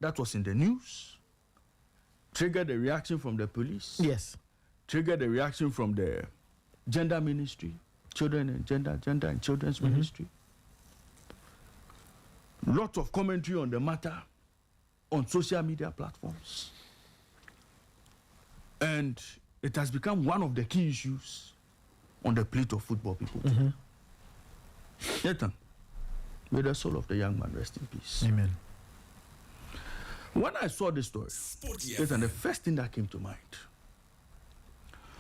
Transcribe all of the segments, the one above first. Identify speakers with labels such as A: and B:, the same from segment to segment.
A: that was in the news triggered a reaction from the police.
B: Yes.
A: Triggered a reaction from the gender ministry, children and gender and children's ministry. Lot of commentary on the matter on social media platforms. And it has become one of the key issues on the plate of football people. Nathan, may the soul of the young man rest in peace.
B: Amen.
A: When I saw this story, Nathan, the first thing that came to mind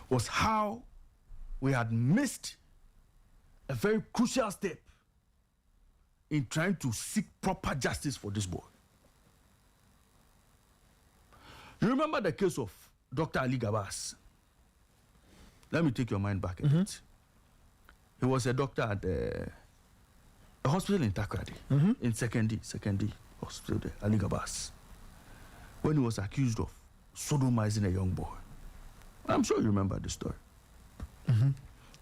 A: was how we had missed a very crucial step in trying to seek proper justice for this boy. You remember the case of Dr. Ali Gabas? Let me take your mind back a bit. He was a doctor at a hospital in Takrady, in Secondary Hospital there, Ali Gabas, when he was accused of sodomizing a young boy. I'm sure you remember the story.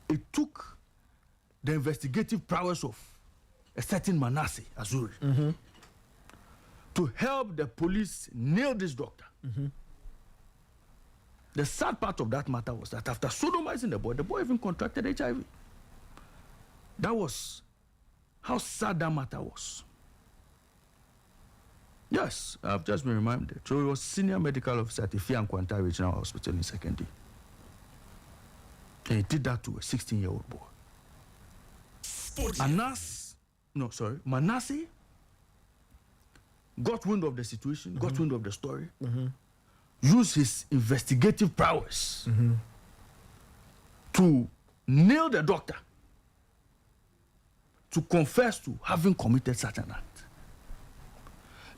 A: It took the investigative prowess of a certain Manasseh Azuri to help the police nail this doctor. The sad part of that matter was that after sodomizing the boy even contracted HIV. That was how sad that matter was. Yes, I've just been reminded. So he was senior medical officer at Ifia and Kwanta Regional Hospital in Secondary. And he did that to a 16-year-old boy. Manasseh got wind of the situation, got wind of the story, used his investigative prowess to nail the doctor to confess to having committed such an act.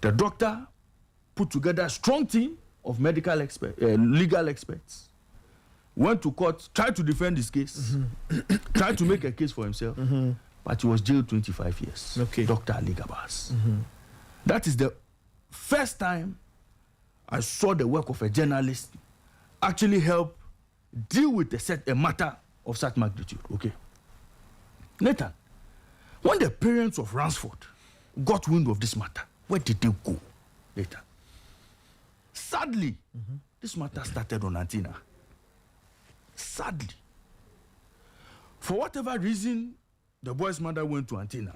A: The doctor put together a strong team of medical experts, legal experts, went to court, tried to defend his case, tried to make a case for himself, but he was jailed 25 years.
B: Okay.
A: Dr. Ali Gabas. That is the first time I saw the work of a journalist actually help deal with a matter of such magnitude. Okay. Nathan, when the parents of Ransford got wind of this matter, where did they go later? Sadly, this matter started on Antina. Sadly. For whatever reason, the boy's mother went to Antina.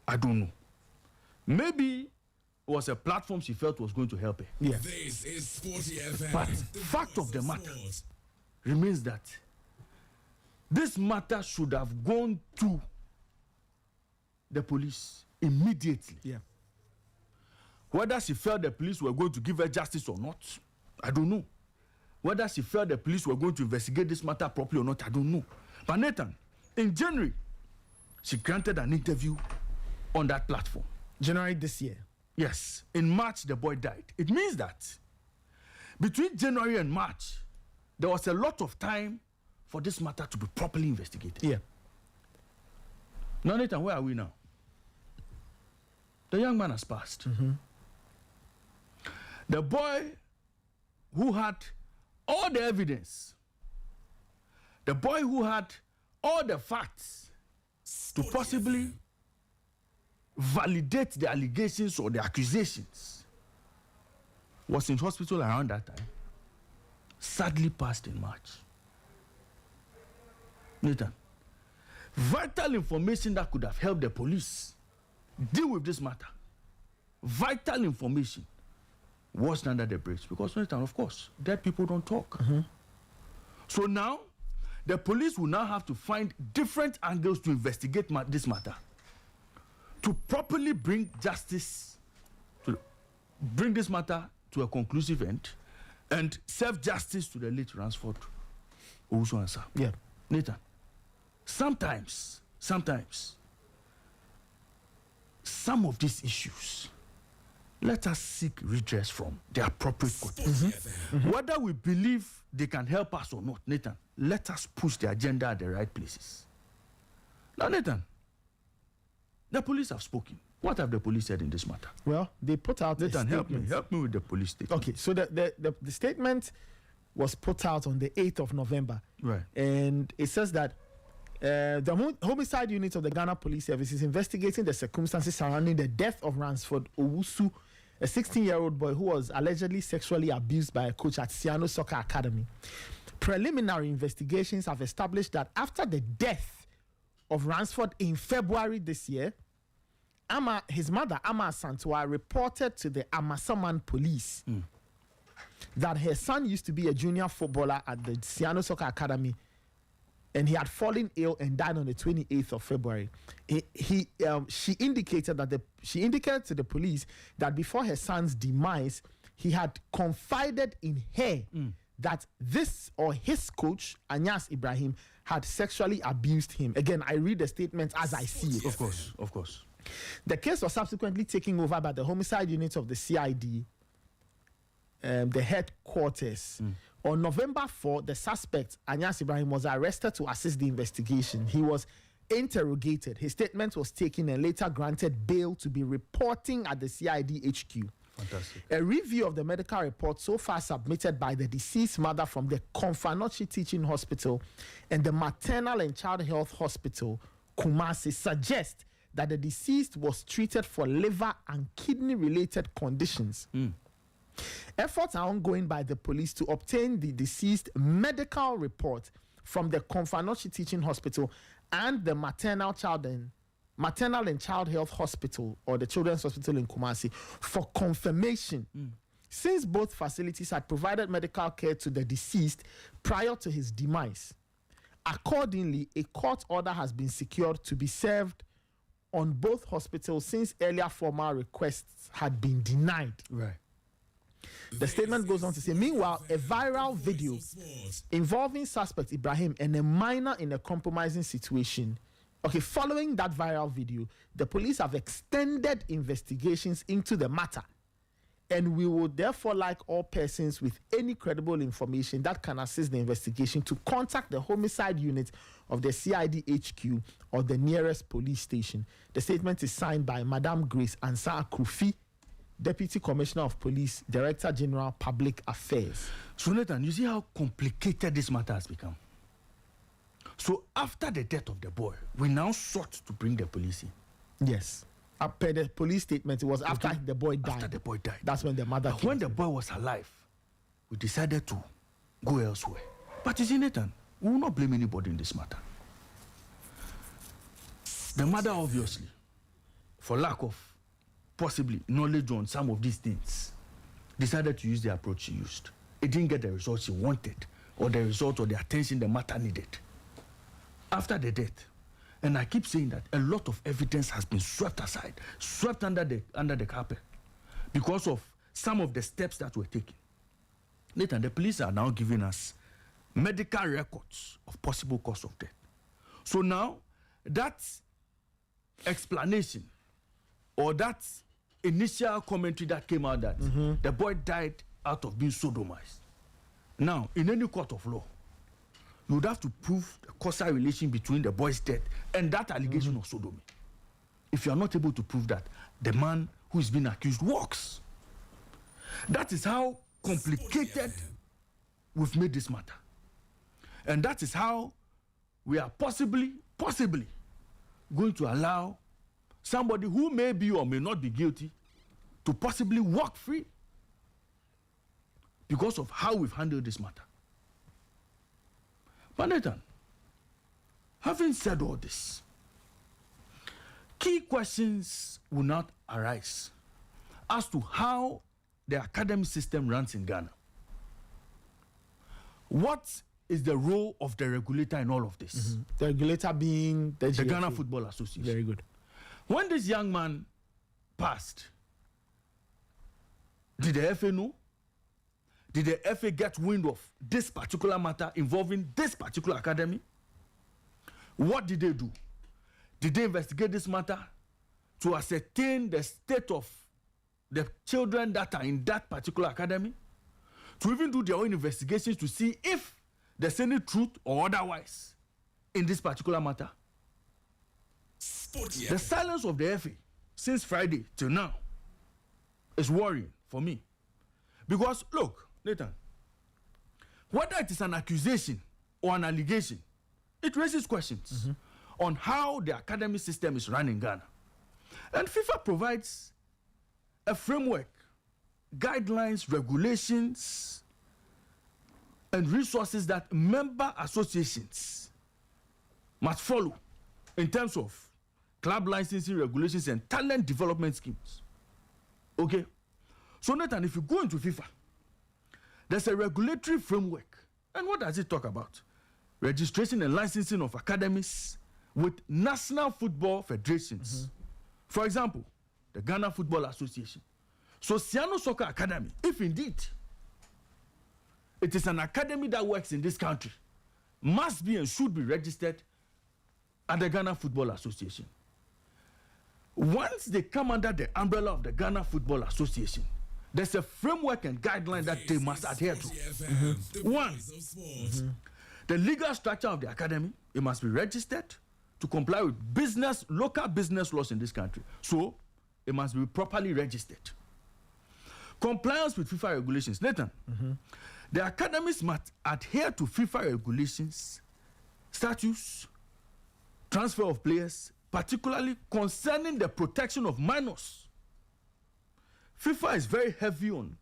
A: I don't know. Maybe it was a platform she felt was going to help her.
B: Yeah.
C: This is Sporty FM.
A: But fact of the matter remains that this matter should have gone to the police immediately.
B: Yeah.
A: Whether she felt the police were going to give her justice or not, I don't know. Whether she felt the police were going to investigate this matter properly or not, I don't know. But Nathan, in January, she granted an interview on that platform.
B: January this year.
A: Yes. In March, the boy died. It means that between January and March, there was a lot of time for this matter to be properly investigated.
B: Yeah.
A: Now, Nathan, where are we now? The young man has passed. The boy who had all the evidence, the boy who had all the facts to possibly validate the allegations or the accusations, was in hospital around that time, sadly passed in March. Nathan, vital information that could have helped the police deal with this matter, vital information, was under the bridge. Because, Nathan, of course, dead people don't talk. So now, the police will now have to find different angles to investigate this matter, to properly bring justice, to bring this matter to a conclusive end, and serve justice to the late Ransford Owusu Ansah.
B: Yeah.
A: Nathan, sometimes, some of these issues, let us seek redress from the appropriate court. Whether we believe they can help us or not, Nathan, let us push the agenda at the right places. Now, Nathan, the police have spoken. What have the police said in this matter?
B: Well, they put out
A: Nathan, help me with the police statement.
B: Okay, so the statement was put out on the 8th of November.
A: Right.
B: And it says that the homicide unit of the Ghana Police Service is investigating the circumstances surrounding the death of Ransford Owusu a 16-year-old boy who was allegedly sexually abused by a coach at Siano Soccer Academy. Preliminary investigations have established that after the death of Ransford in February this year, his mother, Asante, reported to the Amasaman police that her son used to be a junior footballer at the Siano Soccer Academy, and he had fallen ill and died on the 28th of February. She indicated to the police that before her son's demise, he had confided in her that this or his coach, Anyas Ibrahim, had sexually abused him. Again, I read the statement as I see it.
A: Of course.
B: The case was subsequently taken over by the homicide unit of the CID, the headquarters. On November 4, the suspect, Anyas Ibrahim, was arrested to assist the investigation. He was interrogated. His statement was taken and later granted bail to be reporting at the CID HQ.
A: Fantastic.
B: A review of the medical report so far submitted by the deceased mother from the Konfanochi Teaching Hospital and the Maternal and Child Health Hospital, Kumasi, suggests that the deceased was treated for liver and kidney-related conditions. Efforts are ongoing by the police to obtain the deceased medical report from the Konfanochi Teaching Hospital and the Maternal and Child Health Hospital, or the Children's Hospital in Kumasi, for confirmation. Since both facilities had provided medical care to the deceased prior to his demise. Accordingly, a court order has been secured to be served on both hospitals since earlier formal requests had been denied.
A: Right.
B: The statement goes on to say, meanwhile, a viral video involving suspect Ibrahim and a minor in a compromising situation. Okay, following that viral video, the police have extended investigations into the matter, and we would therefore like all persons with any credible information that can assist the investigation to contact the homicide unit of the CID HQ or the nearest police station. The statement is signed by Madam Grace Ansah Krufi, Deputy Commissioner of Police, Director General Public Affairs.
A: So Nathan, you see how complicated this matter has become. So after the death of the boy, we now sought to bring the police in.
B: Yes. Per the police statement, it was after the boy died.
A: After the boy died.
B: That's when the mother came.
A: When the boy was alive, we decided to go elsewhere. But you see, Nathan, we will not blame anybody in this matter. The mother, obviously, for lack of possibly knowledge on some of these things, decided to use the approach she used. It didn't get the result she wanted, or the result or the attention the matter needed. After the death, and I keep saying that a lot of evidence has been swept aside, swept under the carpet, because of some of the steps that were taken. Nathan, the police are now giving us medical records of possible cause of death. So now, that explanation or that initial commentary that came out that the boy died out of being sodomized. Now, in any court of law, you would have to prove the causal relation between the boy's death and that allegation of sodomy. If you are not able to prove that, the man who is being accused walks. That is how complicated we've made this matter. And that is how we are possibly going to allow somebody who may be or may not be guilty to possibly walk free because of how we've handled this matter. But Nathan, having said all this, key questions will not arise as to how the academic system runs in Ghana. What is the role of the regulator in all of this?
B: The regulator being the
A: Ghana Football Association.
B: Very good.
A: When this young man passed, did the FA know? Did the FA get wind of this particular matter involving this particular academy? What did they do? Did they investigate this matter to ascertain the state of the children that are in that particular academy? To even do their own investigations to see if there's any truth or otherwise in this particular matter?
C: Sporty.
A: The silence of the FA since Friday till now is worrying for me. Because, look, Nathan, whether it is an accusation or an allegation, it raises questions on how the academic system is run in Ghana. And FIFA provides a framework guidelines, regulations, and resources that member associations must follow in terms of club licensing regulations and talent development schemes. Okay? So, Nathan, if you go into FIFA, there's a regulatory framework. And what does it talk about? Registration and licensing of academies with national football federations. For example, the Ghana Football Association. So, Siano Soccer Academy, if indeed it is an academy that works in this country, must be and should be registered at the Ghana Football Association. Once they come under the umbrella of the Ghana Football Association, there's a framework and guideline that they must adhere to. One, the legal structure of the academy, it must be registered to comply with local business laws in this country. So, it must be properly registered. Compliance with FIFA regulations. Nathan, the academies must adhere to FIFA regulations, statutes, transfer of players, particularly concerning the protection of minors. FIFA is very heavy on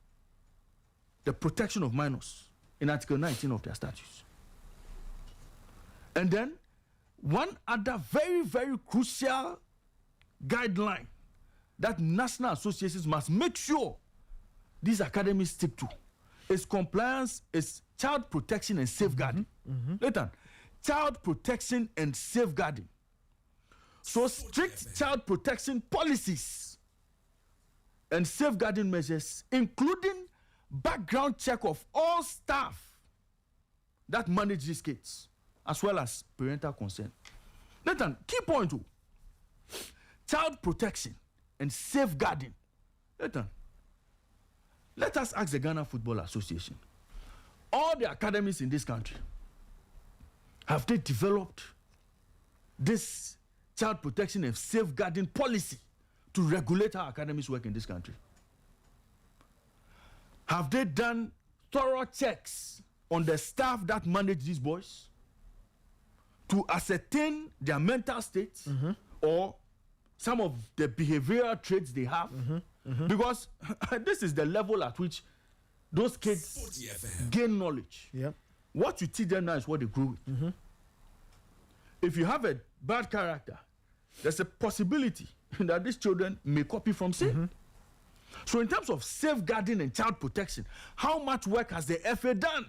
A: the protection of minors in Article 19 of their statutes. And then, one other very, very crucial guideline that national associations must make sure these academies stick to is compliance, is child protection and safeguarding. Nathan, child protection and safeguarding. So strict child protection policies and safeguarding measures, including background check of all staff that manage these kids, as well as parental consent. Nathan, key point two, child protection and safeguarding. Nathan, let us ask the Ghana Football Association. All the academies in this country, have they developed this child protection and safeguarding policy to regulate how academies work in this country? Have they done thorough checks on the staff that manage these boys to ascertain their mental states or some of the behavioral traits they have? Because this is the level at which those kids gain knowledge. What you teach them now is what they grow with. If you have a bad character, there's a possibility that these children may copy from sin. So in terms of safeguarding and child protection, how much work has the FA done?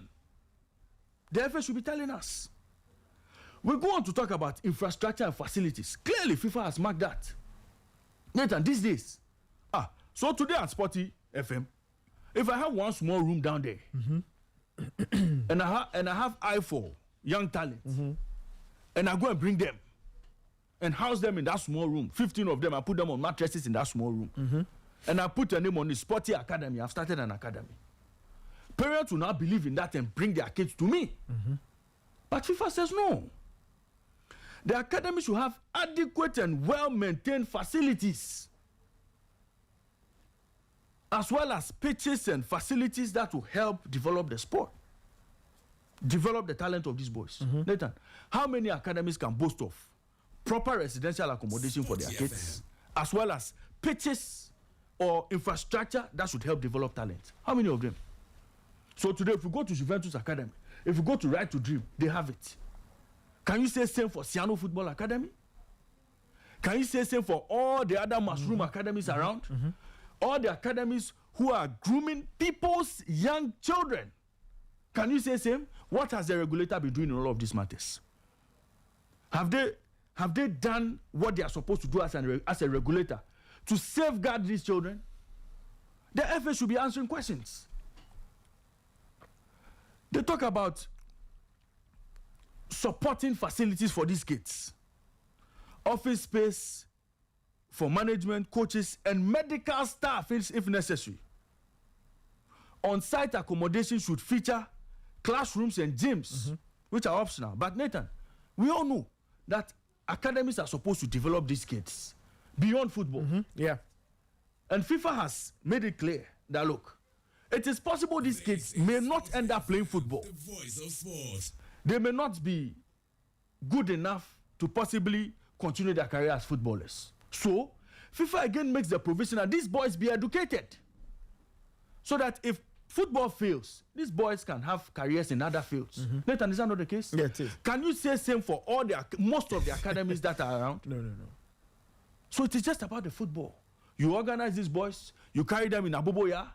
A: The FA should be telling us. We go on to talk about infrastructure and facilities. Clearly, FIFA has marked that. Nathan, these days, so today at Sporty FM, if I have one small room down there, and I have eye for young talent, and I go and bring them and house them in that small room, 15 of them, I put them on mattresses in that small room, and I put a name on the Sporty Academy. I've started an academy. Parents will now believe in that and bring their kids to me. But FIFA says no. The academy should have adequate and well-maintained facilities, as well as pitches and facilities that will help develop the sport, develop the talent of these boys. Nathan, how many academies can boast of proper residential accommodation for their kids, as well as pitches or infrastructure that should help develop talent? How many of them? So today, if you go to Juventus Academy, if you go to Right to Dream, they have it. Can you say same for Siano Football Academy? Can you say same for all the other mushroom academies around? All the academies who are grooming people's young children? Can you say same? What has the regulator been doing in all of these matters? Have they done what they are supposed to do as a regulator to safeguard these children? The FA should be answering questions. They talk about supporting facilities for these kids, office space for management, coaches, and medical staff if necessary. On-site accommodation should feature classrooms and gyms, which are optional. But Nathan, we all know that academies are supposed to develop these kids beyond football. And FIFA has made it clear that, look, it is possible these kids may not end up playing football.
C: The voice of sport.
A: They may not be good enough to possibly continue their career as footballers. So, FIFA again makes the provision that these boys be educated. So that if football fails, these boys can have careers in other fields. Nathan, is that not the case?
B: Yeah, it is.
A: Can you say same for all most of the academies that are around?
B: No.
A: So it is just about the football. You organize these boys, you carry them in Aboboya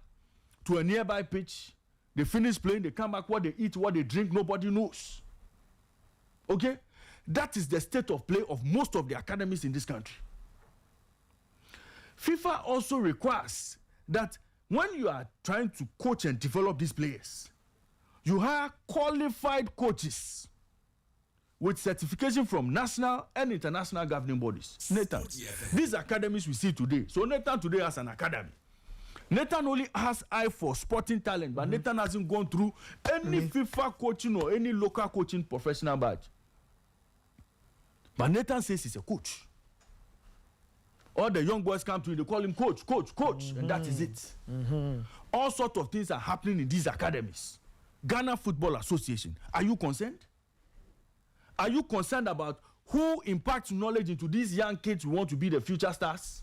A: to a nearby pitch, they finish playing, they come back, what they eat, what they drink, nobody knows. Okay? That is the state of play of most of the academies in this country. FIFA also requires that when you are trying to coach and develop these players, you hire qualified coaches with certification from national and international governing bodies. Nathan, these academies we see today. So Nathan today has an academy. Nathan only has eye for sporting talent, but Nathan hasn't gone through any FIFA coaching or any local coaching professional badge. But Nathan says he's a coach. All the young boys come to him, they call him coach, and that is it. All sorts of things are happening in these academies. Ghana Football Association, are you concerned? Are you concerned about who imparts knowledge into these young kids who want to be the future stars?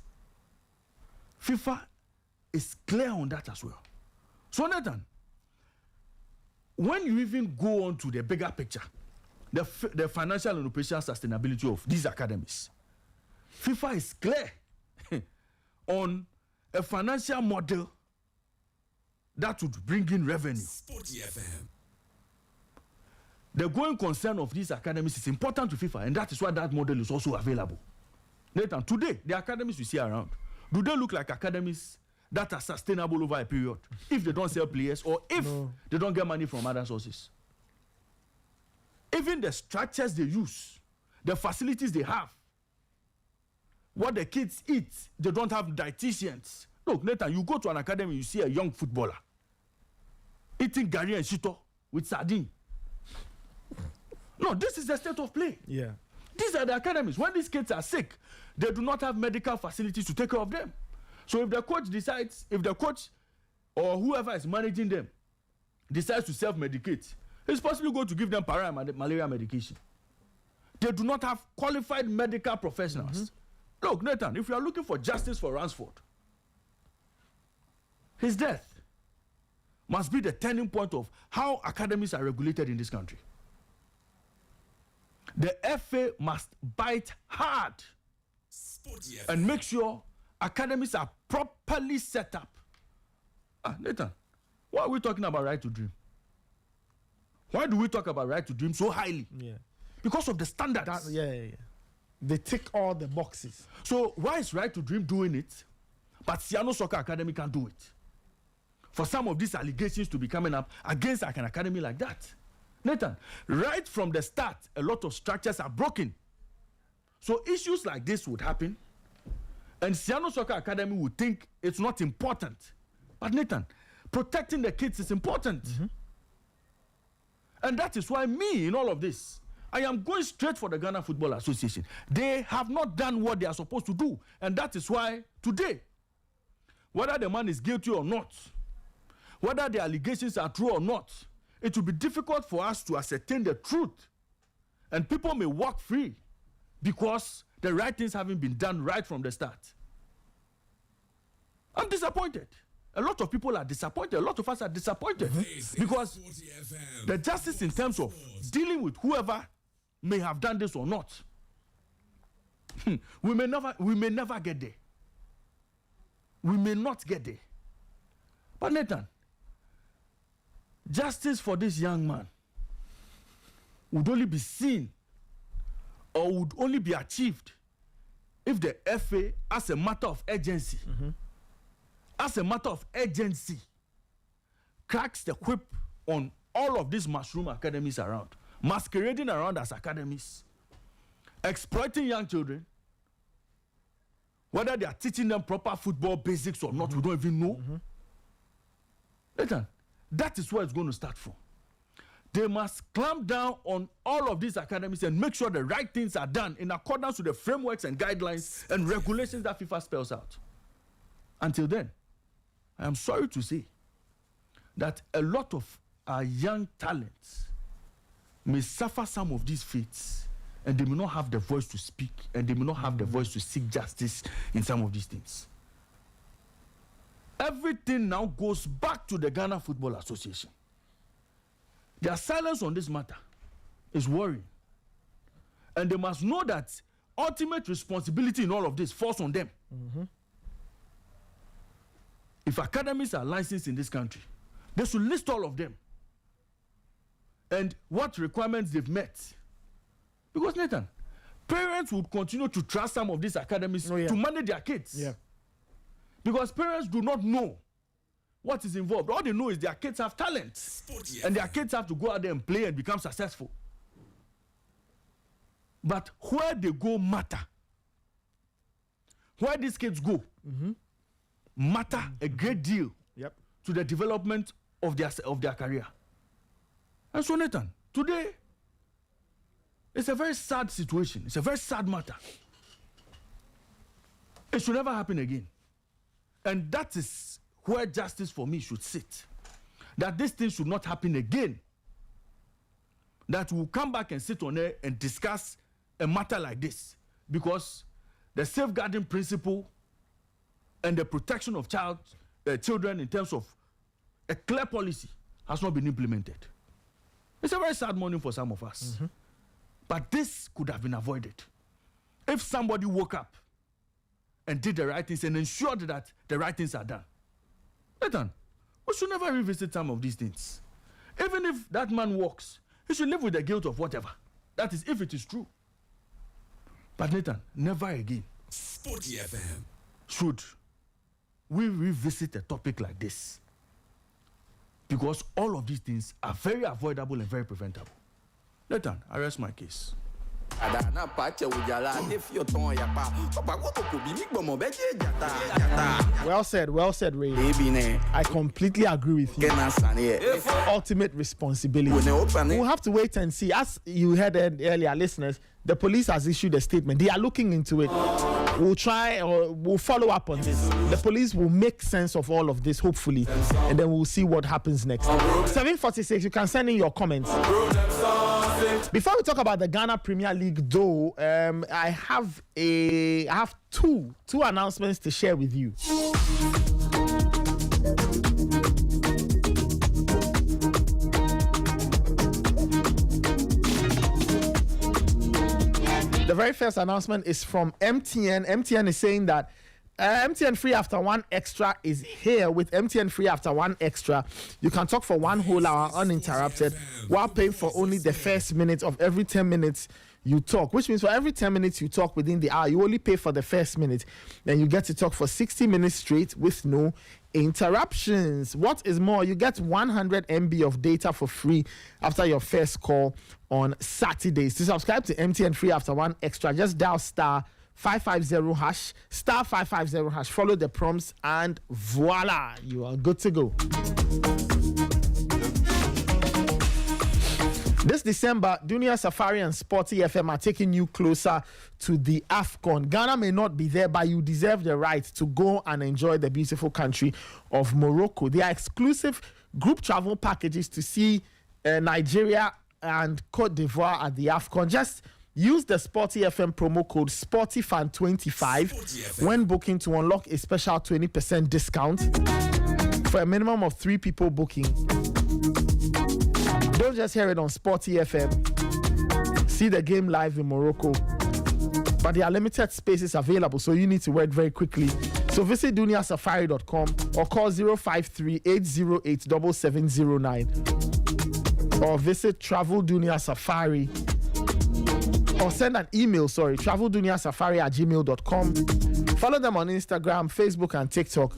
A: FIFA is clear on that as well. So Nathan, when you even go on to the bigger picture, the financial and operational sustainability of these academies, FIFA is clear on a financial model that would bring in revenue.
C: Sporty FM.
A: The going concern of these academies is important to FIFA, and that is why that model is also available. Nathan, today, the academies we see around, do they look like academies that are sustainable over a period if they don't sell players or if they don't get money from other sources? Even the structures they use, the facilities they have, what the kids eat, they don't have dietitians. Look, Nathan, you go to an academy, you see a young footballer eating gari and shito with sardine. No, this is the state of play.
B: Yeah.
A: These are the academies. When these kids are sick, they do not have medical facilities to take care of them. So if the coach or whoever is managing them decides to self-medicate, he's possibly going to give them malaria medication. They do not have qualified medical professionals. Look, Nathan, if you are looking for justice for Ransford, his death must be the turning point of how academies are regulated in this country. The FA must bite hard and make sure academies are properly set up. Nathan, why are we talking about right to dream? Why do we talk about right to dream so highly?
B: Yeah.
A: Because of the standards.
B: They tick all the boxes.
A: So why is right to dream doing it, but Siano Soccer Academy can't do it? For some of these allegations to be coming up against an academy like that. Nathan, right from the start, a lot of structures are broken. So issues like this would happen, and Siano Soccer Academy would think it's not important. But Nathan, protecting the kids is important. And that is why me, in all of this, I am going straight for the Ghana Football Association. They have not done what they are supposed to do. And that is why today, whether the man is guilty or not, whether the allegations are true or not, it will be difficult for us to ascertain the truth. And people may walk free because the right things haven't been done right from the start. I'm disappointed. A lot of people are disappointed. A lot of us are disappointed because the justice in terms of dealing with whoever may have done this or not, we may never get there. We may not get there. But Nathan, justice for this young man would only be seen or would only be achieved if the FA, as a matter of urgency, cracks the whip on all of these mushroom academies around, masquerading around as academies, exploiting young children. Whether they are teaching them proper football basics or not, we don't even know. Nathan, that is where it's going to start from. They must clamp down on all of these academies and make sure the right things are done in accordance with the frameworks and guidelines and regulations that FIFA spells out. Until then, I am sorry to say that a lot of our young talents may suffer some of these fates, and they may not have the voice to speak, and they may not have the voice to seek justice in some of these things. everything now goes back to the Ghana Football Association. Their silence on this matter is worrying. And they must know that ultimate responsibility in all of this falls on them. If academies are licensed in this country, they should list all of them and what requirements they've met. Because, Nathan, parents would continue to trust some of these academies to manage their kids.
B: Yeah.
A: Because parents do not know what is involved. All they know is their kids have talent.
C: Sporty
A: And their kids have to go out there and play and become successful. But where they go matter. Where these kids go matter a great deal to the development of their career. And so, Nathan, today, it's a very sad situation. It's a very sad matter. It should never happen again. And that is where justice for me should sit. That this thing should not happen again. That we'll come back and sit on there and discuss a matter like this. Because the safeguarding principle and the protection of children in terms of a clear policy has not been implemented. It's a very sad morning for some of us. But this could have been avoided if somebody woke up and did the right things and ensured that the right things are done. Nathan, we should never revisit some of these things. Even if that man walks, he should live with the guilt of whatever. That is, if it is true. But Nathan, never again
C: Sporty FM.
A: should we revisit a topic like this. Because all of these things are very avoidable and very preventable. Nathan, I rest my case.
B: Well said, Ray. I completely agree with you. Ultimate responsibility. We'll have to wait and see. As you heard earlier, listeners, the police has issued a statement. They are looking into it. We'll try or we'll follow up on this. The police will make sense of all of this, hopefully, and then we'll see what happens next. 7:46, you can send in your comments. Before we talk about the Ghana Premier League, though, I have two announcements to share with you. The very first announcement is from MTN. MTN is saying that MTN Free After One Extra is here. With MTN Free After One Extra, you can talk for 1 whole hour uninterrupted while paying for only the first minute of every 10 minutes you talk, which means for every 10 minutes you talk within the hour, you only pay for the first minute. Then you get to talk for 60 minutes straight with no interruptions. What is more, you get 100 MB of data for free after your first call on Saturdays. To subscribe to MTN Free After One Extra, just dial star 550 hash, star 550 hash, follow the prompts, and voila, you are good to go. This December, Dunia Safari and Sporty FM are taking you closer to the AFCON. Ghana may not be there, but you deserve the right to go and enjoy the beautiful country of Morocco. There are exclusive group travel packages to see Nigeria and Cote d'Ivoire at the AFCON. Just use the Sporty FM promo code SportyFan25 when booking to unlock a special 20% discount for a minimum of 3 people booking. Don't just hear it on Sporty FM. See the game live in Morocco. But there are limited spaces available, so you need to work very quickly. So visit duniasafari.com or call 053-808-7709 or visit Travel Dunia Safari or send an email, travelduniasafari@gmail.com. Follow them on Instagram, Facebook, and TikTok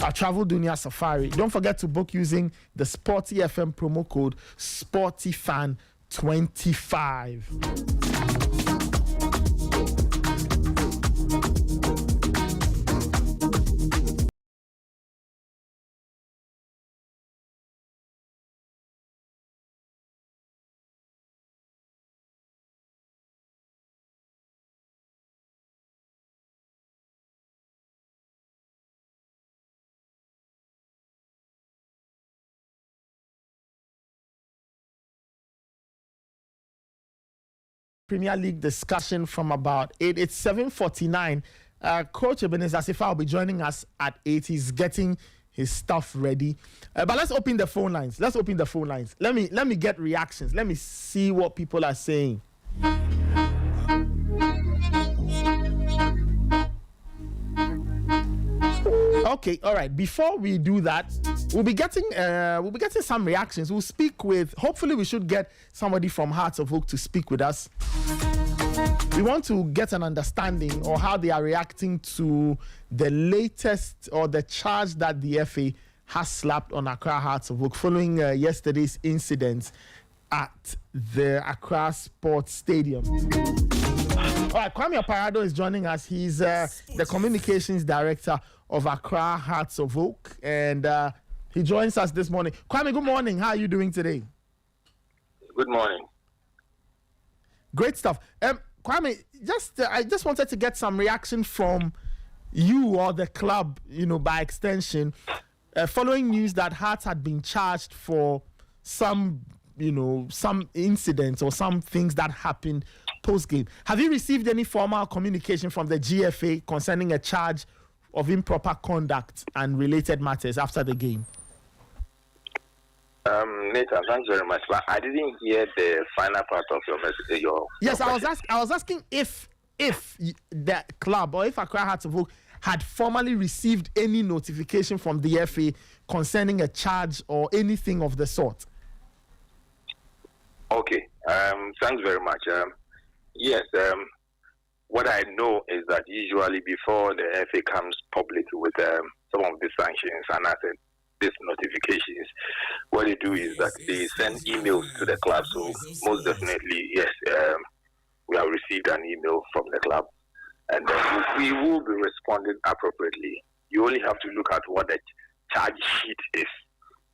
B: at Travel Dunia Safari. Don't forget to book using the Sporty FM promo code SportyFan25. Premier League discussion from about 8. It's 7:49 Coach Ebenezer Sifa will be joining us at 8. He's getting his stuff ready. But let's open the phone lines. Let me get reactions. Let me see what people are saying. Okay, all right. Before we do that, we'll be getting some reactions. We'll speak with. Hopefully, we should get somebody from Hearts of Oak to speak with us. We want to get an understanding or how they are reacting to the latest or the charge that the FA has slapped on Accra Hearts of Oak following yesterday's incident at the Accra Sports Stadium. All right, Kwame Parado is joining us. He's the communications director of Accra Hearts of Oak, and he joins us this morning. Kwame, good morning. How are you doing today?
D: Good morning.
B: Great stuff. Kwame, I just wanted to get some reaction from you or the club, by extension, following news that Hearts had been charged for some incidents or some things that happened post-game. Have you received any formal communication from the GFA concerning a charge of improper conduct and related matters after the game?
D: Nathan, thanks very much. But I didn't hear the final part of your message.
B: Yes, I was asking if the club or if Accra Hearts of Oak had formally received any notification from the FA concerning a charge or anything of the sort.
D: Okay. Thanks very much. Yes. What I know is that usually before the FA comes public with some of the sanctions and these notifications, what they do is that they send emails to the club. So most definitely, yes, we have received an email from the club, and we will be responding appropriately. You only have to look at what the charge sheet is.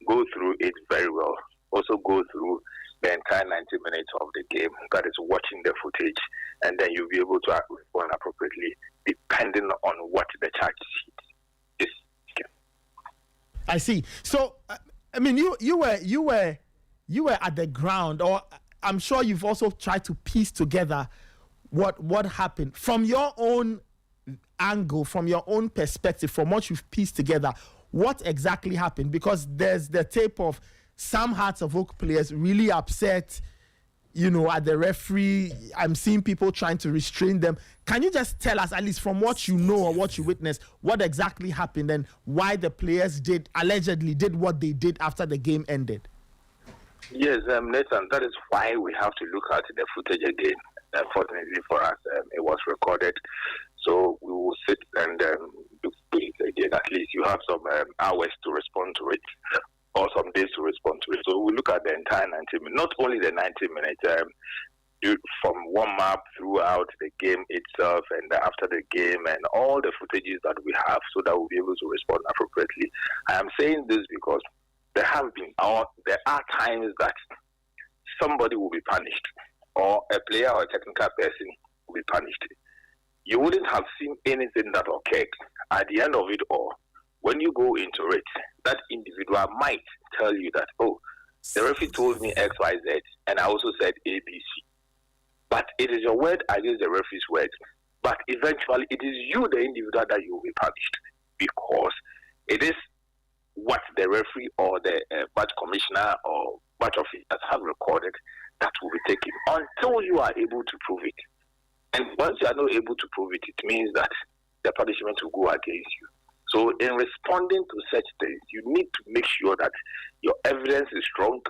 D: Go through it very well. Also go through the entire 90 minutes of the game, that is watching the footage, and then you'll be able to respond appropriately depending on what the charge sheet is.
B: I see. So, I mean, you were at the ground, or I'm sure you've also tried to piece together what happened from your own angle, from your own perspective, from what you've pieced together. What exactly happened? Because there's the tape of some Hearts of Oak players really upset, at the referee. I'm seeing people trying to restrain them. Can you just tell us, at least from what you know or what you witnessed, what exactly happened and why the players allegedly did what they did after the game ended?
D: Yes, Nathan, that is why we have to look at the footage again. Fortunately for us, it was recorded. So we will sit and look at it again. At least you have some hours to respond to it, or some days to respond to it. So we look at the entire 90 minutes, not only the 90 minutes, from warm-up throughout the game itself and after the game and all the footages that we have, so that we'll be able to respond appropriately. I am saying this because there are times that somebody will be punished, or a player or a technical person will be punished. You wouldn't have seen anything that occurred. At the end of it all, when you go into it, that individual might tell you that, oh, the referee told me X, Y, Z, and I also said A, B, C. But it is your word against the referee's word. But eventually, it is you, the individual, that you will be punished, because it is what the referee or the match commissioner or match officers have recorded that will be taken until you are able to prove it. And once you are not able to prove it, it means that the punishment will go against you. So in responding to such things, you need to make sure that your evidence is strong.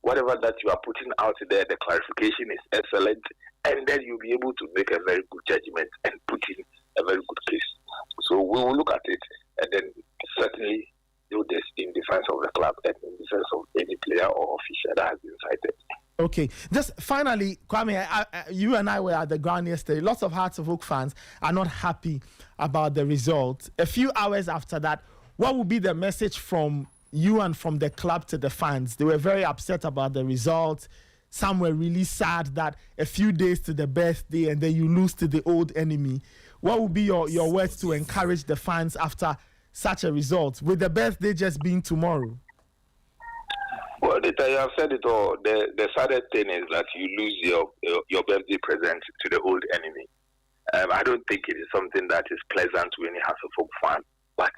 D: Whatever that you are putting out there, the clarification is excellent, and then you'll be able to make a very good judgment and put in a very good case. So we will look at it and then certainly do this in defense of the club and in defense of any player or official that has been cited.
B: Okay, just finally, Kwame, you and I were at the ground yesterday. Lots of Hearts of Oak fans are not happy about the result. A few hours after that, what would be the message from you and from the club to the fans? They were very upset about the result. Some were really sad that a few days to the birthday and then you lose to the old enemy. What would be your words to encourage the fans after such a result, with the birthday just being tomorrow?
D: Well, you have said it all. The saddest thing is that you lose your birthday present to the old enemy. I don't think it is something that is pleasant to any Hasselhoff fan, but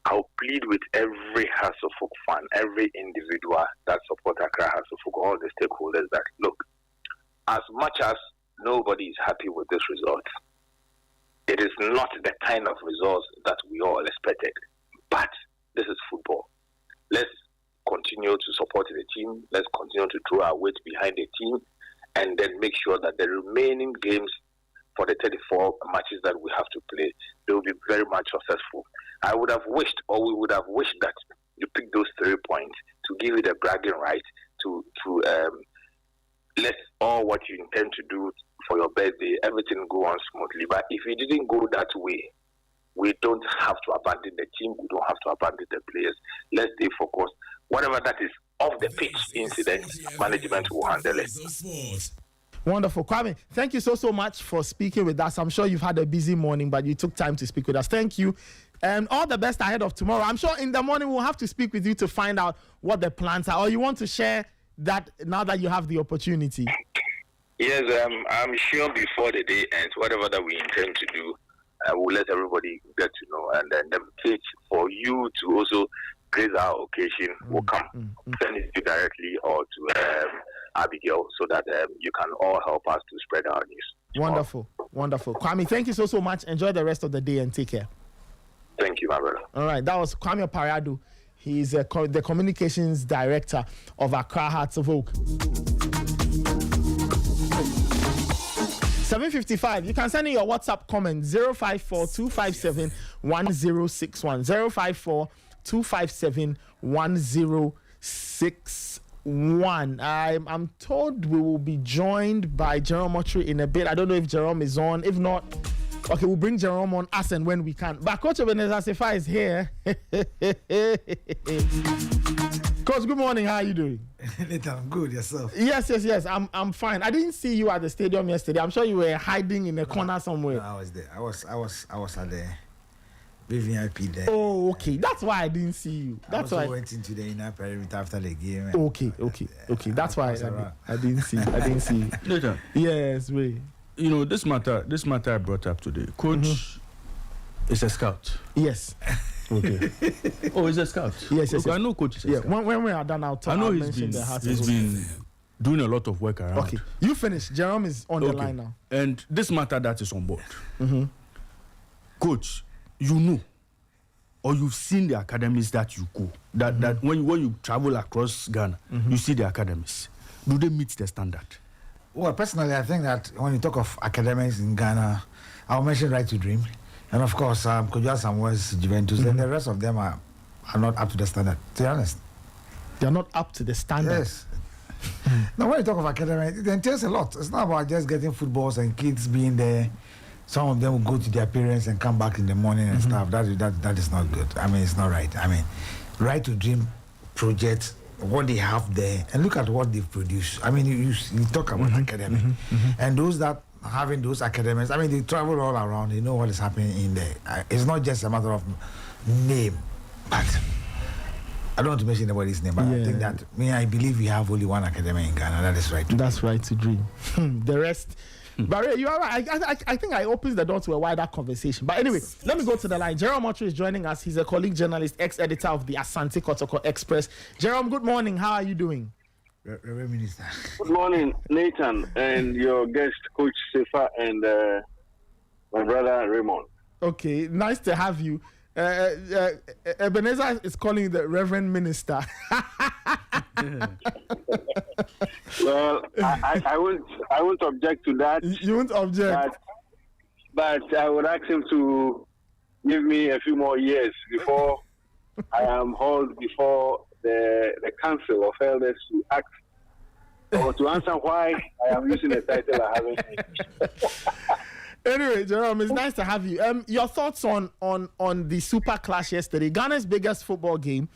D: I'll plead with every Hasselhoff fan, every individual that supports Accra Hasselhoff, all the stakeholders that, look, as much as nobody is happy with this result, it is not the kind of results that we all expected. But this is football. Let's continue to support the team. Let's continue to throw our weight behind the team, and then make sure that the remaining games for the 34 matches that we have to play, they will be very much successful. I would have wished, or we would have wished, that you pick those 3 points to give you the bragging right to let all what you intend to do for your birthday, everything go on smoothly. But if it didn't go that way, we don't have to abandon the team. We don't have to abandon the players. Let's stay focused. Whatever that is off the pitch incident, management will handle it.
B: Wonderful. Kwame, thank you so much for speaking with us. I'm sure you've had a busy morning, but you took time to speak with us. Thank you. And all the best ahead of tomorrow. I'm sure in the morning we'll have to speak with you to find out what the plans are. Or you want to share that now that you have the opportunity?
D: Yes, I'm sure before the day ends, whatever that we intend to do, we'll let everybody get to know. And then the message for you to also grace our occasion will come. Send it to directly or to Abigail, so that you can all help us to spread our news.
B: Wonderful. Kwame, thank you so much. Enjoy the rest of the day and take care.
D: Thank you, my brother. All
B: right, that was Kwame Paradu. He's the communications director of Accra Hearts of Oak. 7:55. You can send in your WhatsApp comment 054-257-1061. 054-257-1061. I'm told we will be joined by Jerome Motri in a bit. I don't know if Jerome is on. If not, okay, we'll bring Jerome on as and when we can. But Coach Ebenezer Sefa is here. Coach, good morning. How are you doing?
E: I'm good. Yourself?
B: Yes. I'm fine. I didn't see you at the stadium yesterday. I'm sure you were hiding in a corner somewhere.
E: No, I was there. I was at the VIP there.
B: Oh, okay. That's why I didn't see you. That's why
E: I went into the inner perimeter after the game.
B: Okay. That's why I didn't see you.
A: Later.
B: Yes, wait.
A: You know, this matter I brought up today. Coach is a scout.
B: Yes.
A: Okay. Oh, he's a scout.
B: Yes.
A: Okay, I know Coach is a scout.
B: When we are done, I'll mention
A: he's been doing a lot of work around.
B: Okay. You finish. Jerome is on the line now.
A: And this matter that is on board. Coach, you know, or you've seen the academies that you go. That when you travel across Ghana, you see the academies. Do they meet the standard?
E: Well, personally, I think that when you talk of academies in Ghana, I'll mention Right to Dream. And of course, Kojo Samuel's Juventus, and the rest of them are not up to the standard, to be honest.
B: They're not up to the standard?
E: Yes. Now, when you talk of academy, it entails a lot. It's not about just getting footballs and kids being there. Some of them will go to their parents and come back in the morning and stuff. That is not good. I mean, it's not right. I mean, Right to Dream project, what they have there, and look at what they produce. I mean, you talk about academy. And those that having those academies, I mean, they travel all around. They know what is happening in there. It's not just a matter of name, but I don't want to mention anybody's name, but I think that I believe we have only one academy in Ghana. That is right.
B: That's Right to Dream. The rest. But you are right. I think I opened the door to a wider conversation. But anyway, let me go to the line. Jerome Motri is joining us. He's a colleague journalist, ex-editor of the Asante Kotoko Express. Jerome, good morning. How are you doing?
E: Reverend Minister.
F: Good morning, Nathan, and your guest, Coach Sefa, and my brother Raymond.
B: Okay, nice to have you. Ebenezer is calling you the Reverend Minister.
F: Well, I won't object to that.
B: You won't object?
F: But I would ask him to give me a few more years before I am hauled before the Council of Elders to act or to answer why I am using the title I haven't.
B: Anyway, Jerome, it's nice to have you. Your thoughts on the Super Clash yesterday? Ghana's biggest football game.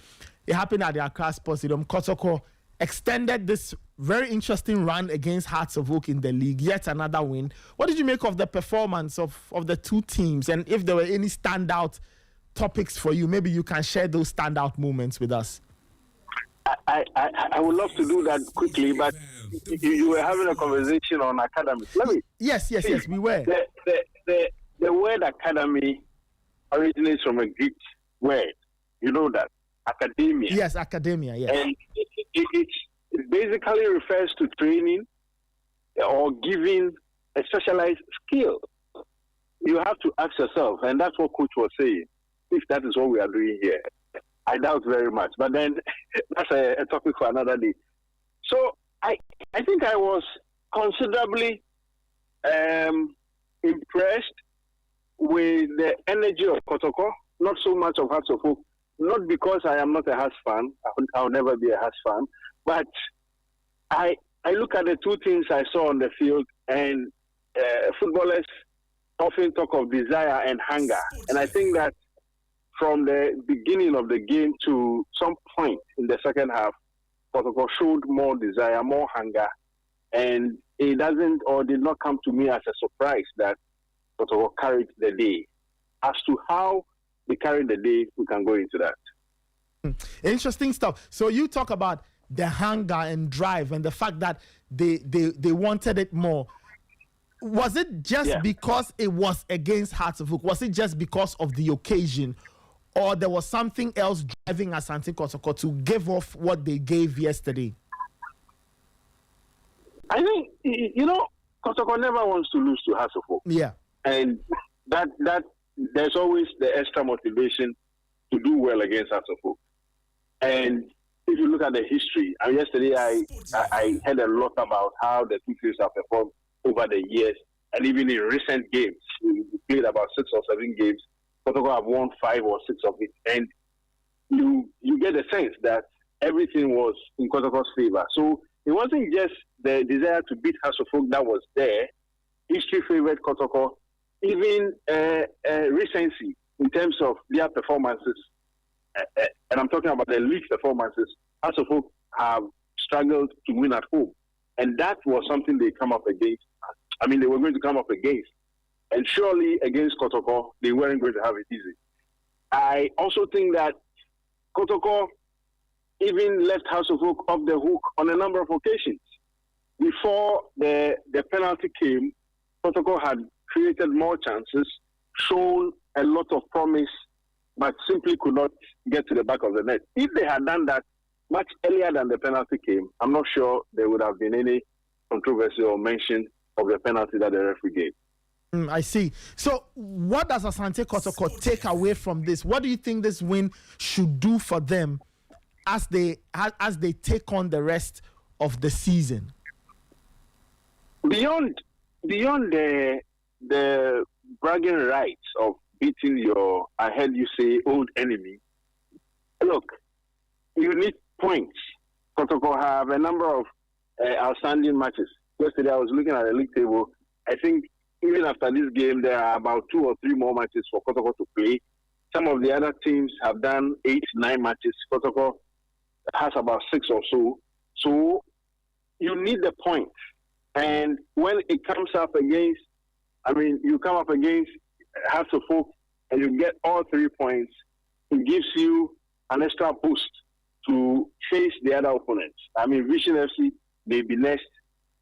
B: It happened at the Accra Sports Stadium. Kotoko extended this very interesting run against Hearts of Oak in the league. Yet another win. What did you make of the performance of the two teams? And if there were any standout topics for you, maybe you can share those standout moments with us.
F: I would love to do that quickly, but you were having a conversation on academics.
B: Yes, we were.
F: The the word academy originates from a Greek word. You know that? Academia.
B: Yes, academia, yes.
F: And it basically refers to training or giving a specialized skill. You have to ask yourself, and that's what Coach was saying, if that is what we are doing here. I doubt very much. But then that's a topic for another day. So I think I was considerably impressed with the energy of Kotoko, not so much of Hearts of Oak, not because I am not a Hearts fan. I'll never be a Hearts fan. But I look at the two things I saw on the field, and footballers often talk of desire and hunger. And I think that from the beginning of the game to some point in the second half, Kotoko showed more desire, more hunger, and it doesn't or did not come to me as a surprise that Kotoko carried the day. As to how they carried the day, we can go into that.
B: Interesting stuff. So you talk about the hunger and drive and the fact that they wanted it more. Was it just because it was against Hearts of Oak? Was it just because of the occasion? Or there was something else driving Asante Kotoko to give off what they gave yesterday?
F: I think, Kotoko never wants to lose to Hearts of Oak.
B: Yeah.
F: And that there's always the extra motivation to do well against Hearts of Oak. And if you look at the history, yesterday I heard a lot about how the two teams have performed over the years, and even in recent games. We played about 6 or 7 games. Kotoko have won 5 or 6 of it, and you get a sense that everything was in Kotoko's favor. So it wasn't just the desire to beat Hearts of Oak that was there. History favored Kotoko, even recency in terms of their performances, and I'm talking about the league performances. Hearts of Oak have struggled to win at home, and that was something they come up against. They were going to come up against. And surely against Kotoko, they weren't going to have it easy. I also think that Kotoko even left Hearts of Oak off the hook on a number of occasions. Before the penalty came, Kotoko had created more chances, shown a lot of promise, but simply could not get to the back of the net. If they had done that much earlier than the penalty came, I'm not sure there would have been any controversy or mention of the penalty that the referee gave.
B: I see. So what does Asante Kotoko take away from this? What do you think this win should do for them as they take on the rest of the season?
F: Beyond the bragging rights of beating your, I heard you say, old enemy, look, you need points. Kotoko have a number of outstanding matches. Yesterday I was looking at the league table. I think even after this game, there are about 2 or 3 more matches for Kotoko to play. Some of the other teams have done 8, 9 matches. Kotoko has about 6 or so. So you need the points. And when it comes up against, you come up against Hearts of Oak and you get all 3 points, it gives you an extra boost to face the other opponents. Vision FC, may be next.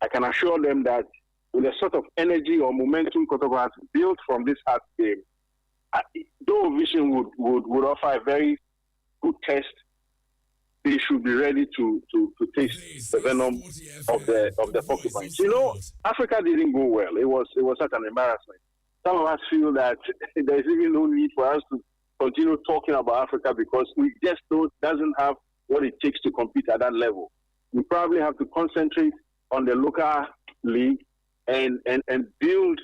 F: I can assure them that with the sort of energy or momentum Kotoko has built from this hard game, though Vision would offer a very good test, they should be ready to taste the venom of the porcupines. Africa didn't go well. It was such an embarrassment. Some of us feel that there's even no need for us to continue talking about Africa because we just doesn't have what it takes to compete at that level. We probably have to concentrate on the local league and build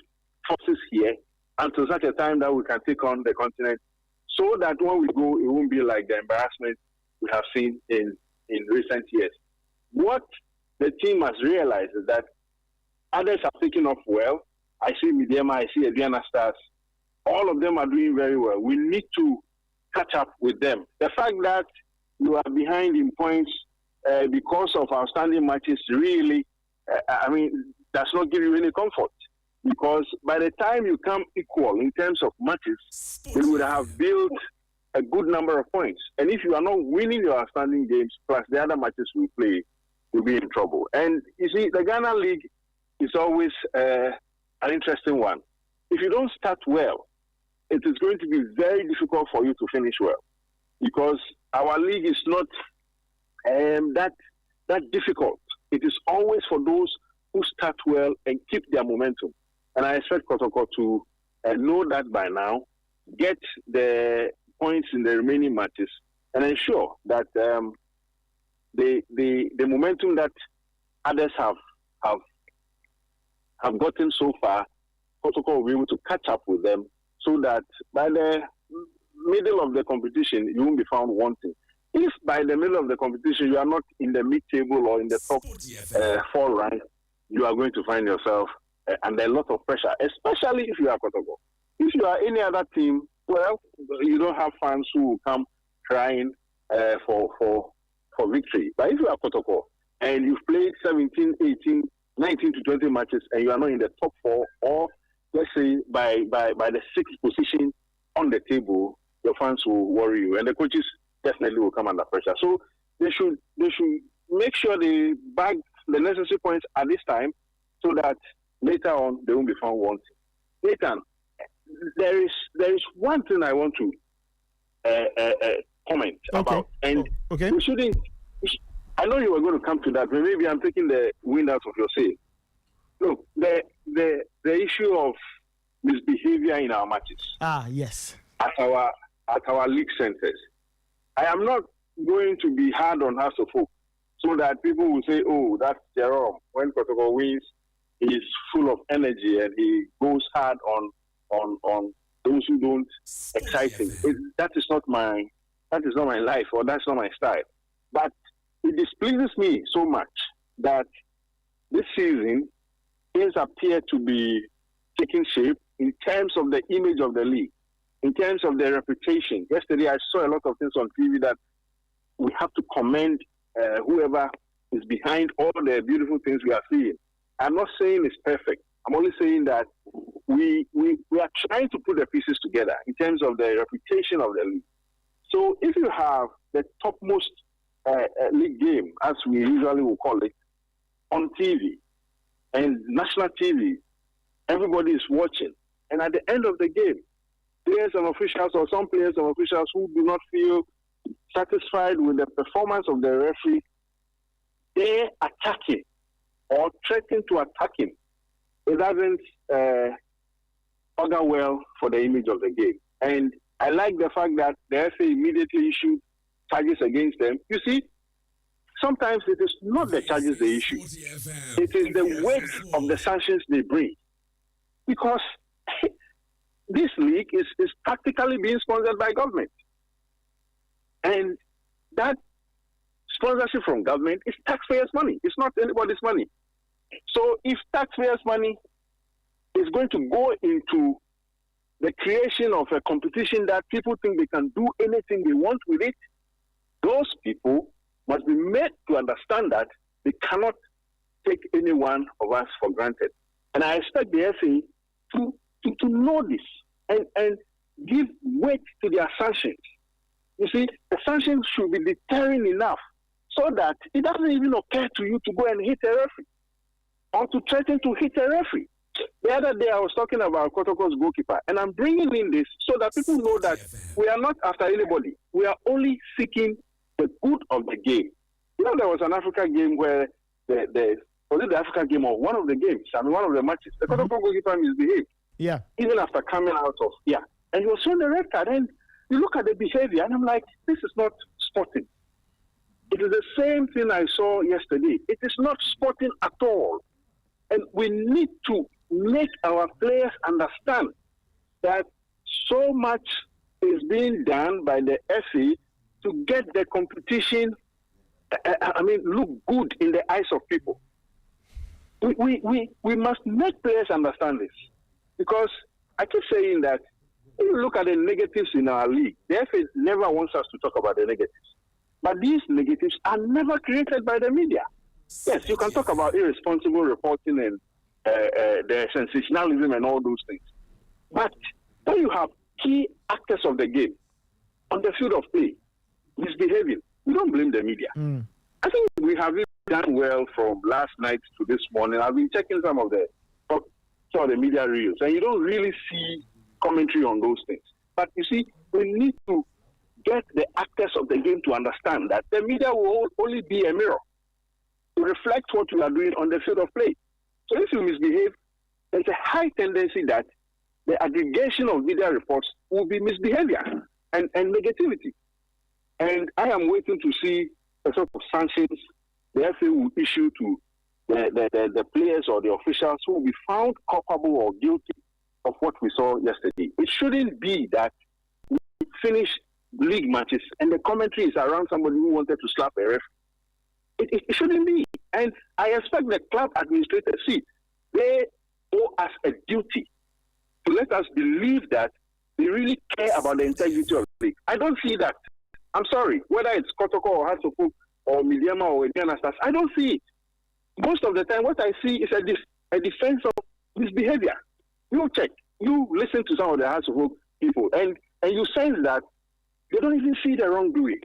F: forces here until such a time that we can take on the continent, so that when we go, it won't be like the embarrassment we have seen in recent years. What the team has realized is that others have taken off well. I see Midiama, I see Aduana Stars. All of them are doing very well. We need to catch up with them. The fact that you are behind in points because of outstanding matches really, does not give you any comfort. Because by the time you come equal in terms of matches, you would have built a good number of points. And if you are not winning your outstanding games, plus the other matches we play, you'll be in trouble. And you see, the Ghana League is always an interesting one. if you don't start well, it is going to be very difficult for you to finish well, because our league is not that difficult. It is always for those who start well and keep their momentum. And I expect Kotoko to know that by now, get the points in the remaining matches, and ensure that the momentum that others have gotten so far, Kotoko will be able to catch up with them, so that by the middle of the competition, you won't be found wanting. If by the middle of the competition you are not in the mid-table or in the top 4 rank, you are going to find yourself under a lot of pressure, especially if you are Kotoko. If you are any other team, well, you don't have fans who will come crying for victory. But if you are Kotoko and you've played 17, 18, 19 to 20 matches and you are not in the top 4, or let's say by the 6th position on the table, your fans will worry you, and the coaches definitely will come under pressure. So they should make sure they bag the necessary points at this time, so that later on they won't be found wanting. Nathan, there is one thing I want to comment about, and we shouldn't. I know you were going to come to that, but maybe I'm taking the wind out of your sail. Look, the issue of misbehavior in our matches.
B: Yes.
F: At our league centers. I am not going to be hard on House of Folk, so that people will say, "Oh, that's Jerome. When Kotoko wins, he's full of energy and he goes hard on those who don't excite him." That is not my life, or that's not my style. But it displeases me so much that this season things appear to be taking shape in terms of the image of the league, in terms of the reputation. Yesterday, I saw a lot of things on TV that we have to commend whoever is behind all the beautiful things we are seeing. I'm not saying it's perfect. I'm only saying that we are trying to put the pieces together in terms of the reputation of the league. So if you have the topmost league game, as we usually will call it, on TV, and national TV, everybody is watching, and at the end of the game, players and officials, or some players and officials who do not feel satisfied with the performance of the referee, they're attacking or threatening to attack him. It doesn't augur well for the image of the game. And I like the fact that the FA immediately issued charges against them. You see, sometimes it is not the charges they issue. It is the weight of the sanctions they bring. Because this league is practically being sponsored by government. And that sponsorship from government is taxpayers' money. It's not anybody's money. So if taxpayers' money is going to go into the creation of a competition that people think they can do anything they want with it, those people must be made to understand that they cannot take any one of us for granted. And I expect the FA to know this and give weight to their sanctions. You see, the sanctions should be deterring enough so that it doesn't even occur to you to go and hit a referee or to threaten to hit a referee. The other day I was talking about Kotoko's goalkeeper, and I'm bringing in this so that people know that we are not after anybody. We are only seeking the good of the game. You know, there was an Africa game where was it the Africa game or one of the games? I mean, one of the matches. The Kotoko goalkeeper misbehaved.
B: Yeah.
F: Even after coming out of, and he was shown the red card. And you look at the behavior, and I'm like, this is not sporting. It is the same thing I saw yesterday. It is not sporting at all. And we need to make our players understand that so much is being done by the FA to get the competition, look good in the eyes of people. We must make players understand this. Because I keep saying that if you look at the negatives in our league, the FA never wants us to talk about the negatives. But these negatives are never created by the media. Yes, you can talk about irresponsible reporting and the sensationalism and all those things. But when you have key actors of the game on the field of play misbehaving, we don't blame the media. I think we have done well from last night to this morning. I've been checking some of the top some of the media reels, and you don't really see commentary on those things. But you see, we need to get the actors of the game to understand that the media will only be a mirror to reflect what you are doing on the field of play. So if you misbehave, there's a high tendency that the aggregation of media reports will be misbehavior and negativity. And I am waiting to see the sort of sanctions the FA will issue to the players or the officials who will be found culpable or guilty of what we saw yesterday. It shouldn't be that we finish league matches and the commentary is around somebody who wanted to slap a ref. It shouldn't be. And I expect the club administrators, they owe us a duty to let us believe that they really care about the integrity of the league. I don't see that. I'm sorry, whether it's Kotoko or Hasoko or Midiama or Indiana Stars, I don't see it. Most of the time, what I see is a defense of misbehavior. You check, you listen to some of the Hasoko people, and you sense that they don't even see the wrongdoing.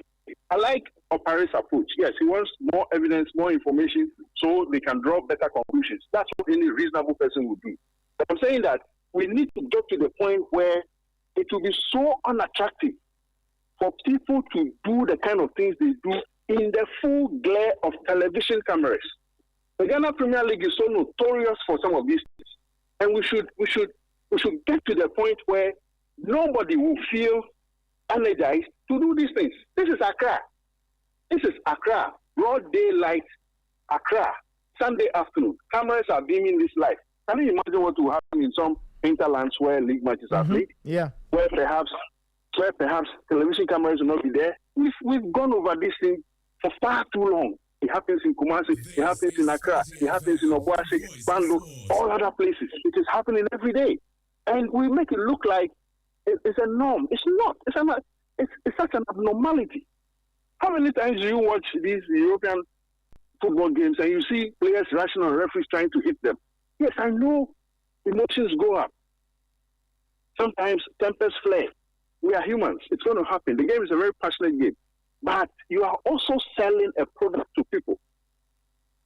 F: I like Opare's approach. Yes, he wants more evidence, more information, so they can draw better conclusions. That's what any reasonable person would do. But I'm saying that we need to get to the point where it will be so unattractive for people to do the kind of things they do in the full glare of television cameras. The Ghana Premier League is so notorious for some of these things, and we should get to the point where nobody will feel energized to do these things. This is Accra. This is Accra. Broad daylight, Accra. Sunday afternoon. Cameras are beaming this live. Can you imagine what will happen in some hinterlands where league matches are played?
B: Yeah.
F: Where perhaps television cameras will not be there. We've gone over this thing for far too long. It happens in Kumasi, it happens in Accra, it happens in Obuasi, Bando, all other places. It is happening every day. And we make it look like it's a norm. It's not. It's such an abnormality. How many times do you watch these European football games and you see players rushing on referees trying to hit them? Yes, I know emotions go up. Sometimes tempers flare. We are humans. It's going to happen. The game is a very passionate game. But you are also selling a product to people.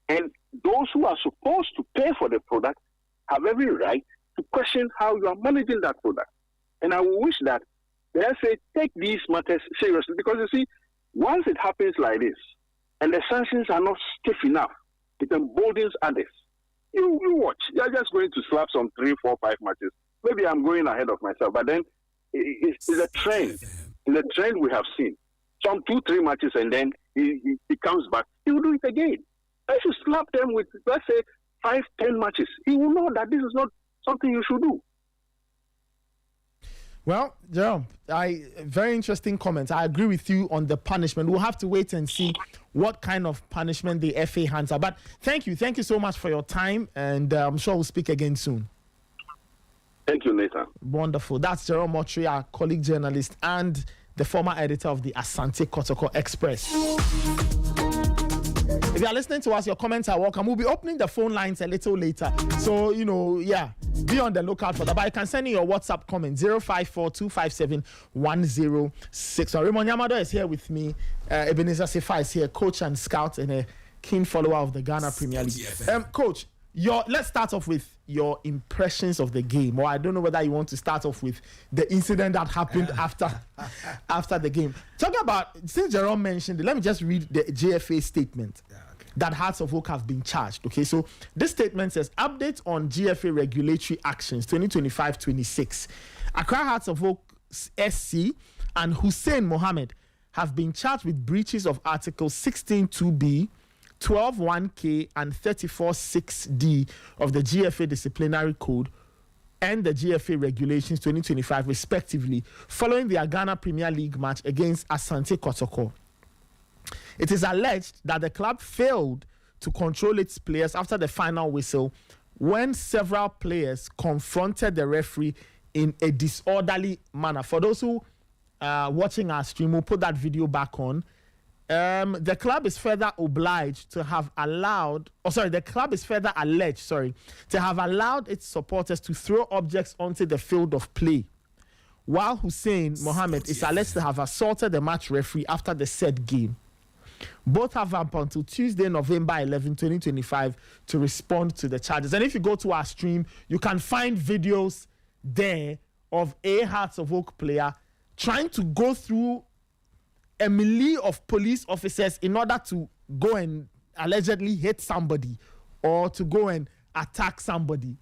F: And those who are supposed to pay for the product have every right to question how you are managing that product. And I wish that the FA take these matters seriously, because you see, once it happens like this, and the sanctions are not stiff enough, it emboldens others. You watch. You're just going to slap some 3, 4, 5 matches. Maybe I'm going ahead of myself, but then it's a trend. It's a trend we have seen. Some 2, 3 matches, and then he comes back. He will do it again. I should slap them with, let's say, 5, 10 matches. He will know that this is not something you should do.
B: Well, Jerome, very interesting comments. I agree with you on the punishment. We'll have to wait and see what kind of punishment the FA hands are. But thank you so much for your time, and I'm sure we'll speak again soon.
F: Thank you, Nathan.
B: Wonderful. That's Jerome Motri, our colleague journalist and the former editor of the Asante Kotoko Express. If you are listening to us, your comments are welcome. We'll be opening the phone lines a little later. So, be on the lookout for that. But you can send in your WhatsApp comment, 054-257-106. Raymond Yamado is here with me. Ebenezer Sefa is here, coach and scout and a keen follower of the Ghana Premier League. Coach, let's start off with your impressions of the game. Or I don't know whether you want to start off with the incident that happened after the game. Talking about, since Jerome mentioned it, let me just read the GFA statement. That Hearts of Oak have been charged. Okay, so this statement says, update on GFA regulatory actions 2025-26. Accra Hearts of Oak SC and Hussein Mohammed have been charged with breaches of Articles 16.2b, 12.1k and 34.6d of the GFA Disciplinary Code and the GFA Regulations 2025 respectively, following the Ghana Premier League match against Asante Kotoko. It is alleged that the club failed to control its players after the final whistle when several players confronted the referee in a disorderly manner. For those who are watching our stream, we'll put that video back on. The club is further alleged to have allowed its supporters to throw objects onto the field of play, while Hussein Mohammed is alleged to have assaulted the match referee after the said game. Both have up until Tuesday, November 11, 2025 to respond to the charges. And if you go to our stream, you can find videos there of a Hearts of Oak player trying to go through a melee of police officers in order to go and allegedly hit somebody or to go and attack somebody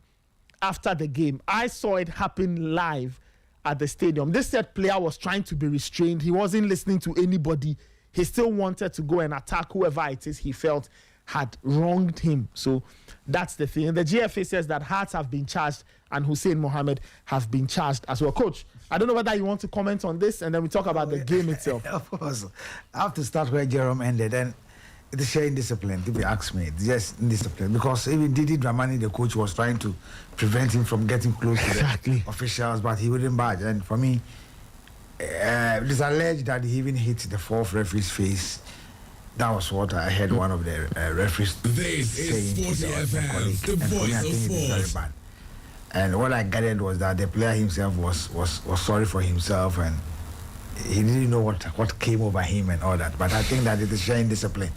B: after the game. I saw it happen live at the stadium. This said player was trying to be restrained. He wasn't listening to anybody. He still wanted to go and attack whoever it is he felt had wronged him. So that's the thing. And the GFA says that Hearts have been charged and Hussein Mohammed have been charged as well. Coach, I don't know whether you want to comment on this and then we talk about the game itself.
E: Of course. I have to start where Jerome ended. And it's sharing discipline, if you ask me. It's just discipline. Because even Didi Dramani, the coach, was trying to prevent him from getting close to the officials, but he wouldn't budge. And for me, it is alleged that he even hit the fourth referee's face. That was what I heard one of the referees
C: This is
E: saying
C: Sporty
E: to the
C: FM,
E: colleague.
C: the
E: And for me,
C: voice
E: I
C: of
E: think it is very
C: sport.
E: bad. And what I gathered was that the player himself was sorry for himself and he didn't know what came over him and all that. But I think that it is showing discipline.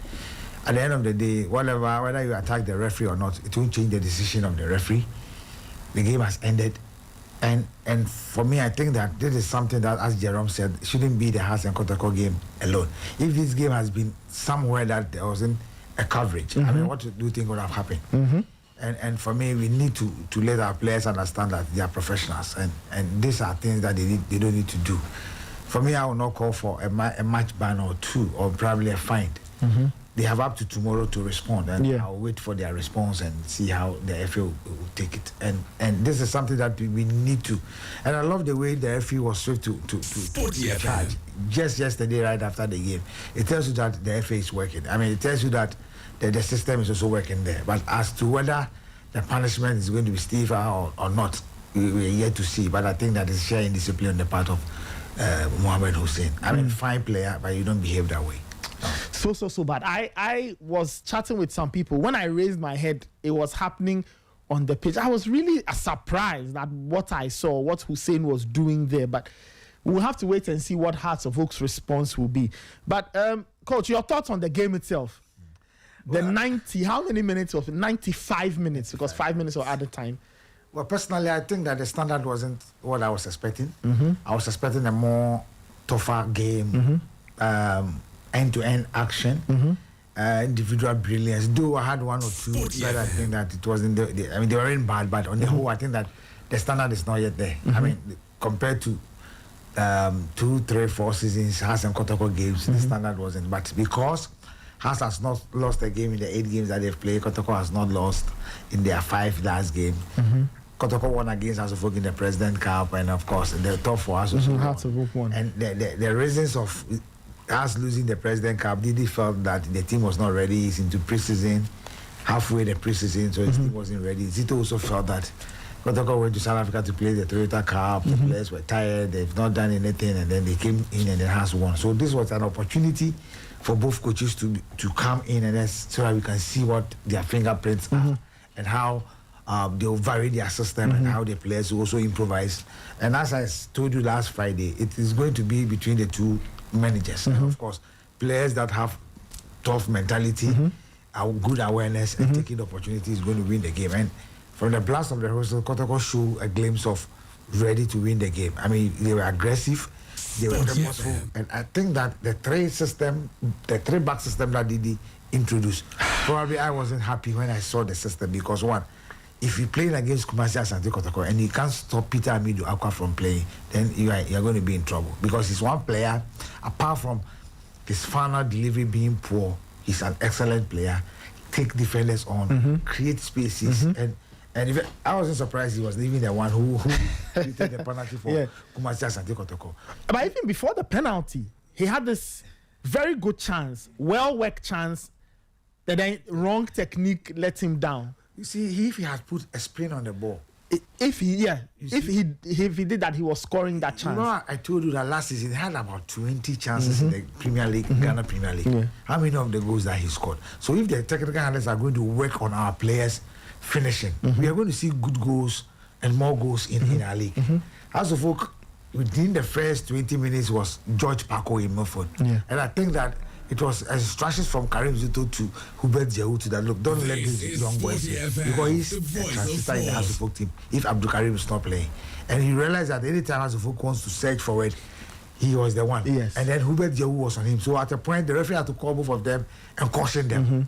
E: At the end of the day, whether you attack the referee or not, it won't change the decision of the referee. The game has ended. And for me, I think that this is something that, as Jerome said, shouldn't be the Hearts and Kotoko game alone. If this game has been somewhere that there wasn't a coverage, I mean, what do you think would have happened? And for me, we need to let our players understand that they are professionals, and these are things that they don't need to do. For me, I will not call for a match ban or two, or probably a fine. They have up to tomorrow to respond, and I'll wait for their response and see how the FA will take it. And this is something that we need to. And I love the way the FA was swift to charge. Just yesterday, right after the game, it tells you that the FA is working. I mean, it tells you that the system is also working there. But as to whether the punishment is going to be stiffer or not, we're yet to see. But I think that it's sharing discipline on the part of Mohammed Hussein. I mean, fine player, but you don't behave that way.
B: So bad. I was chatting with some people. When I raised my head, it was happening on the pitch. I was really surprised at what I saw, what Hussein was doing there. But we'll have to wait and see what Hearts of Oak's response will be. But, Coach, your thoughts on the game itself? The 90, how many minutes of 95 minutes? Because 5 minutes were added time.
E: Well, personally, I think that the standard wasn't what I was expecting. I was expecting a more tougher game. End-to-end action, individual brilliance. Though I had one or two that I think that it wasn't. I mean, they weren't bad, but on the whole, I think that the standard is not yet there. I mean, compared to 2, 3, 4 seasons, Hearts and Kotoko games, the standard wasn't. But because Hearts has not lost a game in the 8 games that they've played, Kotoko has not lost in their 5 last games. Kotoko won against Hearts of Oak in the President Cup, and of course, the top for us also won. And the reasons of us losing the President Cup, Didi felt that the team was not ready. He's into preseason, halfway the preseason, so his team wasn't ready. Zito also felt that Kotoko went to South Africa to play the Toyota Cup. The players were tired, they've not done anything, and then they came in and the Hearts won. So this was an opportunity for both coaches to come in and so that we can see what their fingerprints are and how they'll vary their system and how the players will also improvise. And as I told you last Friday, it is going to be between the two managers. And of course, players that have tough mentality, good awareness, and taking the opportunity is going to win the game. And from the blast of the whistle, Kotoko showed a glimpse of ready to win the game. I mean, they were aggressive, they were purposeful, and I think that the 3-back system that Didi introduced, probably I wasn't happy when I saw the system because one, if you're playing against Kumasi Asante Kotoko and you can't stop Peter Amidu Aqua from playing, then you're going to be in trouble because he's one player, apart from his final delivery being poor, he's an excellent player, take defenders on, create spaces, and if I wasn't surprised he was even the one who created the penalty for Kumasi Asante Kotoko.
B: But even before the penalty, he had this very good chance, well-worked chance, that then wrong technique let him down.
E: You see, if he had put a spin on the ball,
B: if he did that, he was scoring that chance.
E: You know, I told you that last season he had about 20 chances in the Premier League, Ghana Premier League. How many of the goals that he scored? So if the technical handlers are going to work on our players finishing, we are going to see good goals and more goals in our league. As of within the first 20 minutes was George Paco in Milford. And I think that it was instructions from Karim Zito to Hubert Jehu to that, look, don't let
C: This
E: this
C: is
E: young boy
C: Sporty
E: play,
C: FM,
E: because he's
C: the
E: a
C: voice of
E: transistor in the
C: sports.
E: Hasufok team if Abdul Karim is not playing. And he realized that anytime Hasufok wants to search forward, he was the one.
B: Yes.
E: And then Hubert Jehu was on him. So at a point, the referee had to call both of them and caution them.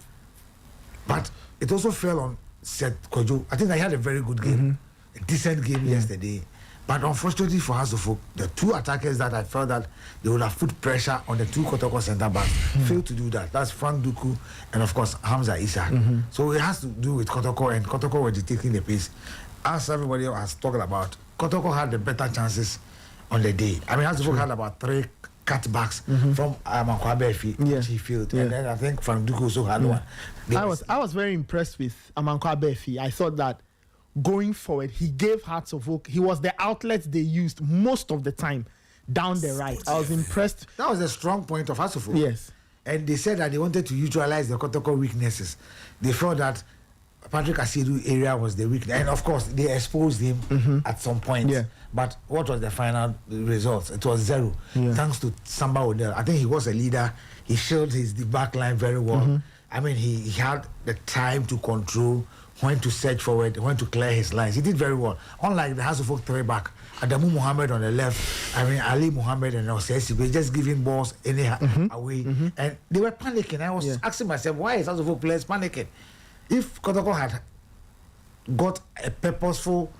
E: But it also fell on Seth Kojo. I think I had a very good game, a decent game yesterday. But unfortunately for Hasufok, the two attackers that I felt that they would have put pressure on the two Kotoko centre backs failed to do that. That's Frank Duku and of course Hamza Issa. So it has to do with Kotoko, and Kotoko were taking the pace. As everybody has talked about, Kotoko had the better chances on the day. I mean, Hasufok had about 3 cutbacks from Amankwabefi, which he failed. And then I think Frank Duku also had one.
B: I was very impressed with Amankwabefi. I thought that going forward, he gave Hearts of Oak. He was the outlet they used most of the time down the right. I was impressed.
E: That was a strong point of Hasufok.
B: Yes.
E: And they said that they wanted to neutralize the Kotoko weaknesses. They felt that Patrick Asidu area was the weakness. And of course, they exposed him at some point.
B: Yeah.
E: But what was the final result? It was 0. Thanks to Samba Odell. I think he was a leader. He showed the back line very well. I mean, he had the time to control when to search forward, when to clear his lines. He did very well. Unlike the Hasufok 3 back, Adamu Mohammed on the left, I mean, Ali Mohammed and Osesi, just giving balls anyhow away. And they were panicking. I was asking myself, why is Hasufok players panicking? If Kotoko had got a purposeful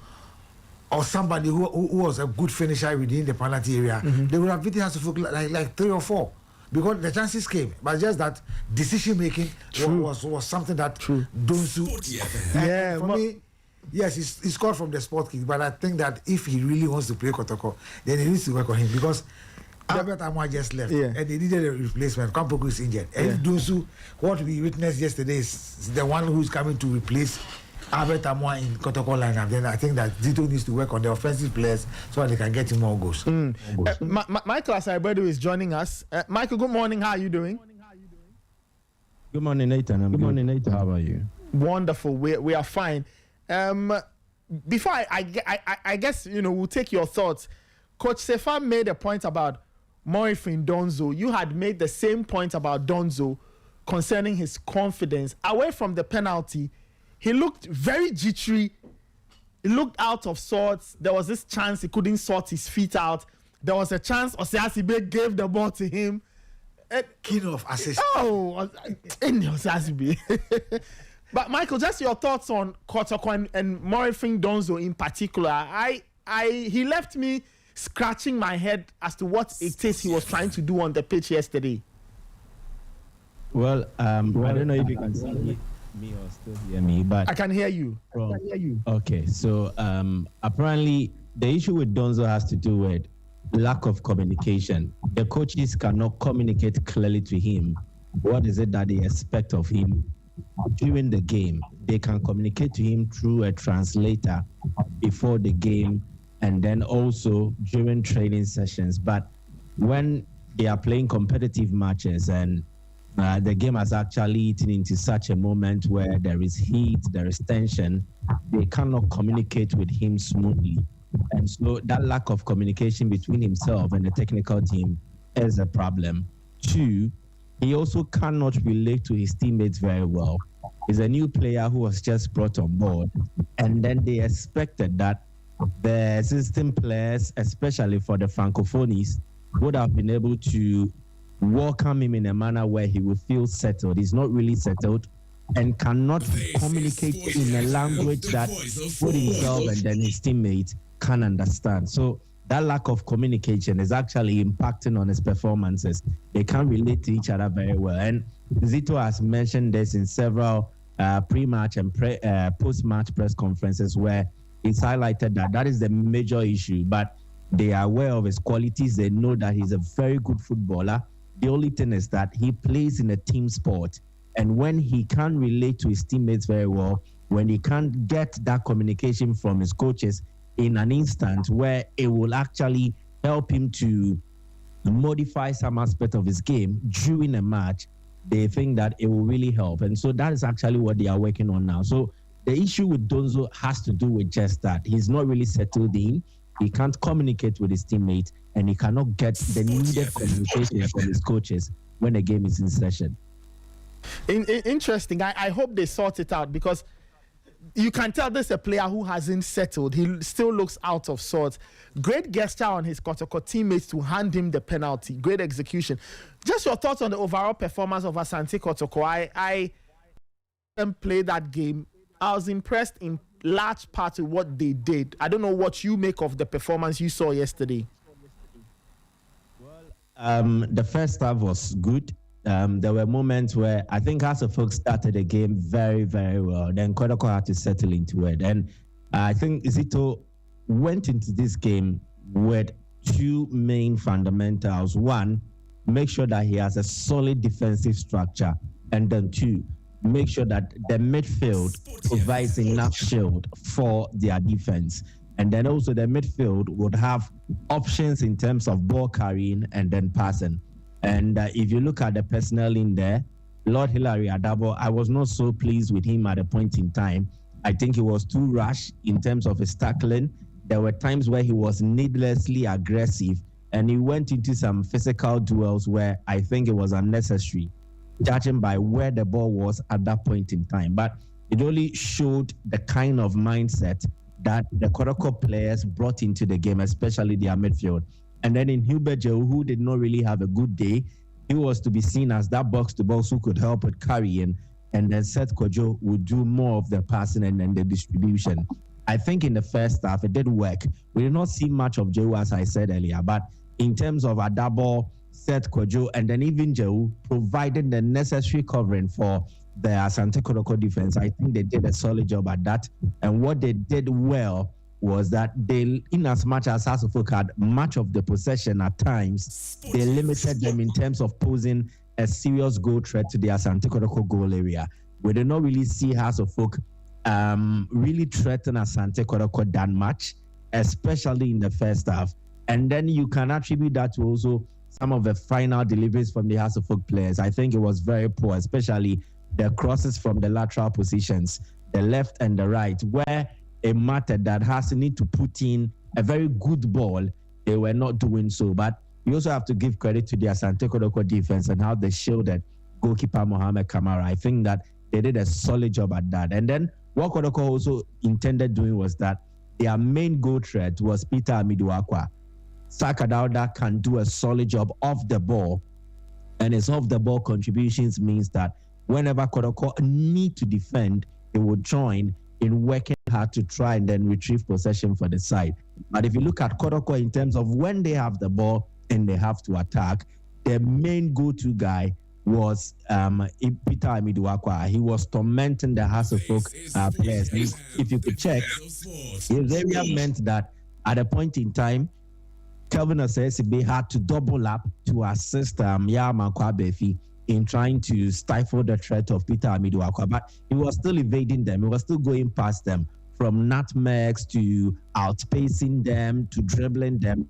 E: or somebody who was a good finisher within the penalty area, they would have beaten Hasufok like 3 or 4. Because the chances came, but just that decision making was something that Donsu.
C: Yeah,
E: for me, yes, he scored from the spot kick, but I think that if he really wants to play Kotoko, then he needs to work on him, because Albert Amwa just left and they needed a replacement. Kampoku is injured. And if Donsu, what we witnessed yesterday is the one who's coming to replace Albert Amwa in Kotoko lineup, then I think that Zito needs to work on the offensive players so that they can get him more goals.
B: Michael Asaibedo is joining us. Michael, good morning. How are you doing?
G: Good morning, Nathan. Good morning, Nathan. How are you?
B: Wonderful. We are fine. Before I guess, we'll take your thoughts. Coach Sefa made a point about Morifin Donzo. You had made the same point about Donzo concerning his confidence. Away from the penalty, he looked very jittery. He looked out of sorts. There was this chance he couldn't sort his feet out. There was a chance Osiasibe gave the ball to him.
E: King of assist.
B: Oh, in Osiasibe. But Michael, just your thoughts on Kotoko and Morifin Donzo in particular. He left me scratching my head as to what it is he was trying to do on the pitch yesterday.
G: Well, I don't know if you can see me or still hear me, but
B: I can hear you.
G: Okay, so apparently the issue with Donzo has to do with lack of communication. The coaches cannot communicate clearly to him what is it that they expect of him during the game. They can communicate to him through a translator before the game and then also during training sessions. But when they are playing competitive matches and the game has actually eaten into such a moment where there is heat, there is tension, they cannot communicate with him smoothly. And so that lack of communication between himself and the technical team is a problem. 2, he also cannot relate to his teammates very well. He's a new player who was just brought on board, and then they expected that the existing players, especially for the Francophonies, would have been able to welcome him in a manner where he would feel settled. He's not really settled and cannot communicate in a language that both himself and then his teammates can understand. So that lack of communication is actually impacting on his performances. They can't relate to each other very well. And Zito has mentioned this in several pre-match and post-match press conferences where he's highlighted that is the major issue. But they are aware of his qualities. They know that he's a very good footballer. The only thing is that he plays in a team sport. And when he can't relate to his teammates very well, when he can't get that communication from his coaches in an instant where it will actually help him to modify some aspect of his game during a match, they think that it will really help. And so that is actually what they are working on now. So the issue with Donzo has to do with just that. He's not really settled in. He can't communicate with his teammates, and he cannot get the needed communication from his coaches when the game is in session.
B: Interesting. I hope they sort it out, because you can tell this is a player who hasn't settled. He still looks out of sorts. Great gesture on his Kotoko teammates to hand him the penalty. Great execution. Just your thoughts on the overall performance of Asante Kotoko. I didn't play that game. I was impressed in large part with what they did. I don't know what you make of the performance you saw yesterday.
G: The first half was good. There were moments where I think House Folk started the game very, very well. Then Kotoko had to settle into it. And I think Zito went into this game with two main fundamentals. One, make sure that he has a solid defensive structure. And then two, make sure that the midfield provides enough shield for their defense. And then also the midfield would have options in terms of ball carrying and then passing. And if you look at the personnel in there, Lord Hilary Adabo, I was not so pleased with him at a point in time. I think he was too rash in terms of his tackling. There were times where he was needlessly aggressive, and he went into some physical duels where I think it was unnecessary, judging by where the ball was at that point in time. But it only showed the kind of mindset that the Kotoko players brought into the game, especially their midfield. And then in Hubert Jehu, who did not really have a good day, he was to be seen as that box-to-box who could help with carrying, and then Seth Kojo would do more of the passing and then the distribution. I think in the first half, it did work. We did not see much of Jehu, as I said earlier, but in terms of Adabo, Seth Kojo, and then even Jehu provided the necessary covering for the Asante Kotoko defense. I think they did a solid job at that. And what they did well was that they, in as much as Hasselhoff had much of the possession at times, they limited them in terms of posing a serious goal threat to the Asante Kotoko goal area. We did not really see Hasselhoff really threaten Asante Kotoko that much, especially in the first half. And then you can attribute that to also some of the final deliveries from the Hasselhoff players. I think it was very poor, especially the crosses from the lateral positions, the left and the right, where it mattered that has need to put in a very good ball. They were not doing so. But you also have to give credit to the Asante Kotoko defense and how they shielded goalkeeper Mohamed Kamara. I think that they did a solid job at that. And then what Kotoko also intended doing was that their main goal threat was Peter Amiduakwa. Saka Dauda can do a solid job off the ball, and his off the ball contributions means that whenever Kotoko need to defend, they will join in working hard to try and then retrieve possession for the side. But if you look at Kotoko in terms of when they have the ball and they have to attack, their main go-to guy was Peter Amiduakwa. He was tormenting the Hasselhoff players. If you could check, his area meant that at a point in time, Kelvin Osesibe had to double up to assist Yama Kwabefi in trying to stifle the threat of Peter Amiduakwa, but he was still evading them. He was still going past them, from nutmegs to outpacing them to dribbling them.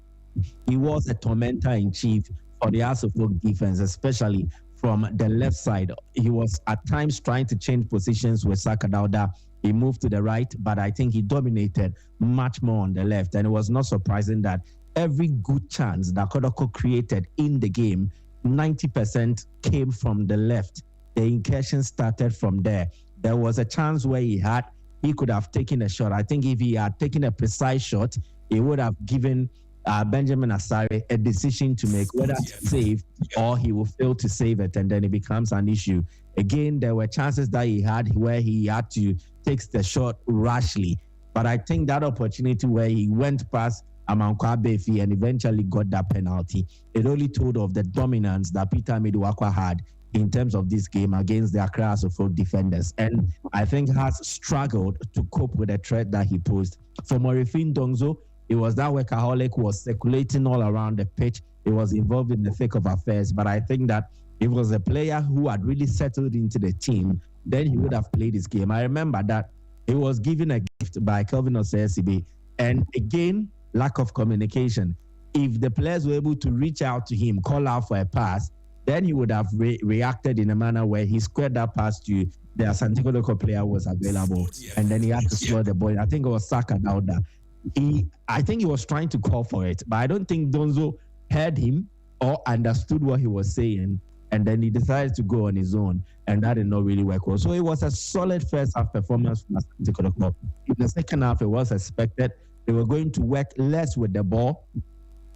G: He was a tormentor in chief for the Hasselhoff defense, especially from the left side. He was at times trying to change positions with Saka Dauda. He moved to the right, but I think he dominated much more on the left. And it was not surprising that every good chance that Kotoko created in the game, 90% came from the left. The incursion started from there. There was a chance where he could have taken a shot. I think if he had taken a precise shot, he would have given Benjamin Asare a decision to make, whether to save or he will fail to save it, and then it becomes an issue. Again, there were chances that he had where he had to take the shot rashly. But I think that opportunity where he went past Amankwa Befi and eventually got that penalty, it only told of the dominance that Peter Amiduakwa had in terms of this game against the Accra Hasselhoff defenders. And I think has struggled to cope with the threat that he posed. For Morifin Dongzo, it was that workaholic who was circulating all around the pitch. He was involved in the thick of affairs. But I think that if it was a player who had really settled into the team, then he would have played his game. I remember that he was given a gift by Kelvin Osesibe. And again, lack of communication. If the players were able to reach out to him, call out for a pass, then he would have reacted in a manner where he squared that pass to the Asante Kotoko player was available, and then he had to slow the ball. I think it was Saka Dauda. I think he was trying to call for it, but I don't think Donzo heard him or understood what he was saying. and then he decided to go on his own, and that did not really work well. So it was a solid first half performance from Asante Kotoko. In the second half, it was expected they were going to work less with the ball,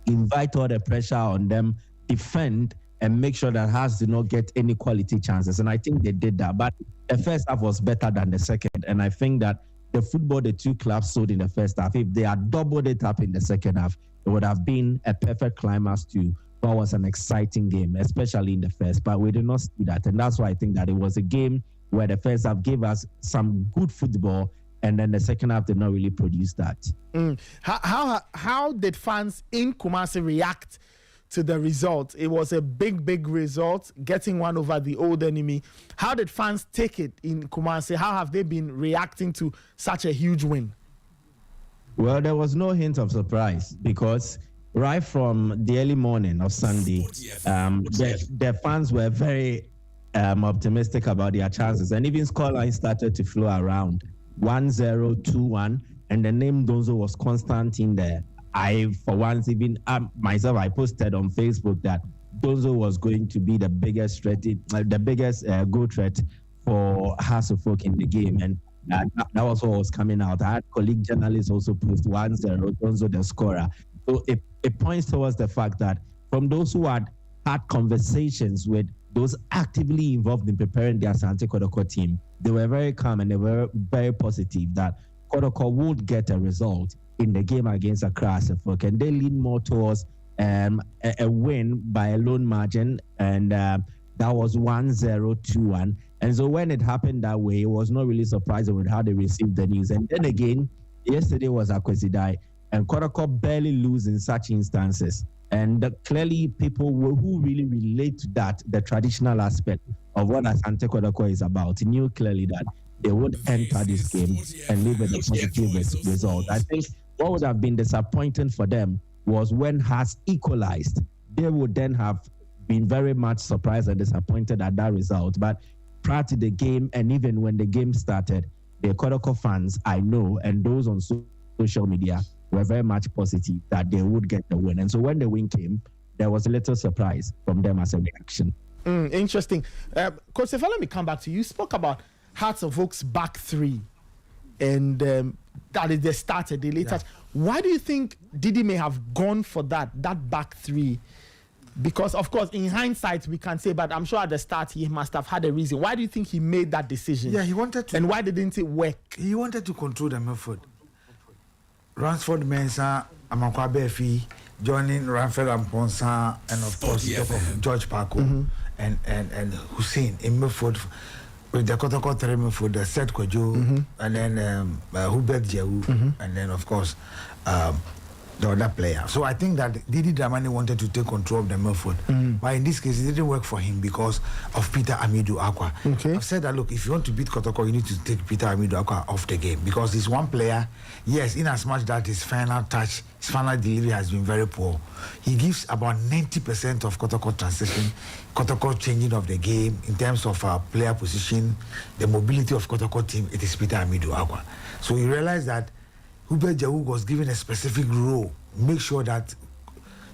G: invite all the pressure on them, defend, and make sure that Hearts did not get any quality chances. And I think they did that. But the first half was better than the second. And I think that the football the two clubs showed in the first half, if they had doubled it up in the second half, it would have been a perfect climax to what was an exciting game, especially in the first. But we did not see that. And that's why I think that it was a game where the first half gave us some good football, and then the second half did not really produce that.
B: How did fans in Kumasi react to the result? It was a big result, getting one over the old enemy. How did fans take it in Kumasi? How have they been reacting to such a huge win?
G: Well, there was no hint of surprise because right from the early morning of Sunday, the fans were very optimistic about their chances, and even scoreline started to flow around 1-0, 2-1, and the name Donzo was constant in there. I, for once, even myself, I posted on Facebook that Donzo was going to be the biggest threat, the biggest goal threat for Hasselfolk in the game, and that was what was coming out. I had colleague journalists also post 1-0, Donzo the scorer. So it points towards the fact that from those who had conversations with those actively involved in preparing the Asante Kotoko team, they were very calm and they were very positive that Kotoko would get a result in the game against Accra Asafok, and they lean more towards a win by a lone margin, and that was 1-0, 2-1. And so when it happened that way, it was not really surprising with how they received the news. And then again, yesterday was Akwesidai, and Kotoko barely lose in such instances. And clearly people who really relate to that, the traditional aspect of what Asante Kotoko is about, knew clearly that they would enter this game and leave with a positive result. I think what would have been disappointing for them was when Hearts equalized. They would then have been very much surprised and disappointed at that result. But prior to the game, and even when the game started, the Kotoko fans, I know, and those on social media, were very much positive that they would get the win. And so when the win came, there was a little surprise from them as a reaction.
B: Interesting. Coach Sefa, let me come back to you. You spoke about Hearts of Oak's back three, and that is they started, they later. Yeah. Why do you think Didi may have gone for that back three? Because, of course, in hindsight, we can say, but I'm sure at the start he must have had a reason. Why do you think he made that decision?
E: Yeah, he wanted to.
B: And why didn't it work?
E: He wanted to control the midfield. Ransford Mensah, Amankwa Befi, joining Ransford Ansah, and of course George Parko and Hussein in midfield with the Kotoko three midfield, the Seth Kojo, and then Hubert Jehu, and then of course the other player. So I think that Didi Dramani wanted to take control of the midfield, but in this case it didn't work for him because of Peter Amidou Akwa. Okay. I've said that look, if you want to beat Kotoko, you need to take Peter Amidou Akwa off the game because he's one player. Yes, in as much that his final touch, his final delivery has been very poor. He gives about 90% of Kotoko transition, Kotoko changing of the game in terms of player position, the mobility of Kotoko team. It is Peter Amidou Akwa. So he realized that Hubert Jehu was given a specific role, make sure that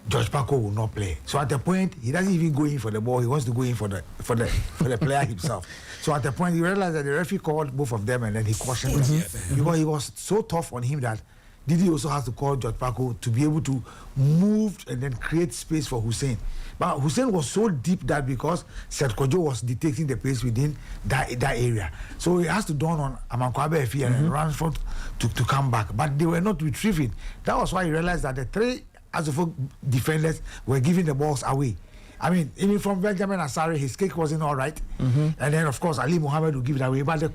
E: George Parko will not play. So at the point, he doesn't even go in for the ball. He wants to go in for the player himself. So at the point, he realized that the referee called both of them, and then he cautioned them because he was so tough on him that Didi also has to call George Parko to be able to move and then create space for Hussein. But Hussein was so deep that because Seth Kojo was dictating the pace within that area. So it has to dawn on Amankwa Befi and Ransford to come back. But they were not retrieving. That was why he realized that the three Asafok defenders were giving the balls away. I mean, even from Benjamin Asare, his kick wasn't all right. And then, of course, Ali Mohammed would give it away. But the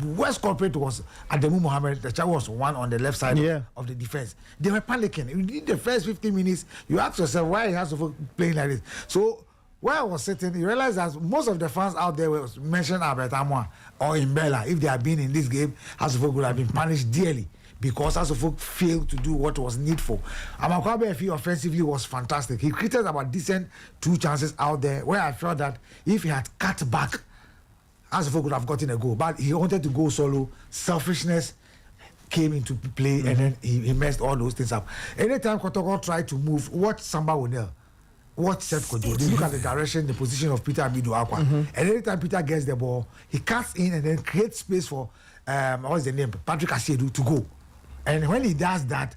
E: worst culprit was Ademu Mohammed. The child was one on the left side of the defense. They were panicking. In the first 15 minutes, you ask yourself, why is Hasselfolk playing like this? So, where I was sitting, you realize that most of the fans out there were mentioning Albert Amwa or Imbella. If they had been in this game, Hasselfolk would have been punished dearly, because Hasselfolk failed to do what was needful. Amankwa Befi offensively was fantastic. He created about decent 2 chances out there where I felt that if he had cut back, Hasselfolk would have gotten a goal. But he wanted to go solo. Selfishness came into play, and then he messed all those things up. Anytime Kotoko tried to move, watch Samba O'Neil. what set Kojo. They look at the direction, the position of Peter Amidu Akwa. And every time Peter gets the ball, he cuts in and then creates space for what's the name? Patrick Asiedu to go. And when he does that,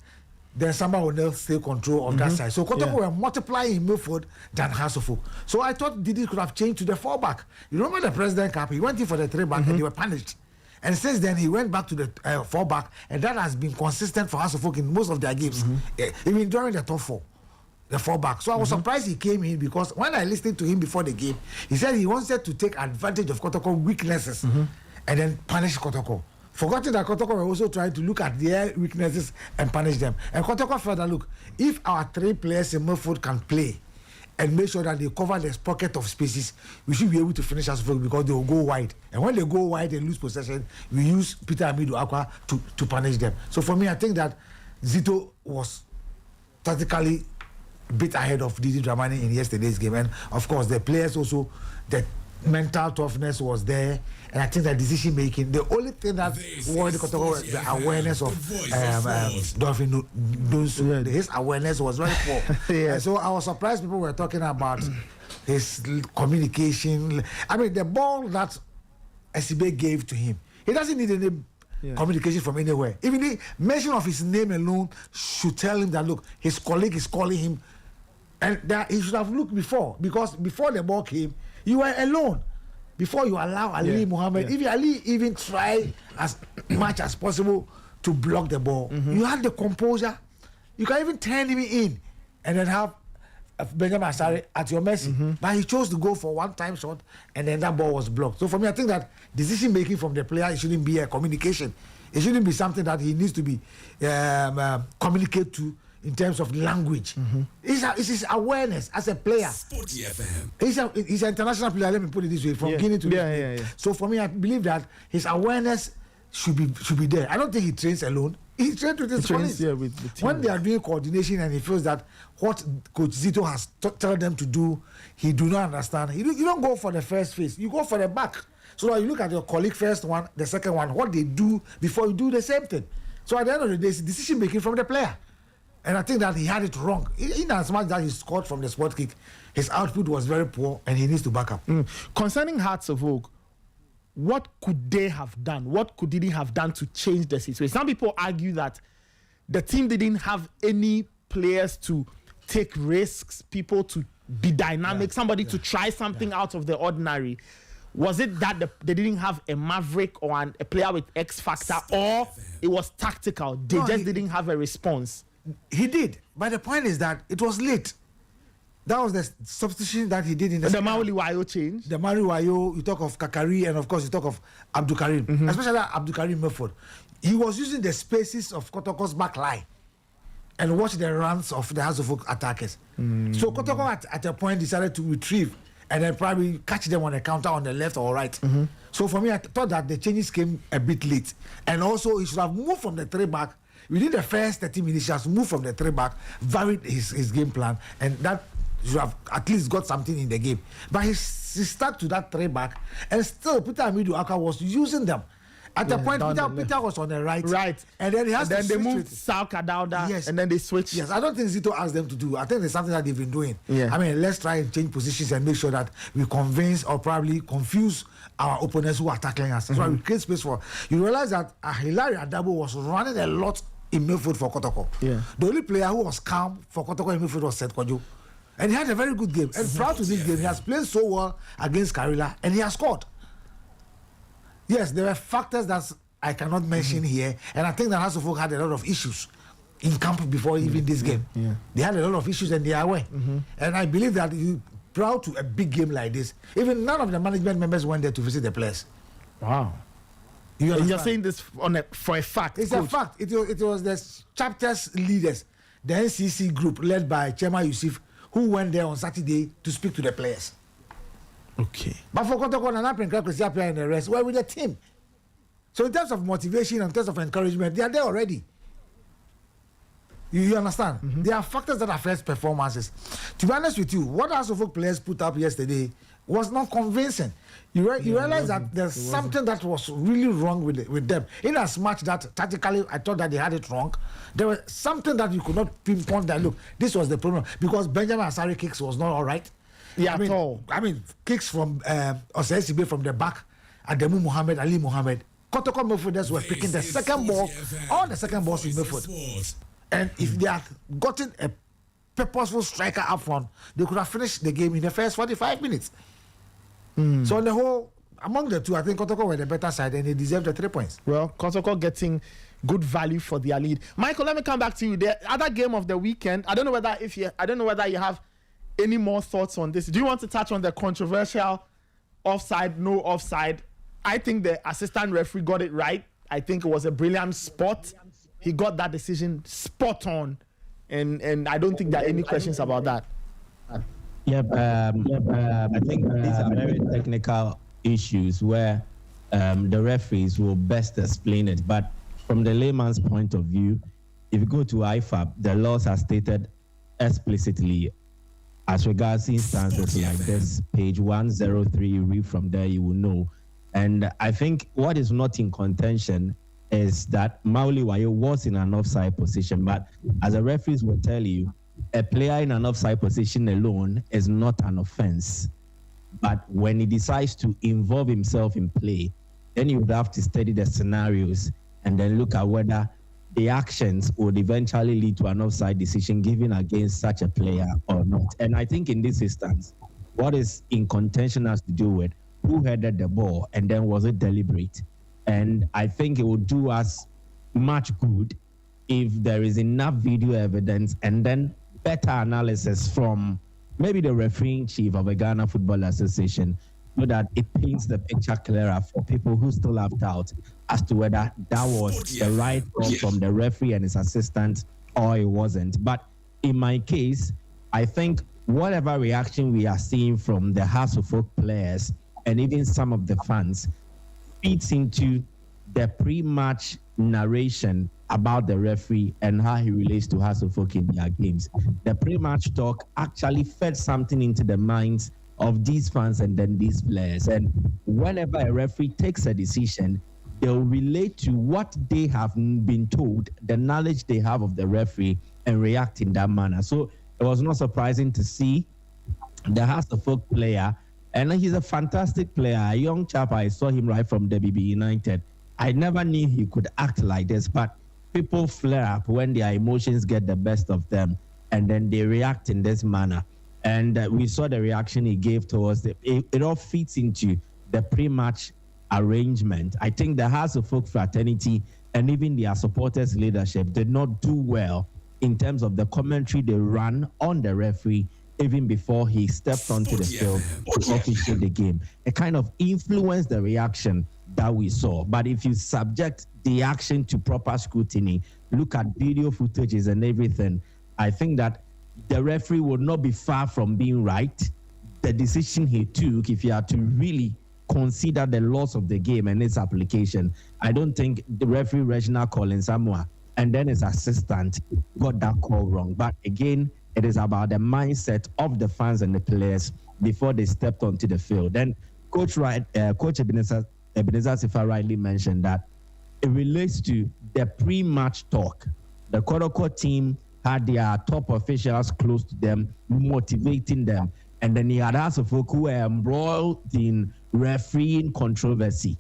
E: then somebody will now stay control of that side. So Kotoko were multiplying in midfield than Hasofo. So I thought Didi could have changed to the 4-back. You remember the President Cup? He went in for the 3-back and they were punished. And since then, he went back to the 4-back, and that has been consistent for Hasofo in most of their games, even during the top 4. The 4-back. So I was surprised he came in, because when I listened to him before the game, he said he wanted to take advantage of Kotoko's weaknesses and then punish Kotoko. Forgetting that Kotoko were also trying to look at their weaknesses and punish them. And Kotoko felt that, look, if our 3 players in midfield can play and make sure that they cover this pocket of spaces, we should be able to finish as well, because they will go wide. And when they go wide and lose possession, we use Peter Amidu Akwa to punish them. So for me, I think that Zito was tactically a bit ahead of Didi Dramani in yesterday's game. And of course, the players also, the mental toughness was there. And I think that decision making, the only thing that worried Kotoko was the awareness of Dolphin Dunsu. His awareness was very poor. So I was surprised people were talking about his communication. I mean, the ball that SCB gave to him, he doesn't need any communication from anywhere. Even the mention of his name alone should tell him that, look, his colleague is calling him, and that he should have looked before, because before the ball came, you were alone. Before you allow Ali Muhammad, if Ali even try as much as possible to block the ball, you had the composure. You can even turn him in and then have Benjamin Asare at your mercy. But he chose to go for one-time shot, and then that ball was blocked. So for me, I think that decision making from the player, it shouldn't be a communication. It shouldn't be something that he needs to be communicate to in terms of language. It's his awareness as a player.
C: Sporty FM.
E: He's an international player, let me put it this way, from Guinea to this. So for me, I believe that his awareness should be there. I don't think he trains alone. He trains with his colleagues.
B: With the team.
E: When they are doing coordination and he feels that what Coach Zito has told them to do, he do not understand. You don't go for the first phase. You go for the back. So you look at your colleague first one, the second one, what they do before you do the same thing. So at the end of the day, it's decision making from the player. And I think that he had it wrong. In as much that he scored from the spot kick, his output was very poor, and he needs to back up.
B: Concerning Hearts of Oak, what could they have done? What could Didi have done to change the situation? Some people argue that the team didn't have any players to take risks, people to be dynamic, somebody to try something out of the ordinary. Was it that they didn't have a maverick or a player with X factor, or it was tactical? They didn't have a response.
E: He did, but the point is that it was late. That was the substitution that he did in the
B: Mauli Wayo change.
E: The Mauli Wayo, you talk of Kakari, and of course you talk of Abdul Karim, especially Abdul Karim Murford. He was using the spaces of Kotoko's back line and watch the runs of the House of Oak attackers. So Kotoko at a point decided to retrieve and then probably catch them on the counter on the left or right. So for me, I thought that the changes came a bit late, and also he should have moved from the 3-back. Within the first 30 minutes, he has moved from the 3-back, varied his game plan, and that should have at least got something in the game. But he stuck to that 3-back, and still Peter Amidu Akwa was using them. At the point, Peter was on the right, and then he has
B: to switch. Then they moved Salka down there, and then they switched.
E: Yes, I don't think Zito asked them to do. I think it's something that they've been doing. I mean, let's try and change positions and make sure that we convince or probably confuse our opponents who are tackling us. That's why we create space for. You realize that Hilary Adabo was running a lot in midfield for Kotoko. The only player who was calm for Kotoko in midfield was Seth Kojo. And he had a very good game. And proud to this game, he has played so well against Karila, and he has scored. Yes, there were factors that I cannot mention here, and I think that House of Oak had a lot of issues in camp before even this game. They had a lot of issues, and they are aware. And I believe that proud to a big game like this, even none of the management members went there to visit the players.
B: Wow. You're saying this for a fact.
E: It's Coach. A fact. It was the chapter's leaders, the NCC group led by Chairman Yusuf, who went there on Saturday to speak to the players.
B: Okay.
E: But for Kotoko and and the rest, we're with the team. So in terms of motivation, in terms of encouragement, they are there already. You understand? There are factors that affect performances. To be honest with you, what House of Oak players put up yesterday was not convincing. You realize that there's something that was really wrong with them. In as much that tactically I thought that they had it wrong, there was something that you could not pinpoint that, look, this was the problem. Because Benjamin Asare kicks was not all right.
B: Yeah,
E: at all. I mean, kicks from Osesibe from the back, Ademu Mohammed, Ali Mohammed. Kotoko midfielders were picking the second ball, all the second balls in midfield. And if they had gotten a purposeful striker up front, they could have finished the game in the first 45 minutes. So on the whole, among the two, I think Kotoko were the better side and they deserved the 3 points.
B: Well, Kotoko getting good value for their lead. Michael, let me come back to you. The other game of the weekend, I don't know whether you have any more thoughts on this. Do you want to touch on the controversial offside, no offside? I think the assistant referee got it right. I think it was a brilliant spot. He got that decision spot on. And I don't think there are any questions about that.
G: I think these are very technical issues where the referees will best explain it. But from the layman's point of view, if you go to IFAB, the laws are stated explicitly as regards instances like this. Page 103, you read from there, you will know. And I think what is not in contention is that Mauli Wayo was in an offside position. But as the referees will tell you, a player in an offside position alone is not an offense. But when he decides to involve himself in play, then you would have to study the scenarios and then look at whether the actions would eventually lead to an offside decision given against such a player or not. And I think in this instance, what is in contention has to do with who headed the ball and then was it deliberate. And I think it would do us much good if there is enough video evidence and then better analysis from maybe the refereeing chief of the Ghana Football Association, so that it paints the picture clearer for people who still have doubt as to whether that was the right call from the referee and his assistant or it wasn't. But in my case, I think whatever reaction we are seeing from the Hasselhoff players and even some of the fans feeds into the pre-match narration about the referee and how he relates to Hasselhoff in their games. The pre-match talk actually fed something into the minds of these fans and then these players. And whenever a referee takes a decision, they'll relate to what they have been told, the knowledge they have of the referee, and react in that manner. So it was not surprising to see the Hasselhoff player, and he's a fantastic player, a young chap. I saw him right from WB United. I never knew he could act like this, but people flare up when their emotions get the best of them, and then they react in this manner. And we saw the reaction he gave towards it all fits into the pre-match arrangement. I think the Hasselhoff fraternity and even their supporters' leadership did not do well in terms of the commentary they ran on the referee even before he stepped onto the field to officiate the game. It kind of influenced the reaction that we saw. But if you subject the action to proper scrutiny, look at video footages and everything, I think that the referee would not be far from being right. The decision he took, if you are to really consider the loss of the game and its application, I don't think the referee Reginald Collins Samoa and then his assistant got that call wrong. But again, it is about the mindset of the fans and the players before they stepped onto the field. Then Coach Ebenezer Sifa rightly mentioned that it relates to the pre-match talk. The Kotoko team had their top officials close to them, motivating them. And then he had Hasselhoff who were embroiled in refereeing controversy.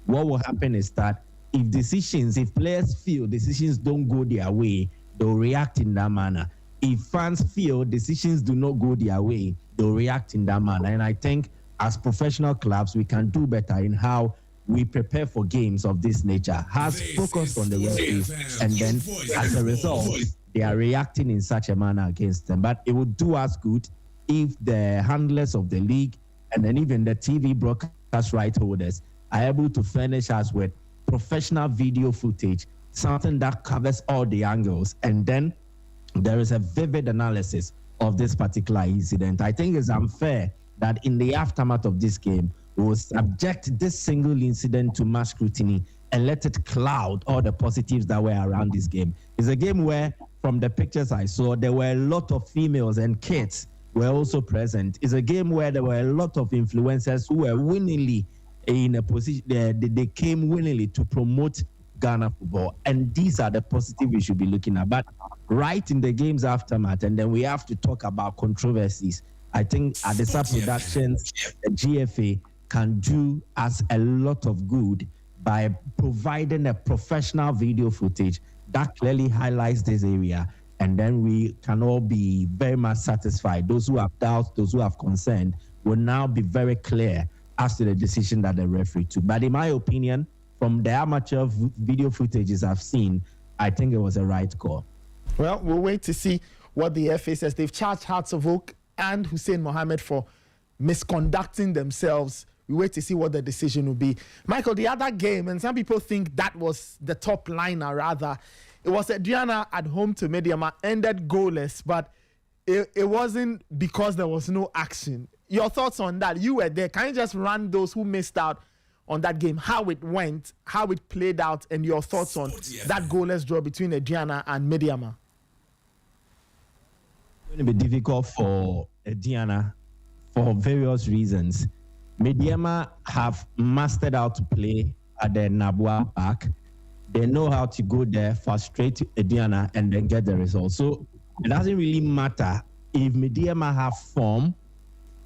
G: What will happen is that if players feel decisions don't go their way, they'll react in that manner. If fans feel decisions do not go their way, they'll react in that manner. And I think as professional clubs, we can do better in how we prepare for games of this nature. Has focused on the referees, and then as a result, they are reacting in such a manner against them. But it would do us good if the handlers of the league and then even the TV broadcast right holders are able to furnish us with professional video footage, something that covers all the angles, and then there is a vivid analysis of this particular incident. I think it's unfair that in the aftermath of this game, we will subject this single incident to mass scrutiny and let it cloud all the positives that were around this game. It's a game where, from the pictures I saw, there were a lot of females and kids were also present. It's a game where there were a lot of influencers who were willingly in a position, they came willingly to promote Ghana football. And these are the positive we should be looking at. But right in the game's aftermath, and then we have to talk about controversies. I think Adesa Productions, the GFA, can do us a lot of good by providing a professional video footage that clearly highlights this area. And then we can all be very much satisfied. Those who have doubts, those who have concern, will now be very clear as to the decision that the referee took. But in my opinion, from the amateur video footages I've seen, I think it was a right call.
B: Well, we'll wait to see what the FA says. They've charged Hearts of Oak and Hussein Mohammed for misconducting themselves. We wait to see what the decision will be. Michael, the other game, and some people think that was the top liner, rather. It was Adriana at home to Mediama, ended goalless, but it wasn't because there was no action. Your thoughts on that? You were there. Can you just run those who missed out on that game, how it went, how it played out, and your thoughts on that goalless draw between Adriana and Mediama?
G: It's going to be difficult for Adriana for various reasons. Mediama have mastered how to play at the Nabwa Park. They know how to go there, frustrate Adriana, and then get the result. So it doesn't really matter if Mediama have form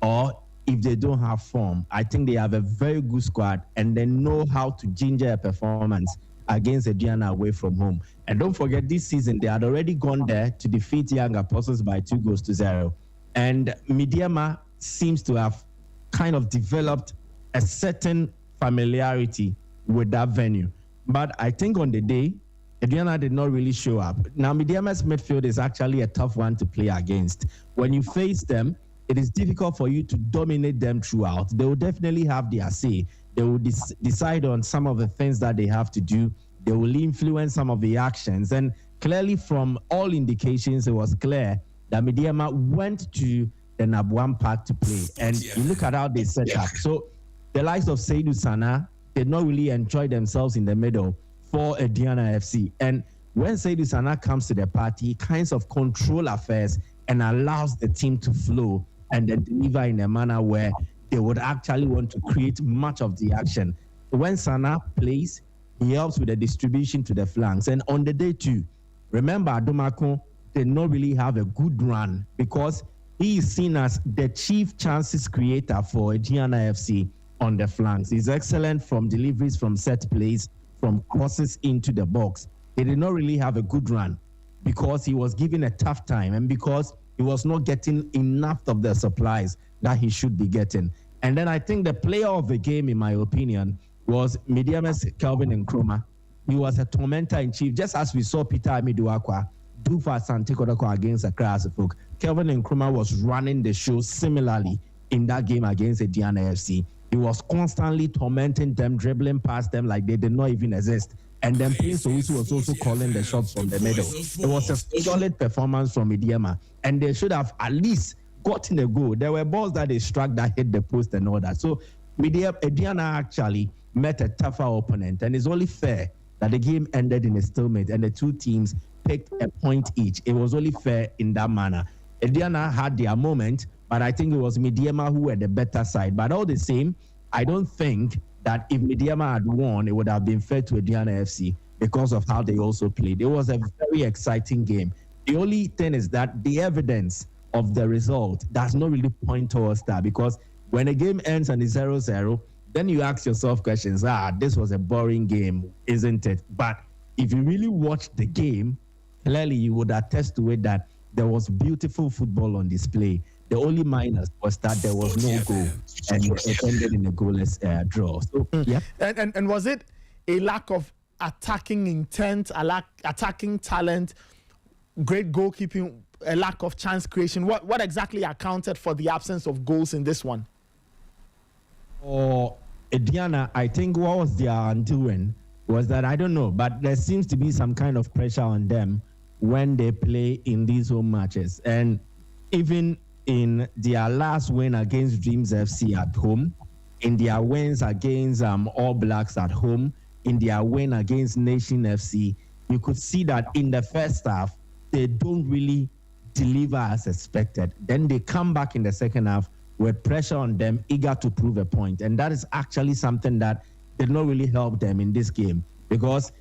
G: or if they don't have form. I think they have a very good squad and they know how to ginger a performance against Adriana away from home. And don't forget, this season they had already gone there to defeat Young Apostles by 2-0. And Mediama seems to have kind of developed a certain familiarity with that venue. But I think on the day, Adriana did not really show up. Now, Mediama's midfield is actually a tough one to play against. When you face them, it is difficult for you to dominate them throughout. They will definitely have their say. They will decide on some of the things that they have to do. They will influence some of the actions. And clearly, from all indications, it was clear that Mediama went to the Nabwan Park to play. And you look at how they set up. So the likes of Seydou Sana did not really enjoy themselves in the middle for Adriana FC. And when Seydou Sana comes to the party, he kinds of control affairs and allows the team to flow and then deliver in a manner where they would actually want to create much of the action. When Sana plays, he helps with the distribution to the flanks. And on the day too, remember Adomako did not really have a good run because he is seen as the chief chances creator for Adriana FC on the flanks. He's excellent from deliveries from set plays, from crosses into the box. He did not really have a good run because he was given a tough time and because he was not getting enough of the supplies that he should be getting. And then I think the player of the game, in my opinion, was Mediama's Kelvin Nkrumah. He was a tormentor in chief, just as we saw Peter Amiduakwa do for Asante Kotoko against Accra Asafok. Kelvin Nkrumah was running the show similarly in that game against Adriana FC. He was constantly tormenting them, dribbling past them like they did not even exist. And then Prince Owusu was also calling the shots from the middle. It was a solid performance from Mediama, and they should have at least gotten a goal. There were balls that they struck that hit the post and all that. So Adriana actually met a tougher opponent, and it's only fair that the game ended in a stalemate and the two teams picked a point each. It was only fair in that manner. Adriana had their moment, but I think it was Mediama who were the better side. But all the same, I don't think that if Mediama had won, it would have been fair to Adriana FC because of how they also played. It was a very exciting game. The only thing is that the evidence of the result does not really point towards that, because when a game ends and it's 0-0, then you ask yourself questions. This was a boring game, isn't it? But if you really watch the game, clearly you would attest to it that there was beautiful football on display. The only minus was that there was no goal, and it ended in a goalless draw. So, yeah.
B: And was it a lack of attacking intent, a lack attacking talent, great goalkeeping, a lack of chance creation? What exactly accounted for the absence of goals in this one?
G: For Adriana, I think what was their undoing was that, I don't know, but there seems to be some kind of pressure on them when they play in these home matches. And even in their last win against Dreams FC at home, in their wins against All Blacks at home, in their win against Nation FC, you could see that in the first half, they don't really deliver as expected. Then they come back in the second half with pressure on them, eager to prove a point. And that is actually something that did not really help them in this game, because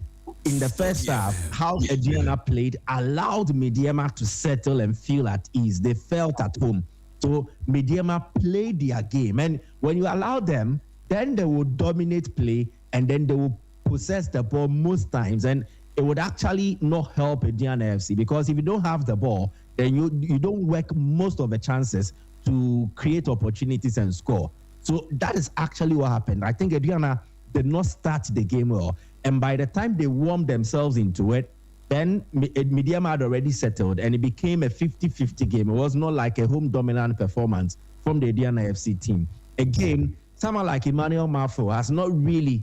G: in the first half, how Adriana played allowed Mediama to settle and feel at ease. They felt at home. So Mediama played their game. And when you allow them, then they will dominate play and then they will possess the ball most times. And it would actually not help Adriana FC, because if you don't have the ball, then you don't work most of the chances to create opportunities and score. So that is actually what happened. I think Adriana did not start the game well. And by the time they warmed themselves into it, then Mediama had already settled and it became a 50-50 game. It was not like a home dominant performance from the Adriana FC team. Again, someone like Emmanuel Mafo has not really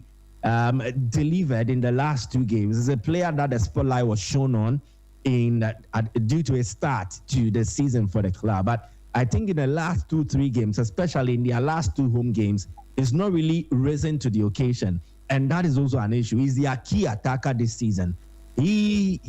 G: delivered in the last two games. He's a player that the spotlight was shown on due to a start to the season for the club. But I think in the last 2-3 games, especially in their last two home games, it's not really risen to the occasion. And that is also an issue. He's their key attacker this season. He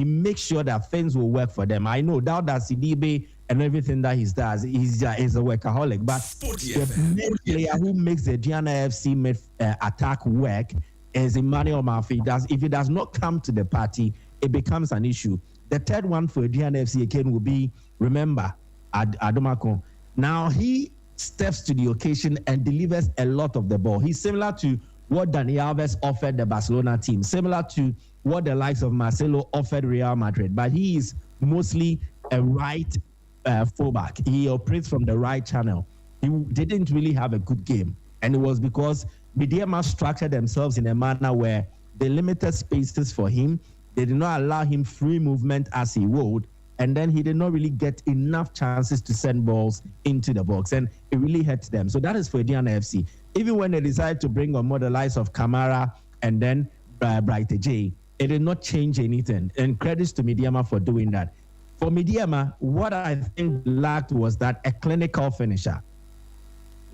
G: makes sure that things will work for them. I know that Sidibe and everything that he does, he's a workaholic. But the main player who makes the Diana FC attack work is Emmanuel Murphy. If he does not come to the party, it becomes an issue. The third one for Diana FC again will be, remember, Adomako. Now he steps to the occasion and delivers a lot of the ball. He's similar to what Dani Alves offered the Barcelona team, similar to what the likes of Marcelo offered Real Madrid, but he is mostly a right fullback. He operates from the right channel. He didn't really have a good game, and it was because Mediama structured themselves in a manner where they limited spaces for him. They did not allow him free movement as he would, and then he did not really get enough chances to send balls into the box, and it really hurt them. So that is for Diana FC. Even when they decided to bring on more the likes of Kamara and then Bright J, it did not change anything. And credits to Mediama for doing that. For Mediama, what I think lacked was that a clinical finisher.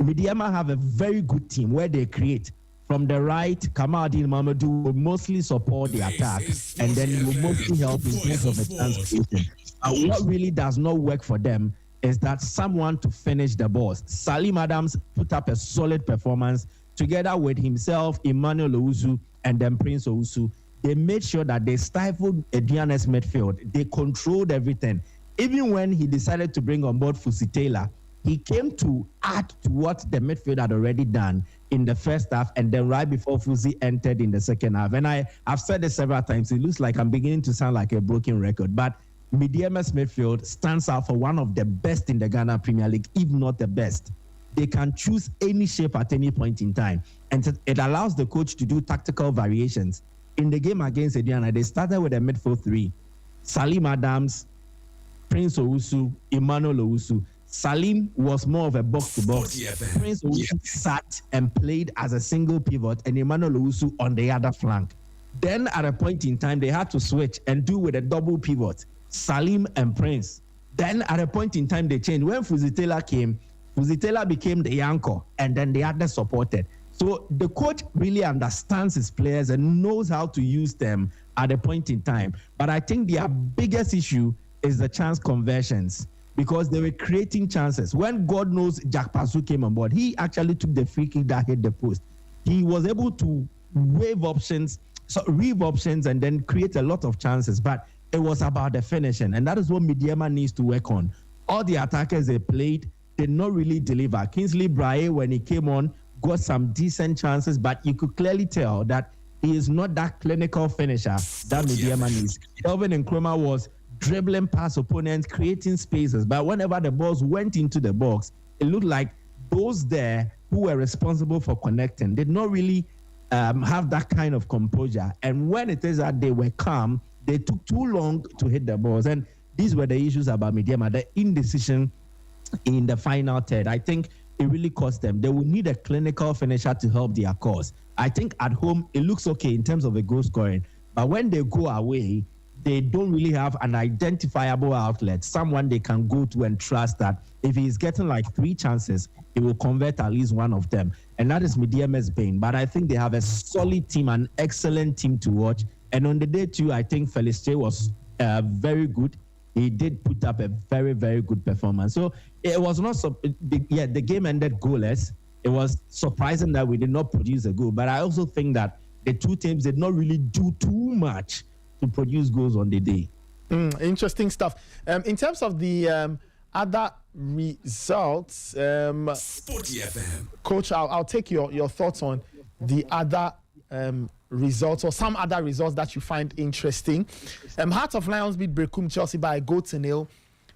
G: Mediama have a very good team where they create. From the right, Kamaldeen Mamadou will mostly support the attack, and then he will mostly help in terms of the chance creation. What really does not work for them is that someone to finish the balls. Salim Adams put up a solid performance together with himself, Emmanuel Owusu, and then Prince Owusu. They made sure that they stifled Adriana's midfield. They controlled everything. Even when he decided to bring on board Fusi Taylor, he came to add to what the midfield had already done in the first half, and then right before Fusi entered in the second half. And I've said this several times, it looks like I'm beginning to sound like a broken record, but Mediama's midfield stands out for one of the best in the Ghana Premier League, if not the best. They can choose any shape at any point in time, and it allows the coach to do tactical variations. In the game against Adriana, they started with a midfield three: Salim Adams, Prince Owusu, Emmanuel Owusu. Salim was more of a box-to-box. Prince Owusu sat and played as a single pivot, and Emmanuel Owusu on the other flank. Then at a point in time, they had to switch and do with a double pivot, Salim and Prince. Then at a point in time, they changed. When Fusi Taylor came, Fusi Taylor became the anchor, and then the others supported. So the coach really understands his players and knows how to use them at a point in time. But I think their biggest issue is the chance conversions, because they were creating chances. When God knows Jack Pasu came on board, he actually took the free kick that hit the post. He was able to reave options, and then create a lot of chances. But it was about the finishing, and that is what Mediama needs to work on. All the attackers they played did not really deliver. Kingsley Brahe, when he came on, got some decent chances, but you could clearly tell that he is not that clinical finisher that Mediama needs. Kelvin Nkrumah was dribbling past opponents, creating spaces, but whenever the balls went into the box, it looked like those there who were responsible for connecting did not really have that kind of composure. And when it is that they were calm, they took too long to hit the balls. And these were the issues about Mediama, the indecision in the final third. I think it really cost them. They will need a clinical finisher to help their cause. I think at home, it looks okay in terms of a goal scoring, but when they go away, they don't really have an identifiable outlet, someone they can go to and trust that if he's getting like 3 chances, he will convert at least one of them. And that is Mediama's bane. But I think they have a solid team, an excellent team to watch. And on the day too, I think Felicite was very good. he did put up a very, very good performance. So it was not the game ended goalless. It was surprising that we did not produce a goal, but I also think that the two teams did not really do too much to produce goals on the day.
B: Interesting stuff. In terms of the other results,
C: Sporty FM.
B: Coach, I'll take your thoughts on the other results or some other results that you find interesting. Heart of Lions beat Brekum Chelsea by 1-0.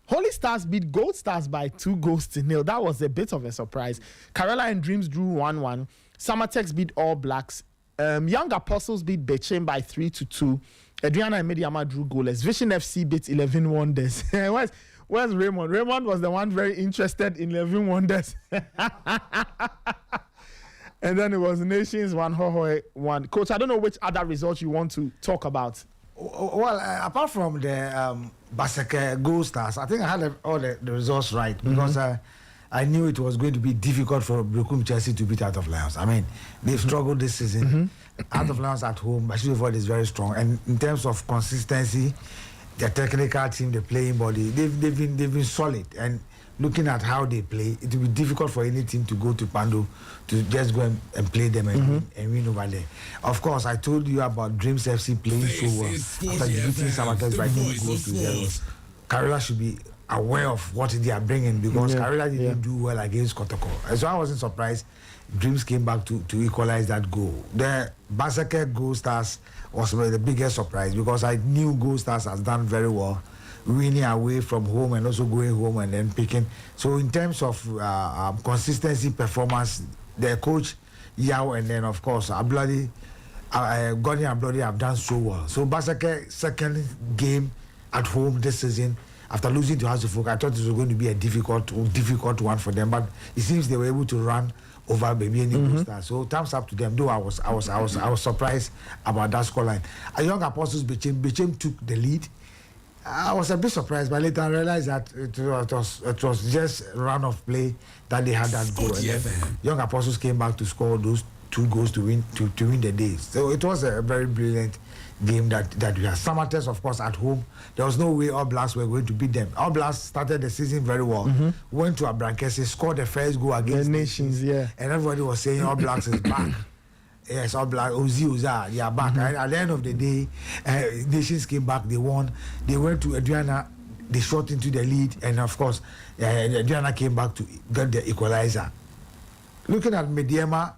B: Holy Stars beat Gold Stars by 2-0. That was a bit of a surprise. Karela and Dreams drew 1-1. Samatex beat All Blacks. Young Apostles beat Bechem by 3-2. Adriana and Mediama drew goalless. Vision FC beat 11 Wonders. Where's Raymond? Raymond was the one very interested in 11 Wonders. And then it was Nations 1. Coach, I don't know which other results you want to talk about.
E: Well, apart from the Baseke Gold Stars, I think I had all the results right because I knew it was going to be difficult for Brekum Chelsea to beat Heart of Lions. I mean, they've struggled this season. Heart of Lions at home, Bashir is very strong. And in terms of consistency, the technical team, the playing body, they've been solid. And looking at how they play, it will be difficult for any team to go to Pando to just go and play them and win over there. Of course, I told you about Dreams FC playing so well after defeating Samatex by 2 goals to 0. Karela should be aware of what they are bringing because Karela didn't do well against Kotoko. So I wasn't surprised. Dreams came back to equalize that goal. The Baseke Gold Stars was the biggest surprise because I knew Gold Stars has done very well, winning away from home and also going home and then picking. So in terms of consistency, performance, their coach Yao and then of course Gordon and Bloody have done so well. So Baseke second game at home this season after losing to House of Folk, I thought it was going to be a difficult one for them, but it seems they were able to run over Baby and Gold Stars. So thumbs up to them. Though I was surprised about that scoreline. A Young Apostles Bechem took the lead. I was a bit surprised, but later I realized that it was just a run of play that they had that goal. And Young Apostles came back to score those 2 goals to win the day. So it was a very brilliant game that we had. Samatex, of course, at home. There was no way All Blacks were going to beat them. All Blacks started the season very well. Went to Abrankese, scored the first goal against
B: the Nations. Yeah,
E: and everybody was saying All Blacks is back. Yes, All Blacks, Ozi, they are back. At the end of the day, Nations came back. They won. They went to Adriana. They shot into the lead, and of course, Adriana came back to get the equalizer. Looking at Mediema,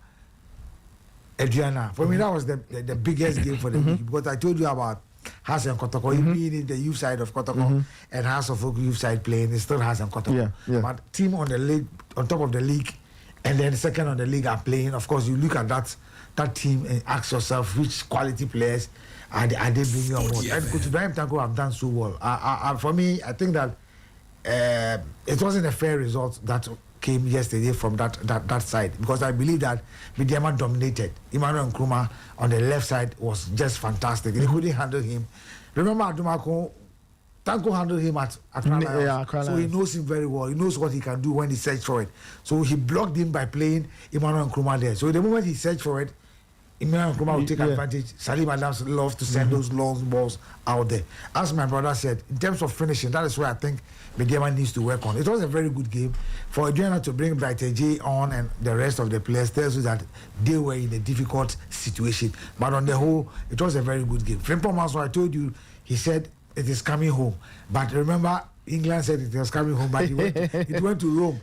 E: Adriana, for me that was the biggest game for the week because I told you about House and Kotoko, being in the youth side of Kotoko and House of Folk youth side playing, it still House and Kotoko. But team on the league, on top of the league, and then second on the league are playing. Of course, you look at that team and ask yourself which quality players are they bringing on board. And Coach Ibrahim Tanko have done so well. For me, I think that it wasn't a fair result that came yesterday from that side because I believe that Mediama dominated. Emmanuel Nkrumah on the left side was just fantastic. They couldn't handle him. Remember Adumako, Tanko handled him at Krala. So he knows him very well. He knows what he can do when he searches for it. So he blocked him by playing Emmanuel Nkrumah there. So the moment he searched for it, Emmanuel Nkrumah will take advantage. Salim Adams loves to send those long balls out there. As my brother said, in terms of finishing, that is where I think Mediama needs to work on. It was a very good game. For Adriana to bring Brighter J on and the rest of the players tells you that they were in a difficult situation. But on the whole, it was a very good game. Frimpong Manso, I told you, he said it is coming home. But remember, England said it was coming home, but it went to Rome.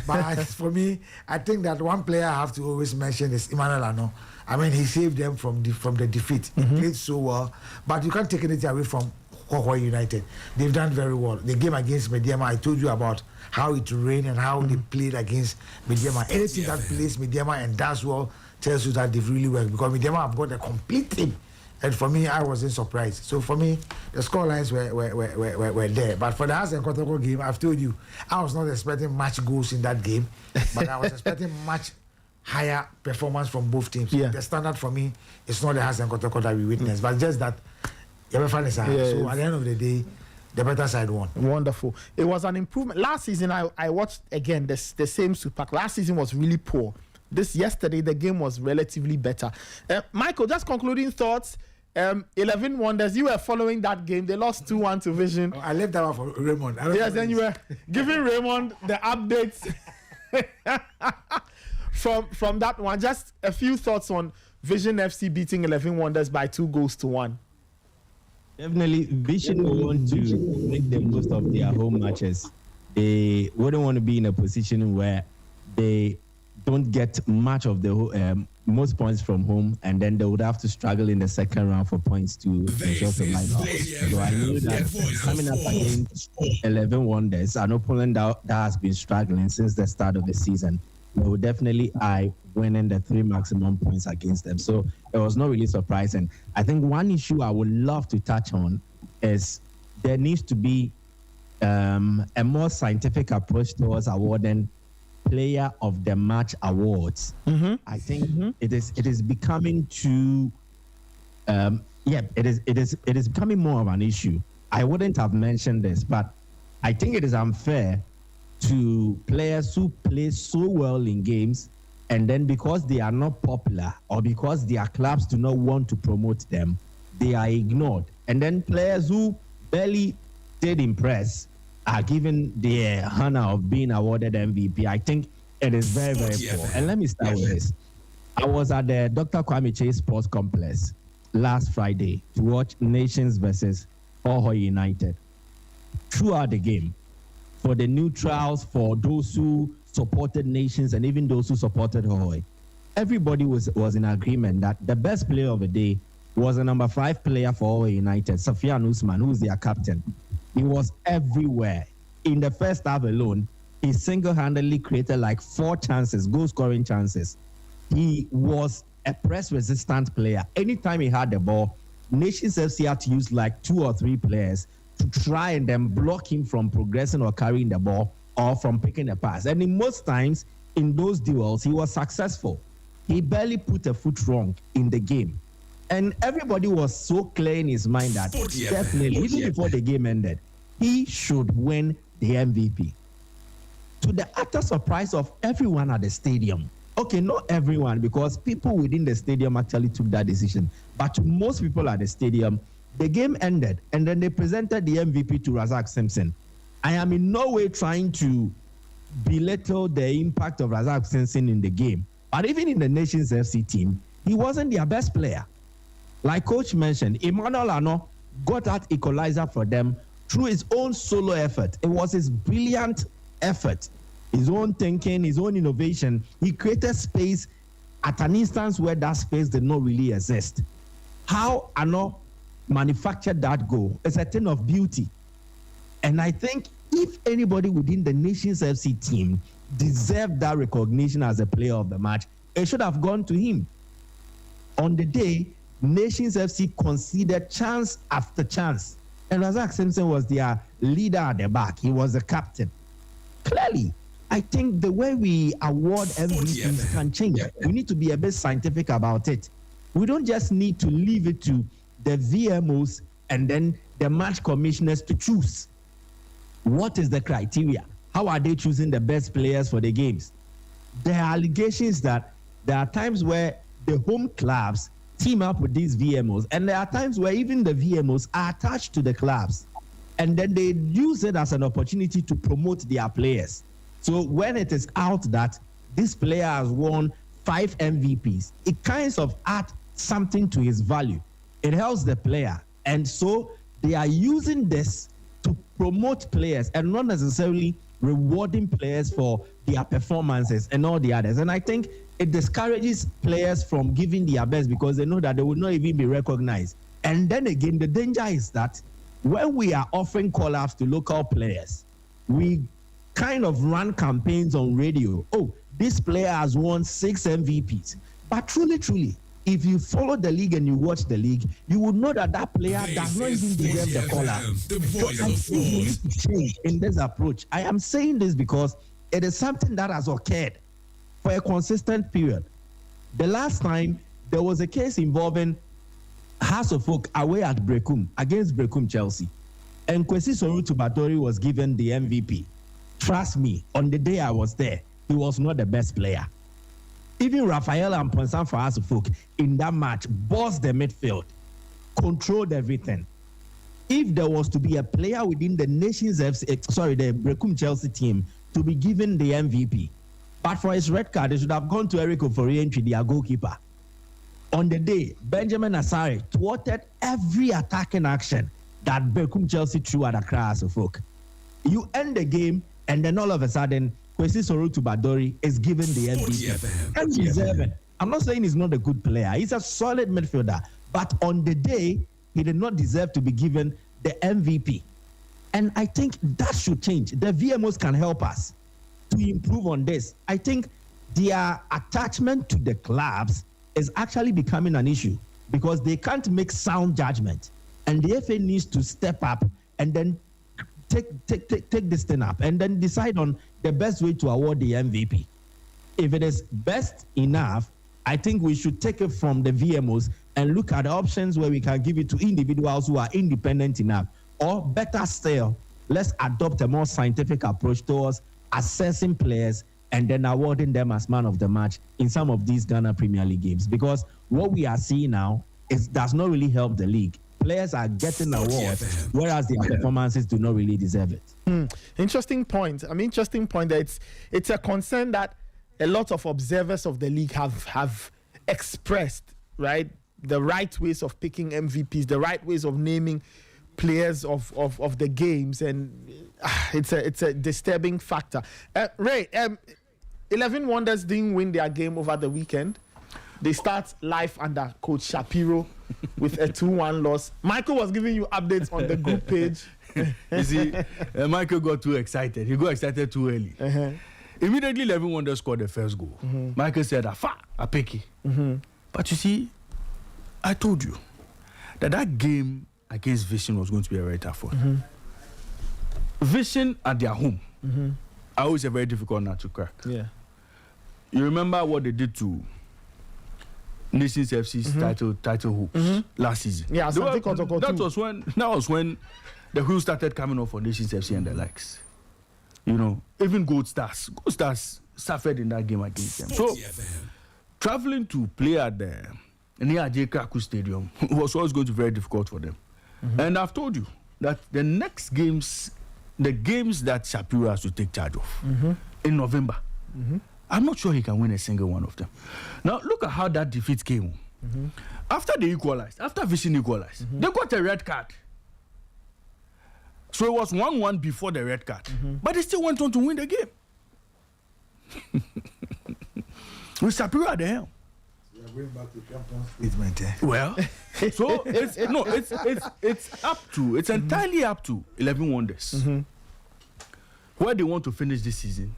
E: But for me, I think that one player I have to always mention is Emmanuel Ano. I mean, he saved them from the defeat. He played so well, but you can't take anything away from Kotoko United. They've done very well. The game against Mediama, I told you about how it rained and how they played against Mediama. Anything that plays Mediama and does well tells you that they've really worked because Mediama have got a complete team. And for me, I wasn't surprised. So for me, the scorelines were there. But for the House and Kotoko game, I've told you, I was not expecting much goals in that game, but I was expecting much higher performance from both teams. Yeah. The standard for me is not the House and Kotoko that we witnessed, but just that so at the end of the day, the better side won.
B: Wonderful. It was an improvement. Last season, I watched again the same Super. Last season was really poor. Yesterday, the game was relatively better. Michael, just concluding thoughts. 11 Wonders, you were following that game. They lost 2-1 to Vision.
E: I left that one for Raymond.
B: Yes, then you were giving Raymond the updates from that one. Just a few thoughts on Vision FC beating 11 Wonders by 2-1.
G: Definitely, Vision will want to make the most of their home matches. They wouldn't want to be in a position where they don't get much of the most points from home, and then they would have to struggle in the second round for points to ensure survival. So I knew that coming up against 11 Wonders, an opponent that has been struggling since the start of the season, they would definitely winning the 3 maximum points against them. So it was not really surprising. I think one issue I would love to touch on is there needs to be a more scientific approach towards awarding Player of the Match awards. I think it is becoming too it is becoming more of an issue. I wouldn't have mentioned this, but I think it is unfair to players who play so well in games, and then because they are not popular or because their clubs do not want to promote them, they are ignored. And then players who barely did impress are given the honor of being awarded MVP. I think it is very, very poor. And let me start with this. I was at the Dr. Kwame Chase Sports Complex last Friday to watch Nations versus Hohoe United. Throughout the game, for the neutrals, for those who supported Nations, and even those who supported Hohoe, everybody was in agreement that the best player of the day was the number 5 player for Hohoe United, Safian Usman, who is their captain. He was everywhere. In the first half alone, he single-handedly created like 4 chances, goal-scoring chances. He was a press-resistant player. Anytime he had the ball, Nations FC had to use like 2 or 3 players to try and then block him from progressing or carrying the ball or from picking a pass. And in most times, in those duels, he was successful. He barely put a foot wrong in the game. And everybody was so clear in his mind that definitely, even before the game ended, he should win the MVP. To the utter surprise of everyone at the stadium. Okay, not everyone, because people within the stadium actually took that decision. But to most people at the stadium, the game ended, and then they presented the MVP to Razak Simpson. I am in no way trying to belittle the impact of Razak Simpson in the game. But even in the Nations FC team, he wasn't their best player. Like Coach mentioned, Emmanuel Ano got that equalizer for them through his own solo effort. It was his brilliant effort, his own thinking, his own innovation. He created space at an instance where that space did not really exist. How Ano manufactured that goal is a thing of beauty. And I think if anybody within the Nations FC team deserved that recognition as a player of the match, it should have gone to him. On the day, Nations FC conceded chance after chance. And Razak Simpson was their leader at the back. He was the captain. Clearly, I think the way we award MVPs can change. We need to be a bit scientific about it. We don't just need to leave it to the VMOs and then the match commissioners to choose. What is the criteria? How are they choosing the best players for the games? There are allegations that there are times where the home clubs team up with these VMOs, and there are times where even the VMOs are attached to the clubs, and then they use it as an opportunity to promote their players. So when it is out that this player has won 5 MVPs, it kind of adds something to his value. It helps the player, and so they are using this to promote players and not necessarily rewarding players for their performances and all the others. And I think it discourages players from giving their best because they know that they will not even be recognized. And then again, the danger is that when we are offering call-ups to local players, we kind of run campaigns on radio. Oh, this player has won 6 MVPs. But truly, if you follow the league and you watch the league, you would know that that player does not even deserve the call-up. So I think we need to change in this approach. I am saying this because it is something that has occurred for a consistent period. The last time, there was a case involving House of Folk away at Brekum, against Brekum Chelsea. And Kwesi Sorutu Batori was given the MVP. Trust me, on the day I was there, he was not the best player. Even Raphael and Ponsan for House of Folk in that match bossed the midfield. controlled everything. If there was to be a player within the the Brekum Chelsea team to be given the MVP, but for his red card, it should have gone to Eric Ofori-Entry, their goalkeeper. On the day, Benjamin Asare thwarted every attacking action that Brekum Chelsea threw at Accra as a folk. You end the game, and then all of a sudden, Kwesi Sorutu Badori is given the MVP. And deserving. I'm not saying he's not a good player. He's a solid midfielder. But on the day, he did not deserve to be given the MVP. And I think that should change. The VMOs can help us to improve on this. I think their attachment to the clubs is actually becoming an issue because they can't make sound judgment. And the FA needs to step up and then take this thing up and then decide on the best way to award the MVP. If it is best enough, I think we should take it from the VMOs and look at the options where we can give it to individuals who are independent enough. Or better still, let's adopt a more scientific approach towards assessing players and then awarding them as man of the match in some of these Ghana Premier League games. Because what we are seeing now does not really help the league. Players are getting awards, whereas their performances do not really deserve it.
B: Interesting point. Interesting point that it's a concern that a lot of observers of the league have expressed, right? The right ways of picking MVPs, the right ways of naming players of the games, and it's a disturbing factor. Ray, 11 Wonders didn't win their game over the weekend. They start life under Coach Shapiro with a 2-1 loss. Michael was giving you updates on the group page.
A: You see, Michael got too excited. He got excited too early. Immediately, 11 Wonders scored the first goal. Michael said, I pick it. But you see, I told you that game against Vision was going to be a very tough one. Vision at their home, always a very difficult nut to crack.
B: Yeah.
A: You remember what they did to Nations FC's title hoops last season?
B: Yeah, Asante Kotoko
A: that was when the wheels started coming off for Nations FC and the likes. You know, even Gold Stars suffered in that game against them. So, traveling to play at the near J. Kraku Stadium was always going to be very difficult for them. And I've told you that the next games, the games that Shapiro has to take charge of in November, I'm not sure he can win a single one of them. Now, look at how that defeat came. After they equalized, after Vision equalized, they got a red card. So it was 1-1 before the red card. But they still went on to win the game. With Shapiro at the helm.
E: We are going back to champion statement.
A: Well, so it's entirely up to 11 Wonders. Where they want to finish this season,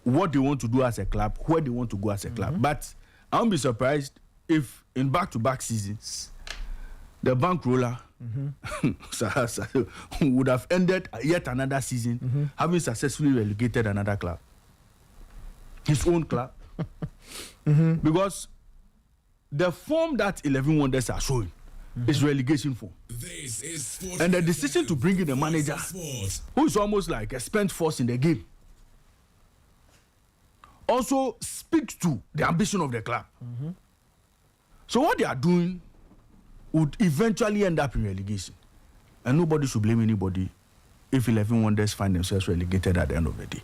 A: what they want to do as a club, where they want to go as a club. But I won't be surprised if in back-to-back seasons, the bankroller would have ended yet another season having successfully relegated another club. His own club. Because the form that 11 Wonders are showing is relegation form. And the decision to bring in a manager who is almost like a spent force in the game also speaks to the ambition of the club. So what they are doing would eventually end up in relegation. And nobody should blame anybody if 11 Wonders find themselves relegated at the end of the day.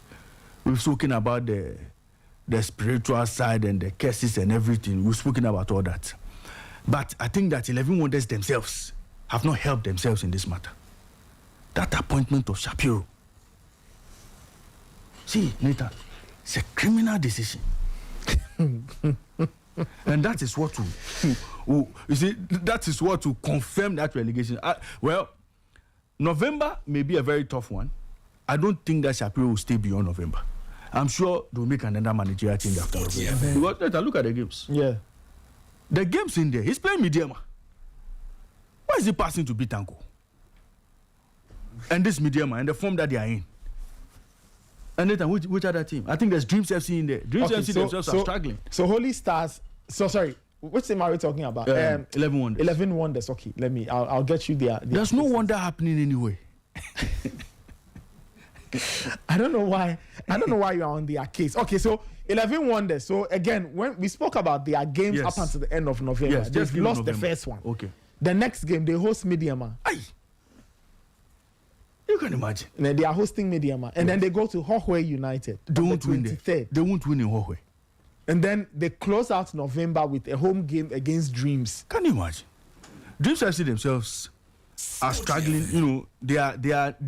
A: We've spoken about the spiritual side and the curses and everything. We've spoken about all that. But I think that 11 Wonders themselves have not helped themselves in this matter. That appointment of Shapiro. See, Nathan, it's a criminal decision. And that is what to confirm that relegation. Well, November may be a very tough one. I don't think that Shapiro will stay beyond November. I'm sure they'll make another managerial change after November. Because look at the games.
B: Yeah.
A: The games in there, he's playing Midiama. Why is he passing to Bitanko? And this Midiama and the form that they are in. And Nathan, which other team? I think there's Dreams FC in there. Dreams FC themselves are struggling.
B: So Holy Stars. So sorry, which team are we talking about?
A: 11 Wonders.
B: 11 Wonders. Okay, I'll get you there.
A: There's no wonder happening anyway.
B: I don't know why you are on their case. Okay, so 11 Wonders. So again, when we spoke about their games up until the end of November, they've lost the first one.
A: Okay.
B: The next game, they host Midiama.
A: Aye. You can imagine.
B: And then they are hosting Midiama. And then they go to Hohwe United.
A: They won't win there. They won't win in Hohwe.
B: And then they close out November with a home game against Dreams.
A: Can you imagine? Dreams FC themselves are struggling. You know, they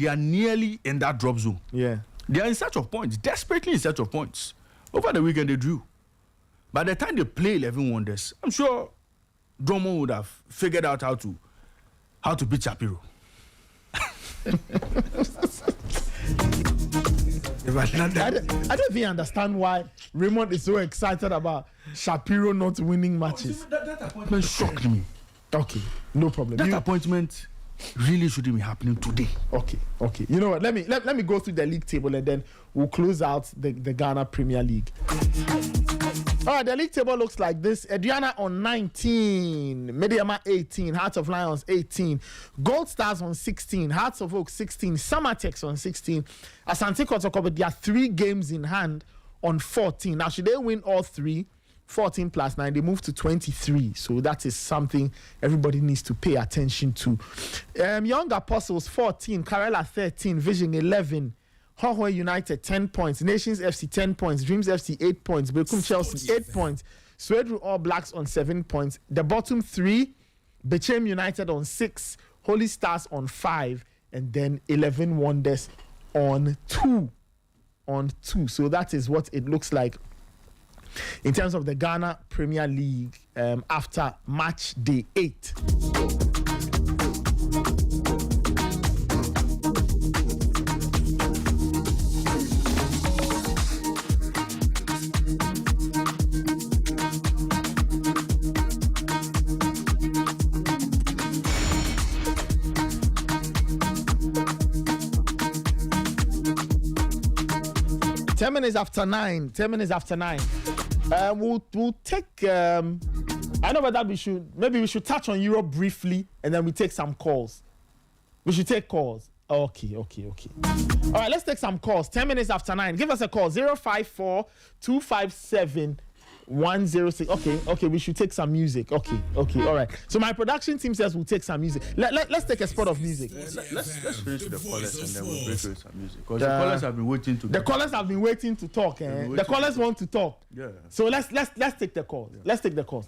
A: are nearly in that drop zone.
B: Yeah.
A: They are in search of points, desperately in search of points. Over the weekend they drew. By the time they play 11 Wonders, I'm sure Drummond would have figured out how to beat Shapiro.
B: I don't even understand why Raymond is so excited about Shapiro not winning matches.
A: That appointment shocked me.
B: Okay, no problem.
A: That appointment really shouldn't be happening today.
B: Okay. You know what? Let me go through the league table and then we'll close out the Ghana Premier League. All right, the league table looks like this. Adriana on 19, Mediama 18, Hearts of Lions 18, Gold Stars on 16, Hearts of Oak 16, Summertex on 16, Asante Kotoko, but there are 3 games in hand on 14. Now, should they win all 3, 14 plus 9, they move to 23. So that is something everybody needs to pay attention to. Young Apostles 14, Karela 13, Vision 11, Hohwe United 10 points, Nations FC 10 points, Dreams FC 8 points, Bekum Chelsea 8 points, Swedru All Blacks on 7 points. The bottom 3, Bechem United on 6, Holy Stars on 5, and then 11 Wonders on 2. So that is what it looks like in terms of the Ghana Premier League after match day 8. 10 minutes after 9. We'll take. I know whether we should touch on Europe briefly and then we take some calls. We should take calls. Okay. All right, let's take some calls. 10 minutes after 9. Give us a call. 054 257 106. Okay, we should take some music. Okay, all right. So my production team says we'll take some music. Let's take a spot of music.
A: Let's finish the callers and then we'll break with some music. Because the callers have been waiting to.
B: The callers have been waiting to talk. The callers want to talk.
A: Yeah.
B: So let's take the calls. Yeah. Let's take the calls.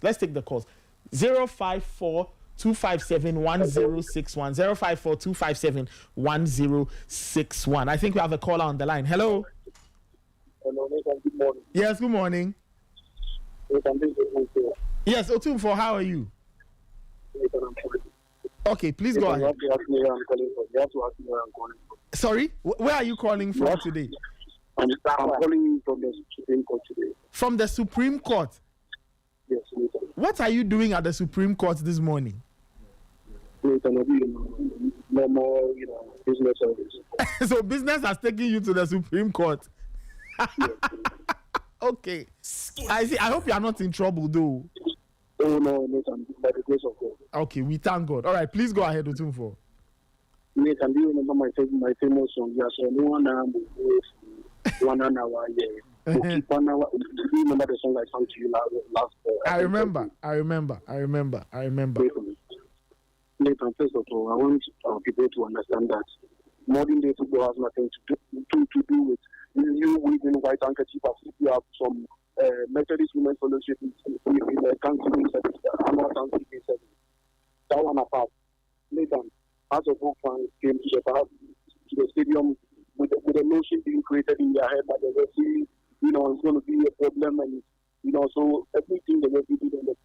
B: 054 257 1061. 054 257 1061. I think we have a caller on the line. Hello.
F: Hello, Nathan. Good morning.
B: Yes, good morning. Yes, Otumfo, how are you? Okay, please go ahead. Sorry, where are you calling from today?
F: I'm calling from the Supreme Court today.
B: From the Supreme Court?
F: Yes, Nathan.
B: What are you doing at the Supreme Court this morning?
F: Normal, business service.
B: So business has taken you to the Supreme Court?
F: Yes,
B: okay. I see. I hope you are not in trouble, though.
F: Oh, no, Nathan, by the grace of God.
B: Okay, we thank God. All right, please go ahead, Otumfo.
F: Nathan, do you remember my famous song? Yes, one hour, yeah. Okay, 1 hour. Do you remember the song I sang to you last?
B: I remember.
F: Nathan, first of all, I want people to understand that modern day football has nothing to do with you waving white handkerchief as if you have some Methodist Women Fellowship in the counseling service, annual counseling service. That one apart. Nathan, as a book fans came to the stadium with a notion being created in their head that the referee, it's going to be a problem, and so everything the referee did, and it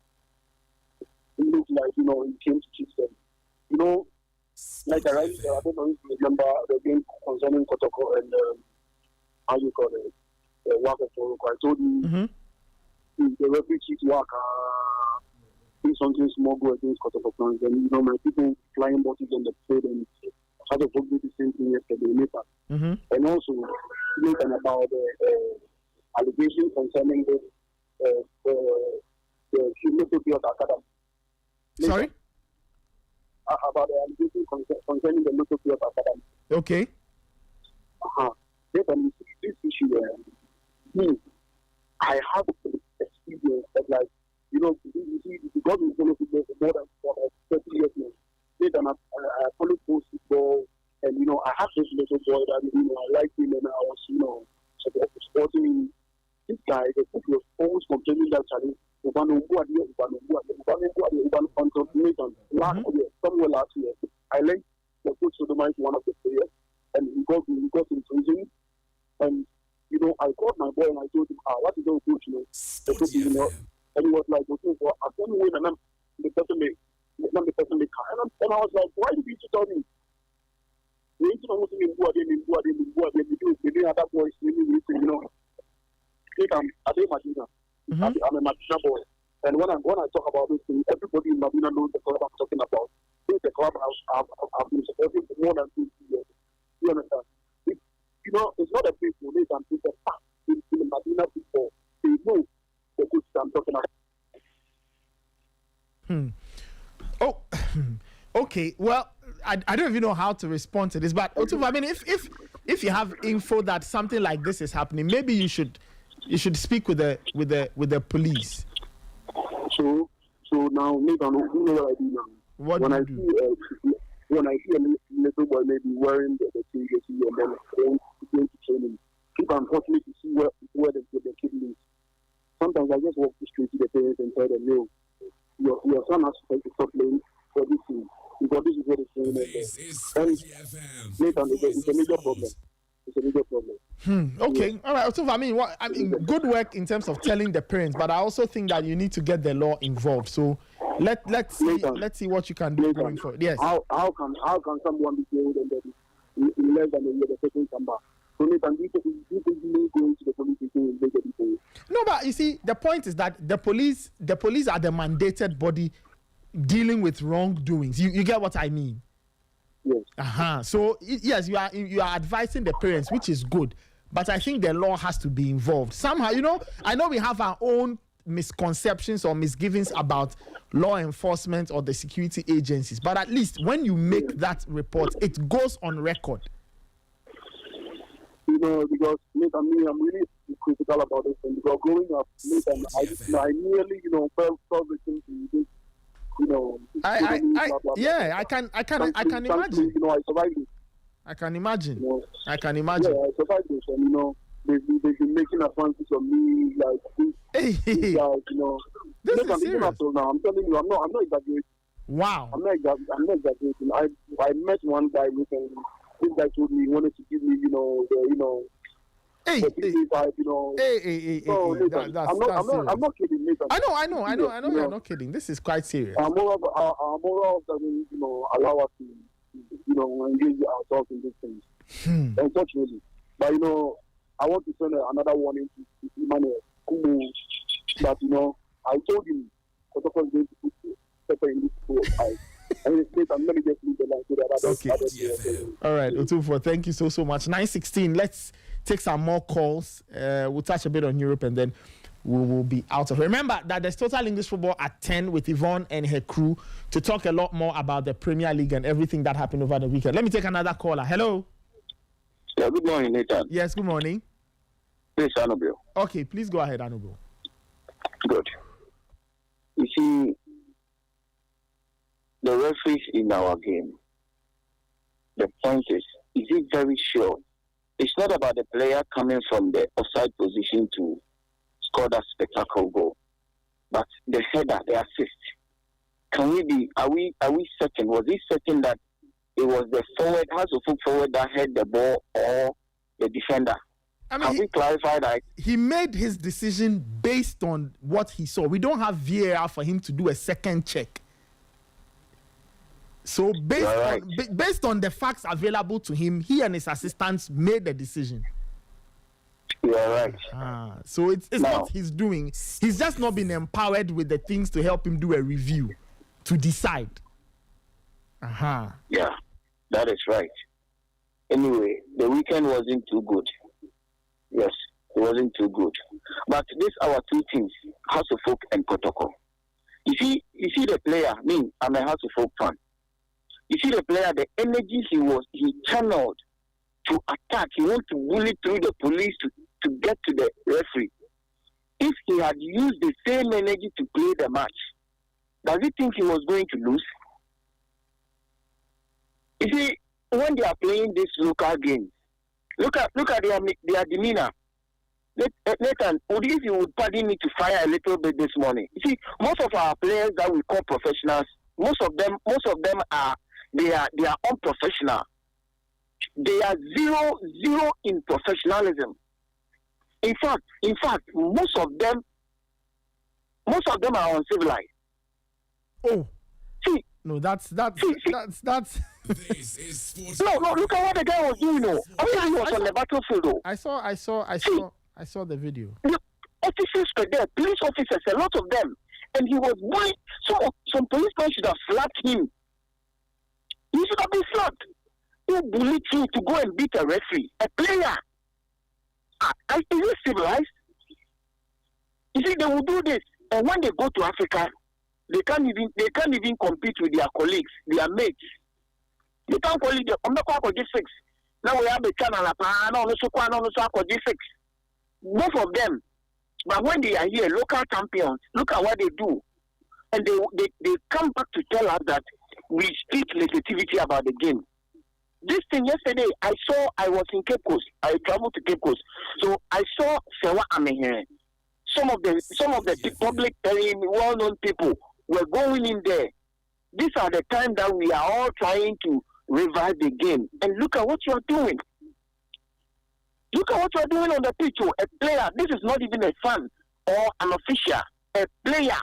F: looked like it came to teach them. Like I don't know if you remember the game concerning Kotoko and how you call it, the work of Kotoko. I told you the referee cheat work, do something small, go against Kotoko plans. And my people flying bottles on the field, and how to do the same thing yesterday later. And also thinking about the allegation concerning the Local Academy.
B: Sorry?
F: About the allegation concerning the Local Academy.
B: Okay.
F: This issue, I have experience of God is going to be more than 30 years that challenge. Somewhere last year, I linked the coach to one of the players, and he got in prison. And you know, I called my boy and I told him, what is your coach? You know, the coach, you know, and he was like, okay, so I told him, and the person may and I was like, why did you tell me? We need to know what you do have that voice, you know. I'm a Madina. I'm a Madina boy. And when I talk about this thing, everybody in Madina knows the club I'm talking about. This is the club I've been supporting for more than 50 years. You understand? You know, it's not a people, it's a fact. In the Madina people, they know the good stuff I'm talking about.
B: Oh, okay. Well, I don't even know how to respond to this, but Otufu, I mean, if you have info that something like this is happening, maybe you should speak with the police. So now, Nathan, you know what I do now. When I see a little boy maybe wearing the TGC and then going to training, people unfortunately to see where the kid lives. Sometimes I just walk the street to the parents and tell them, no, your son has to stop playing for this thing because this is what it's doing. And Nathan, it's a major problem. It's a major problem. Okay, all right. So I mean, good work in terms of telling the parents, but I also think that you need to get the law involved. So let's see what you can do going forward. Yes.
F: How can someone be jailed and then in less than a year the person come back? So Nathan, you going to the police station and people.
B: No, but you see, the point is that the police are the mandated body dealing with wrongdoings. You get what I mean?
F: Yes.
B: So yes, you are advising the parents, which is good, but I think the law has to be involved somehow. You know, I know we have our own misconceptions or misgivings about law enforcement or the security agencies, but at least when you make that report, it goes on record.
F: You know, because Nathan, I'm really critical about this thing because growing up, Nathan, I nearly, fell victim to this. You know,
B: I can imagine.
F: You know, I survived it.
B: I can imagine.
F: You know,
B: I can imagine.
F: Yeah, I survived it, and they've been making advances of me, like this guys,
B: This is serious.
F: Now, I'm telling you, I'm not exaggerating.
B: Wow.
F: I'm not exaggerating. I met one guy recently. This guy told me he wanted to give me,
B: Hey,
F: I'm not kidding, Nathan.
B: I know you're not kidding. This is quite serious.
F: Our morals doesn't, allow us to, engage ourselves in these things. Unfortunately. But, I want to send another warning to Emmanuel, that, I told him, Kotoko is going to put pepper in this book. I'm going to just leave the line so that
B: okay. All right, Otufu, thank you so much. 9:16, let's take some more calls. We'll touch a bit on Europe and then we will be out of it. Remember that there's Total English Football at 10 with Yvonne and her crew to talk a lot more about the Premier League and everything that happened over the weekend. Let me take another caller. Hello.
F: Yeah, good morning, Nathan.
B: Yes, good morning.
F: Please, Anubio.
B: Okay, please go ahead, Anubio.
F: Good. You see, the referees in our game, the point is it very sure? It's not about the player coming from the offside position to score that spectacular goal, but the header, the assist. Are we certain? Was it certain that it was the forward, forward that had the ball or the defender? Have we clarified that?
B: He made his decision based on what he saw. We don't have VAR for him to do a second check. So based on the facts available to him, he and his assistants made the decision.
F: You are right.
B: So it's what he's doing. He's just not been empowered with the things to help him do a review to decide.
F: Yeah, that is right. Anyway, the weekend wasn't too good. Yes, it wasn't too good. But these are our two teams, House of Folk and Kotoko. You see the player. I'm a House of Folk fan. You see the player, the energy he channeled to attack. He wanted to bully through the police to get to the referee. If he had used the same energy to play the match, does he think he was going to lose? You see, when they are playing these local games, look at their demeanor.
H: Nathan, if you would pardon me to fire a little bit this morning. You see, most of our players that we call professionals, most of them are unprofessional. They are zero in professionalism. In fact, most of them are uncivilized.
B: Oh,
H: see,
B: no, that's.
C: This is Sporty.
H: No, look at what the guy was doing. No, he was on the battlefield. Though.
B: I saw the video.
H: The officers were there, police officers, a lot of them, and he was bullied. Some policemen should have slapped him. He should have been slapped. Who bullied him to go and beat a referee, a player? Is it civilized? You see, they will do this, and when they go to Africa, they can't even compete with their colleagues, their mates. They can't call it. I'm not going to G6. Now we have the channel. No, G6. Both of them. But when they are here, local champions, look at what they do, and they come back to tell us that we speak negativity about the game. This thing yesterday, I was in Cape Coast. I traveled to Cape Coast, so I saw Sewa Amehere. Some of the public, very well-known people were going in there. These are the time that we are all trying to revive the game. And look at what you are doing. Look at what you are doing on the pitch. A player. This is not even a fan or an official. A player.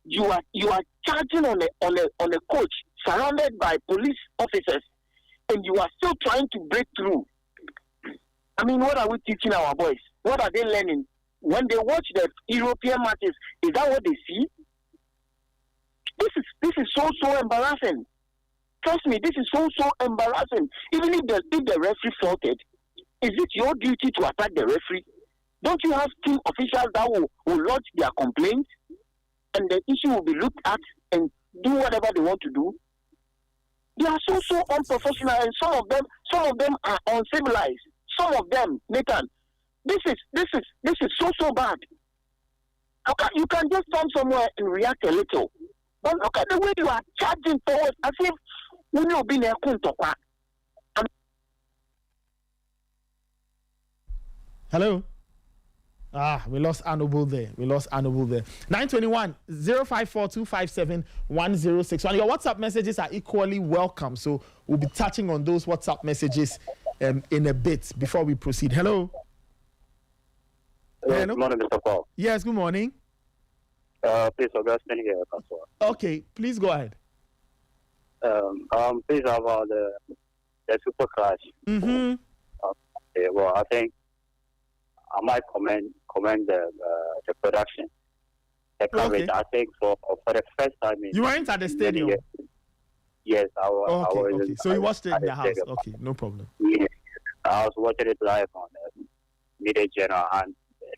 H: You are charging on a coach surrounded by police officers, and you are still trying to break through. I mean, what are we teaching our boys? What are they learning? When they watch the European matches, is that what they see? This is so embarrassing. Trust me, this is so embarrassing. Even if the referee faulted, is it your duty to attack the referee? Don't you have team officials that will lodge their complaints, and the issue will be looked at and do whatever they want to do? They are so unprofessional, and some of them are uncivilized. Some of them, Nathan, this is so bad. You can just stand somewhere and react a little, but look at the way you are charging forward as if we know being a Kotoko.
B: Hello. We lost Honorable there. 921 054 257 1061. Your WhatsApp messages are equally welcome. So we'll be touching on those WhatsApp messages in a bit before we proceed. Hello.
I: Hello. Good morning, Mr. Paul.
B: Yes, good morning.
I: Please, Augustine here.
B: Okay, please go ahead.
I: Please about the Super Clash.
B: Mm-hmm.
I: Okay, well, I think I might commend the production. The coverage. Okay. I think for the first time in...
B: You weren't at the stadium?
I: Yes, I was.
B: Okay. So you watched it in the house? Stadium. Okay, no problem.
I: Yes, I was watching it live on Media General, and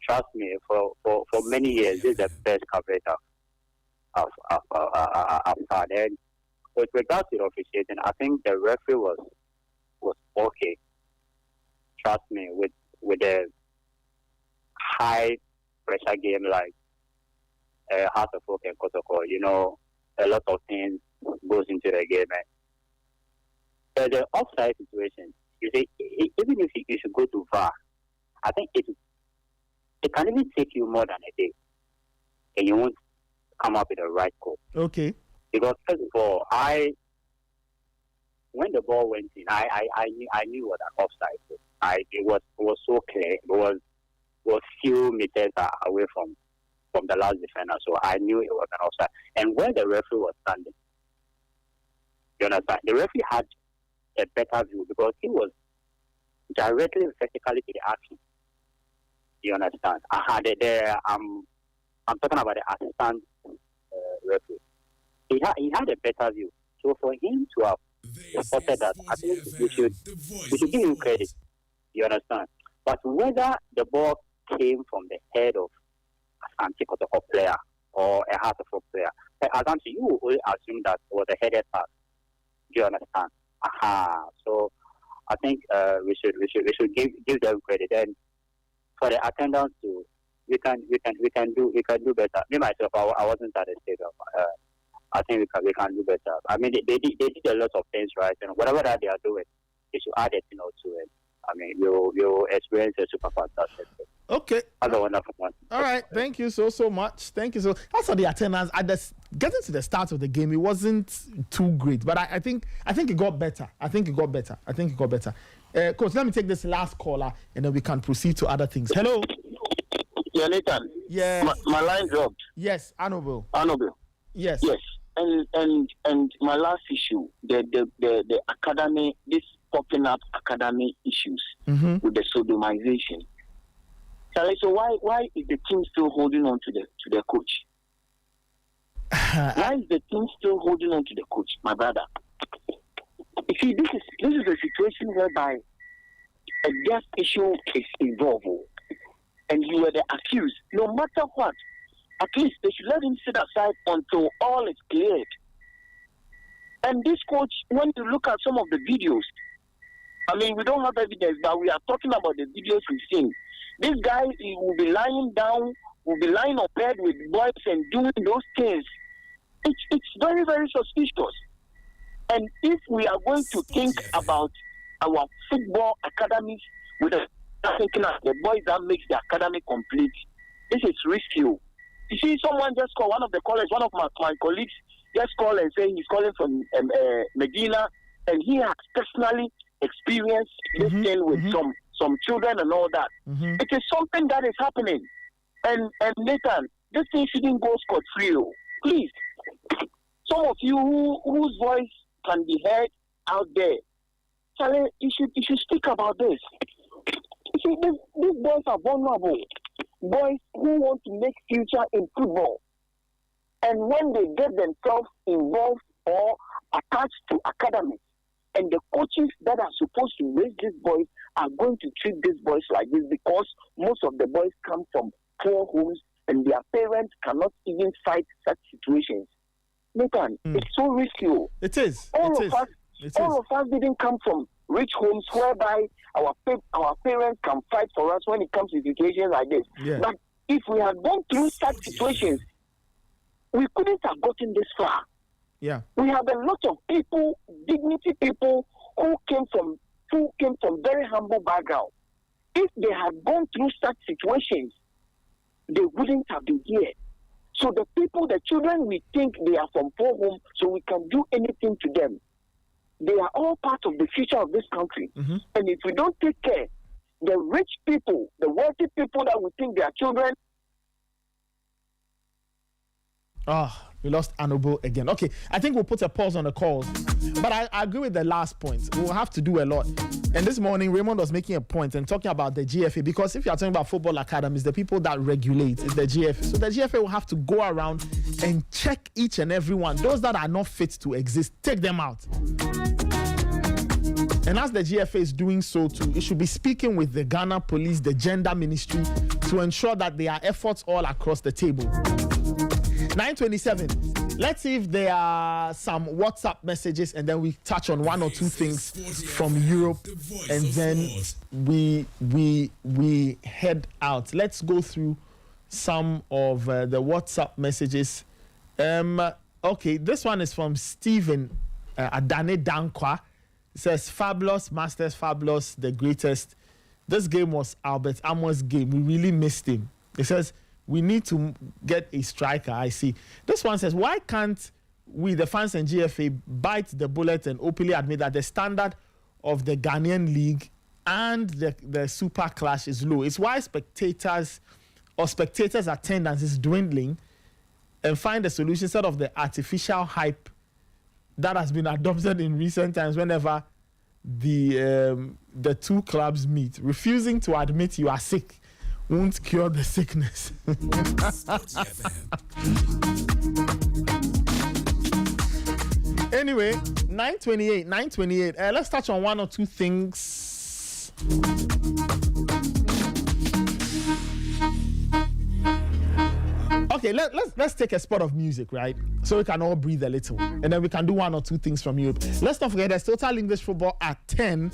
I: trust me, for many years, this is the best coverage I've had. And with regards to the officiating, I think the referee was okay. Trust me, with the high pressure game like Heart of Oak and Kotoko, a lot of things goes into the game. And the offside situation, you see, even if you should go to VAR, I think it can even take you more than a day, and you won't come up with the right call.
B: Okay.
I: Because first of all, when the ball went in, I knew what an offside was. It was so clear. It was few meters away from the last defender, so I knew it was an offside. And where the referee was standing, you understand, the referee had a better view because he was directly vertically to the action. You understand? I had it there. I'm talking about the assistant referee. He had a better view. So for him to have reported that, I think we should give him credit. You understand? But whether the ball came from the head of Asante Kotoko player or a Heart of Oak player, Asante, you will always assume that it was a headed pass. Do you understand? So I think we should give them credit. And for the attendance too, we can do better. Me myself, I wasn't at the stadium. I think we can do better. I mean, they did a lot of things right, and whatever that they are doing, they should add it, to it. I mean, you experience a super fantastic.
B: Okay.
I: That's a wonderful one.
B: All right. Thank you so much. Thank you so. As for the attendance, getting to the start of the game, it wasn't too great, but I think it got better. Coach, let me take this last caller, and then we can proceed to other things. Hello.
H: Yeah, Nathan.
B: Yeah.
H: My line dropped.
B: Yes, Honorable. Yes.
H: Yes. And my last issue, the academy, this popping up academy issues with the sodomization. So why is the team still holding on to the coach? Why is the team still holding on to the coach, my brother? You see, this is a situation whereby a death issue is involved, and you were the accused. No matter what, at least they should let him sit aside until all is cleared. And this coach, when you look at some of the videos, I mean, we don't have evidence, but we are talking about the videos we've seen. This guy, he will be lying down, will be lying on bed with boys and doing those things. It's very, very suspicious. And if we are going to think about our football academies with thinking of the boys that makes the academy complete, this is risky. You see, someone just called, one of my colleagues just called and said he's calling from Medina, and he has personally experienced this thing with some children and all that. It is something that is happening. And Nathan, this thing shouldn't go scot-free. Please, some of you whose voice can be heard out there, Charlie, you should speak about this. You see, these boys are vulnerable. Boys who want to make future in football. And when they get themselves involved or attached to academies, and the coaches that are supposed to raise these boys are going to treat these boys like this, because most of the boys come from poor homes and their parents cannot even fight such situations. Nathan, it's so risky.
B: It is.
H: All of us didn't come from rich homes whereby our parents can fight for us when it comes to situations like this.
B: Yeah.
H: But if we had gone through such situations, we couldn't have gotten this far.
B: Yeah.
H: We have a lot of people, dignity people, who came from very humble background. If they had gone through such situations, they wouldn't have been here. So the children, we think they are from poor homes, so we can do anything to them. They are all part of the future of this country. And if we don't take care, the rich people, the wealthy people that we think they are children.
B: We lost Anobo again. Okay, I think we'll put a pause on the calls. But I agree with the last point. We'll have to do a lot. And this morning, Raymond was making a point and talking about the GFA, because if you are talking about football academies, the people that regulate is the GFA. So the GFA will have to go around and check each and every one. Those that are not fit to exist, take them out. And as the GFA is doing so too, it should be speaking with the Ghana Police, the Gender Ministry, to ensure that there are efforts all across the table. 9:27. Let's see if there are some WhatsApp messages, and then we touch on one or two things from Europe, and then we head out. Let's go through some of the WhatsApp messages. Okay, this one is from Stephen Adane Dankwa. It says, "Fabulous Masters, fabulous, the greatest. This game was Albert Amo's game. We really missed him." It says, "We need to get a striker." I see. This one says, "Why can't we, the fans and GFA, bite the bullet and openly admit that the standard of the Ghanaian league and the Super Clash is low? It's why spectators attendance is dwindling, and find a solution instead of the artificial hype that has been adopted in recent times whenever the two clubs meet. Refusing to admit you are sick won't cure the sickness." Anyway, 9:28. Let's touch on one or two things. Okay, let's take a spot of music, right? So we can all breathe a little. And then we can do one or two things from Europe. Let's not forget there's Total English Football at 10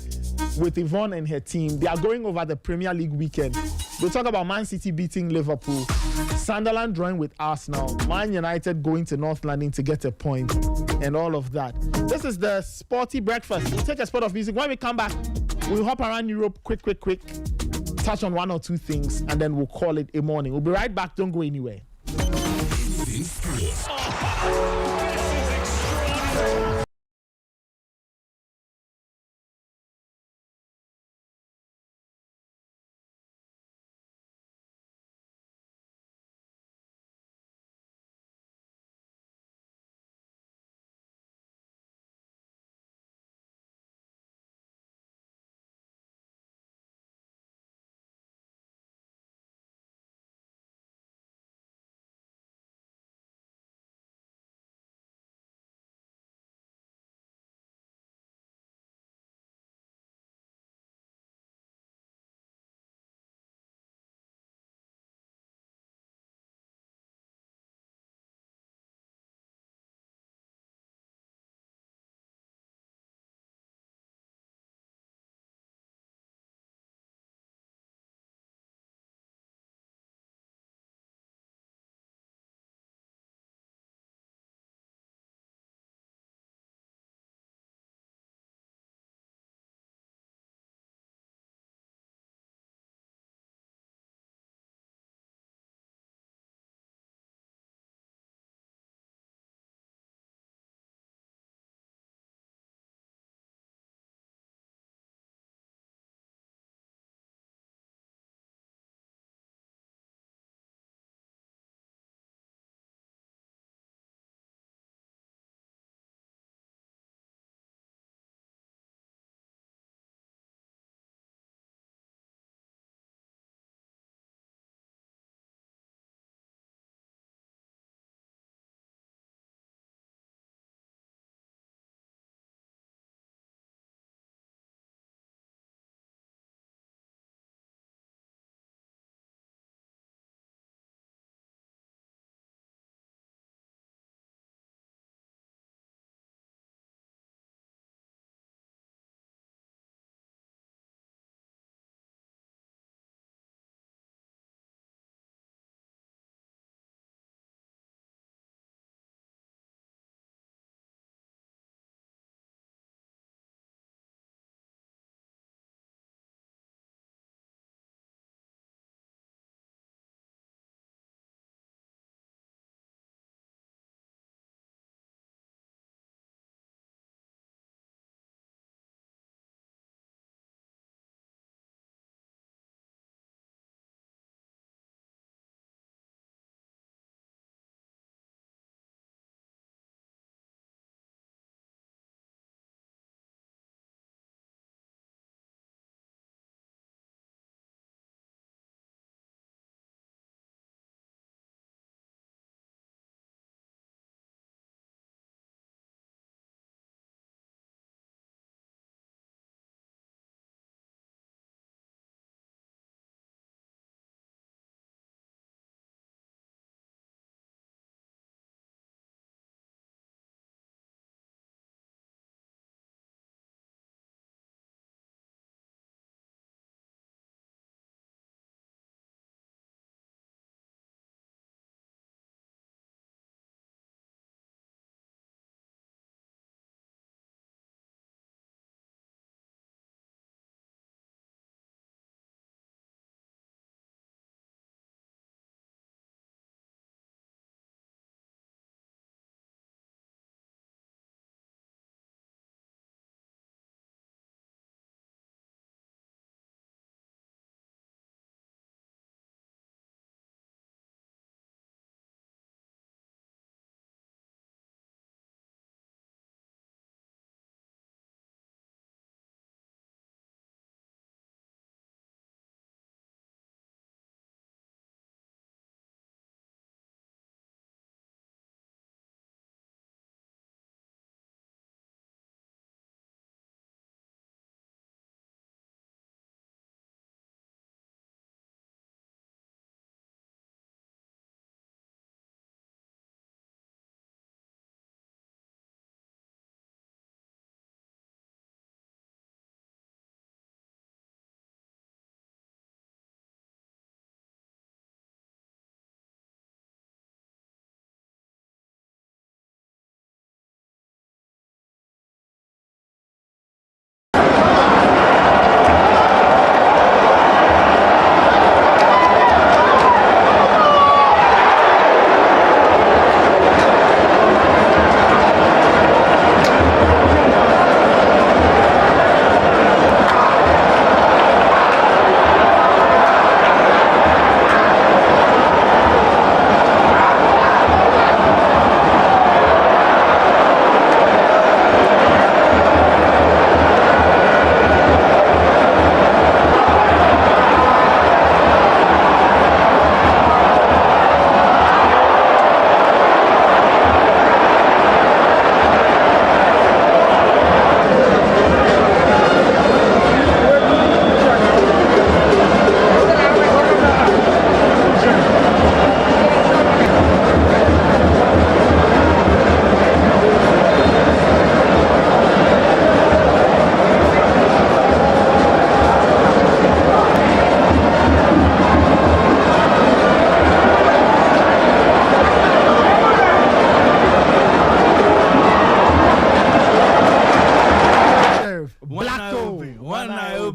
B: with Yvonne and her team. They are going over the Premier League weekend. We'll talk about Man City beating Liverpool, Sunderland drawing with Arsenal, Man United going to North London to get a point, and all of that. This is the Sporty Breakfast. We'll take a spot of music. When we come back, We'll hop around Europe quick. Touch on one or two things, and then we'll call it a morning. We'll be right back. Don't go anywhere.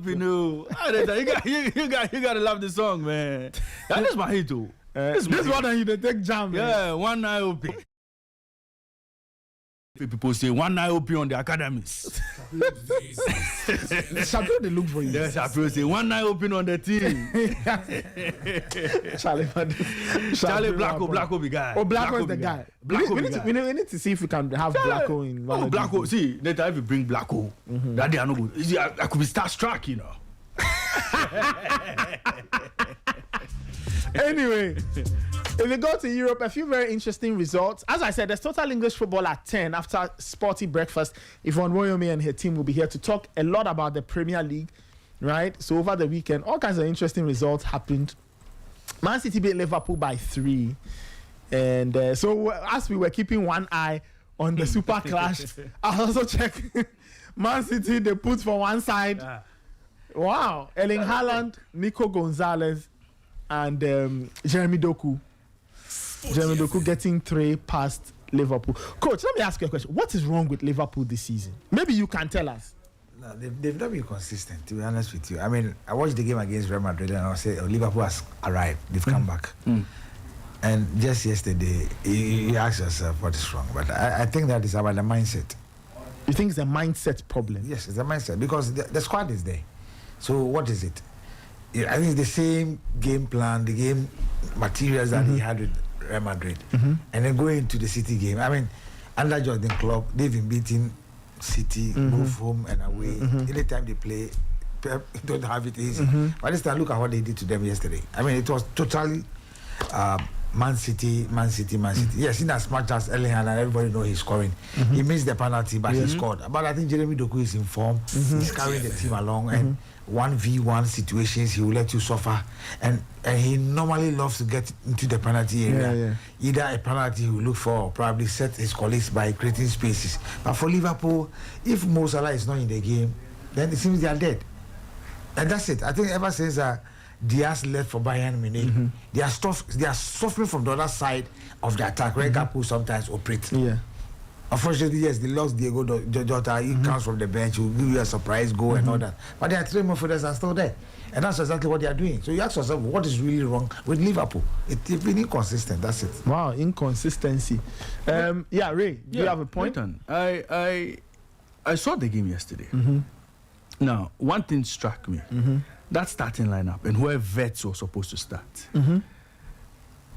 A: open, no. You gotta love the song, man. That is my hit, too.
B: This one and you dey take jam.
A: Yeah, one eye open. People say one eye open on the academies.
B: Shapiro, they look for you.
A: Yeah, Shapiro say one eye open on the team. Charlie Blacko be guy.
B: Oh, Blacko is the guy. We need to see if we can have Blacko in one.
A: Oh, Blacko. See, later if you bring Blacko, that day I no good. See, I could be starstruck, you know.
B: Anyway, if we go to Europe, a few very interesting results. As I said, there's total English football at 10 after Sporty breakfast. Yvonne Woyomi and her team will be here to talk a lot about the Premier League, right? So over the weekend, all kinds of interesting results happened. Man City beat Liverpool by 3. And so as we were keeping one eye on the Super Clash, I also checked Man City, they put for one side. Wow. Erling Haaland, Nico Gonzalez, and Jeremy Doku. Jeremy Doku getting 3 past Liverpool. Coach, let me ask you a question. What is wrong with Liverpool this season? Maybe you can tell us.
E: No, they've not been consistent, to be honest with you. I mean, I watched the game against Real Madrid and I'll say, Liverpool has arrived. They've come back. And just yesterday, you ask yourself what is wrong. But I think that is about the mindset.
B: You think it's a mindset problem?
E: Yes, it's a mindset because the squad is there. So what is it? I think it's the same game plan, the game materials that he had with Real Madrid. And then going into the City game. I mean, under Jurgen Klopp, they've been beating City, both home and away. Anytime they play, don't have it easy. But this time, look at what they did to them yesterday. I mean, it was totally Man City. Yes, in as much as Erling Haaland, everybody know he's scoring. He missed the penalty, but he scored. But I think Jeremy Doku is in form. He's carrying the team along. And 1v1 situations, he will let you suffer. And he normally loves to get into the penalty area. Either a penalty he will look for or probably set his colleagues by creating spaces. But for Liverpool, if Mo Salah is not in the game, then it seems they are dead. And that's it. I think ever since Diaz left for Bayern Munich, they are suffering from the other side of the attack where Gakpo sometimes operates. Unfortunately, yes, they lost Diego Jota. He comes from the bench, he will give you a surprise goal and all that. But their 3 midfielders are still there. And that's exactly what they are doing. So you ask yourself, what is really wrong with Liverpool? It's been inconsistent, that's it.
B: Wow, inconsistency. Ray, do you have a point?
A: I saw the game yesterday. Now, one thing struck me. That starting lineup and where Vets was supposed to start.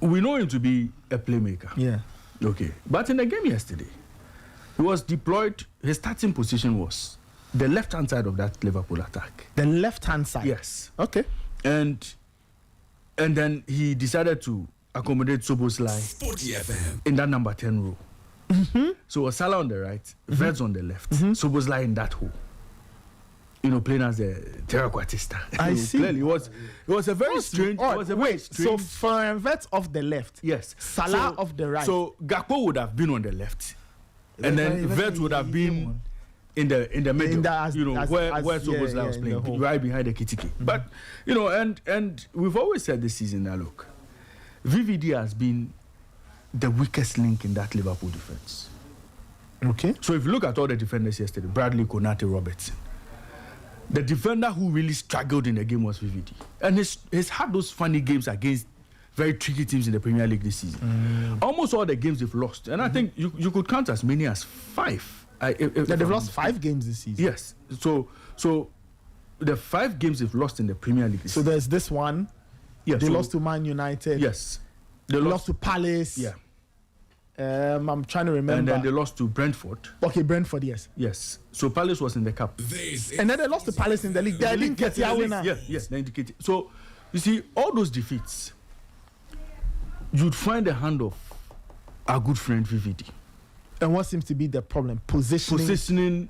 A: We know him to be a playmaker. Okay. But in the game yesterday, he was deployed. His starting position was the left-hand side of that Liverpool attack.
B: The left-hand side?
A: Yes.
B: Okay.
A: And then he decided to accommodate Szoboszlai
C: Sporty FM
A: in that number 10 row. So it was Salah on the right, Vets on the left, Szoboszlai in that hole. You know, playing as a terraquatista.
B: I see.
A: Clearly, it was a very strange.
B: So for Vets off the left,
A: yes,
B: Salah off the right.
A: So Gakpo would have been on the left, and then Vets would have been in the middle. Where Szoboszlai was playing, right behind the Kitiki. But you know, and we've always said this season that look, VVD has been the weakest link in that Liverpool defense.
B: Okay.
A: So if you look at all the defenders yesterday, Bradley, Konate, Robertson. The defender who really struggled in the game was VVD. And he's had those funny games against very tricky teams in the Premier League this season. Almost all the games they've lost. And I think you could count as many as 5.
B: They've lost 5 games this season.
A: Yes. So the 5 games they've lost in the Premier League.
B: So there's this one.
A: Yeah,
B: they lost to Man United.
A: Yes.
B: They lost to Palace.
A: Yeah.
B: I'm trying to remember.
A: And then they lost to Brentford.
B: Okay, Brentford, yes.
A: Yes. So Palace was in the cup.
B: And then they lost to Palace in the league. They didn't get the winner.
A: Yes, they indicated. So, you see, all those defeats, you'd find the hand of our good friend VVD.
B: And what seems to be the problem? Positioning,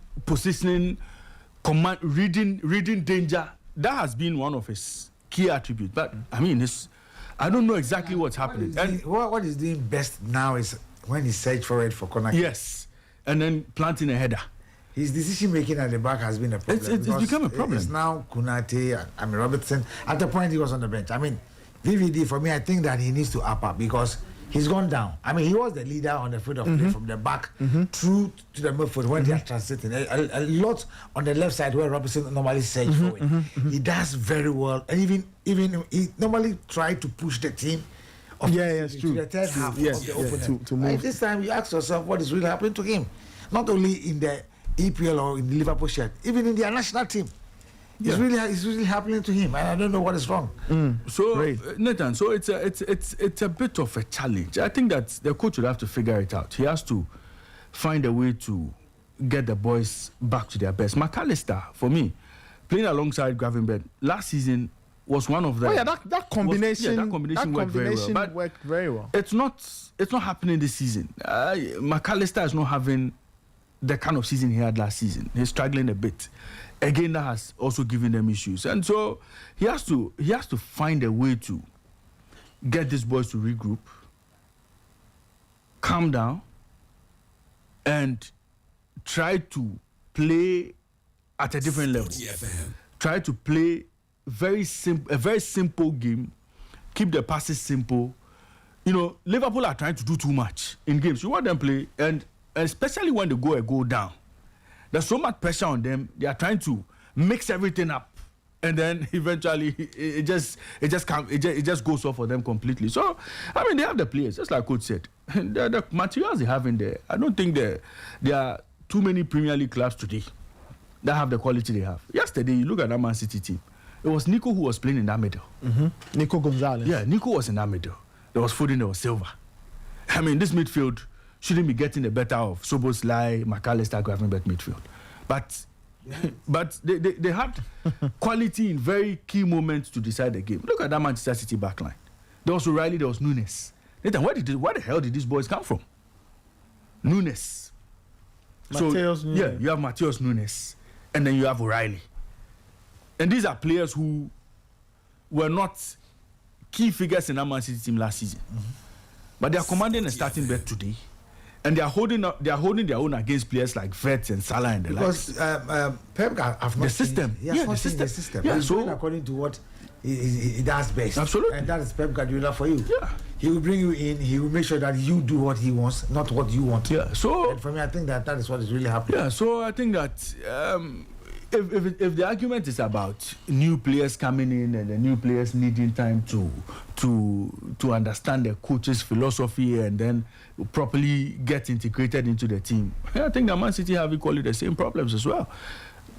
A: command, reading danger. That has been one of his key attributes. But, I mean, I don't know exactly what's happening.
E: What he's doing best now is when he search for corner.
A: Yes, and then planting a header.
E: His decision making at the back has been a problem.
A: It's become a problem.
E: It's now Konate, Robertson. At the point he was on the bench. I mean, VVD for me, I think that he needs to up because He's gone down. I mean, he was the leader on the field of play from the back through to the midfield when they are transiting. A lot on the left side where Robinson normally search for it. He does very well, and even he normally try to push the team. To the third half of the opponent. To move. This time, you ask yourself what is really happening to him, not only in the EPL or in the Liverpool shirt, even in their national team. It's really happening to him, and I don't know what is wrong.
A: So, Nathan, so it's a bit of a challenge. I think that the coach will have to figure it out. He has to find a way to get the boys back to their best. McAllister, for me, playing alongside Gravenberch last season was one of the.
B: That combination.
A: That combination worked very well. It's not happening this season. McAllister is not having the kind of season he had last season. He's struggling a bit. Again, that has also given them issues, and so he has to find a way to get these boys to regroup, calm down, and try to play at a different level. Try to play a very simple game, keep the passes simple. You know, Liverpool are trying to do too much in games. You want them to play, and especially when they go down. There's so much pressure on them. They are trying to mix everything up, and then eventually it just goes off for them completely. So, I mean, they have the players, just like Coach said. The materials they have in there. I don't think there are too many Premier League clubs today that have the quality they have. Yesterday, you look at that Man City team. It was Nico who was playing in that middle.
B: Nico Gonzalez.
A: Yeah, Nico was in that middle. There was Foden, there was Silva. I mean, this midfield shouldn't be getting the better of Szoboszlai, McAllister, Gravenberch midfield. But they had quality in very key moments to decide the game. Look at that Manchester City backline. There was O'Reilly, there was Nunes. Nathan, where the hell did these boys come from? Nunes.
B: Nunes.
A: Yeah, you have Matheus Nunes, and then you have O'Reilly. And these are players who were not key figures in that Man City team last season. But they are commanding a starting bet today. And they are holding their own against players like Vets and Salah and the likes.
E: Because Pep have not
A: the system.
E: The system.
A: Yeah,
E: he's going according to what he does best.
A: Absolutely.
E: And that is Pep Guardiola for you.
A: Yeah.
E: He will bring you in. He will make sure that you do what he wants, not what you want.
A: Yeah. So.
E: And for me, I think that is what is really happening.
A: Yeah. So I think that if the argument is about new players coming in and the new players needing time to understand the coach's philosophy and then properly get integrated into the team, I think that Man City have equally the same problems as well.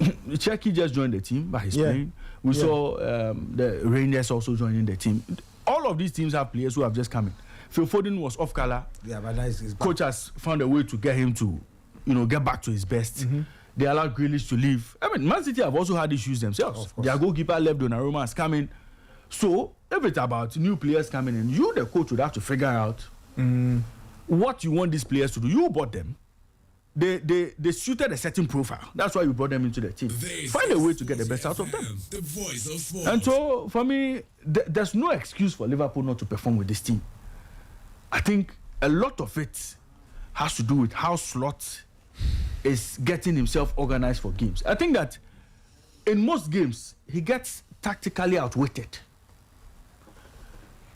A: Cherki just joined the team by his playing. We saw the Rangers also joining the team. All of these teams have players who have just come in. Phil Foden was off color.
E: Yeah, but nice.
A: Coach has found a way to get him to, get back to his best. They allowed Grealish to leave. I mean, Man City have also had issues themselves. Their goalkeeper left, Donnarumma has come in. So, if it's about new players coming in, you, the coach, would have to figure out what you want these players to do. You bought them. They suited a certain profile. That's why you brought them into the team. Find a way to get the best out of them.
C: The voice of sports.
A: And so, for me, there's no excuse for Liverpool not to perform with this team. I think a lot of it has to do with how Slot is getting himself organized for games. I think that in most games, he gets tactically outwitted.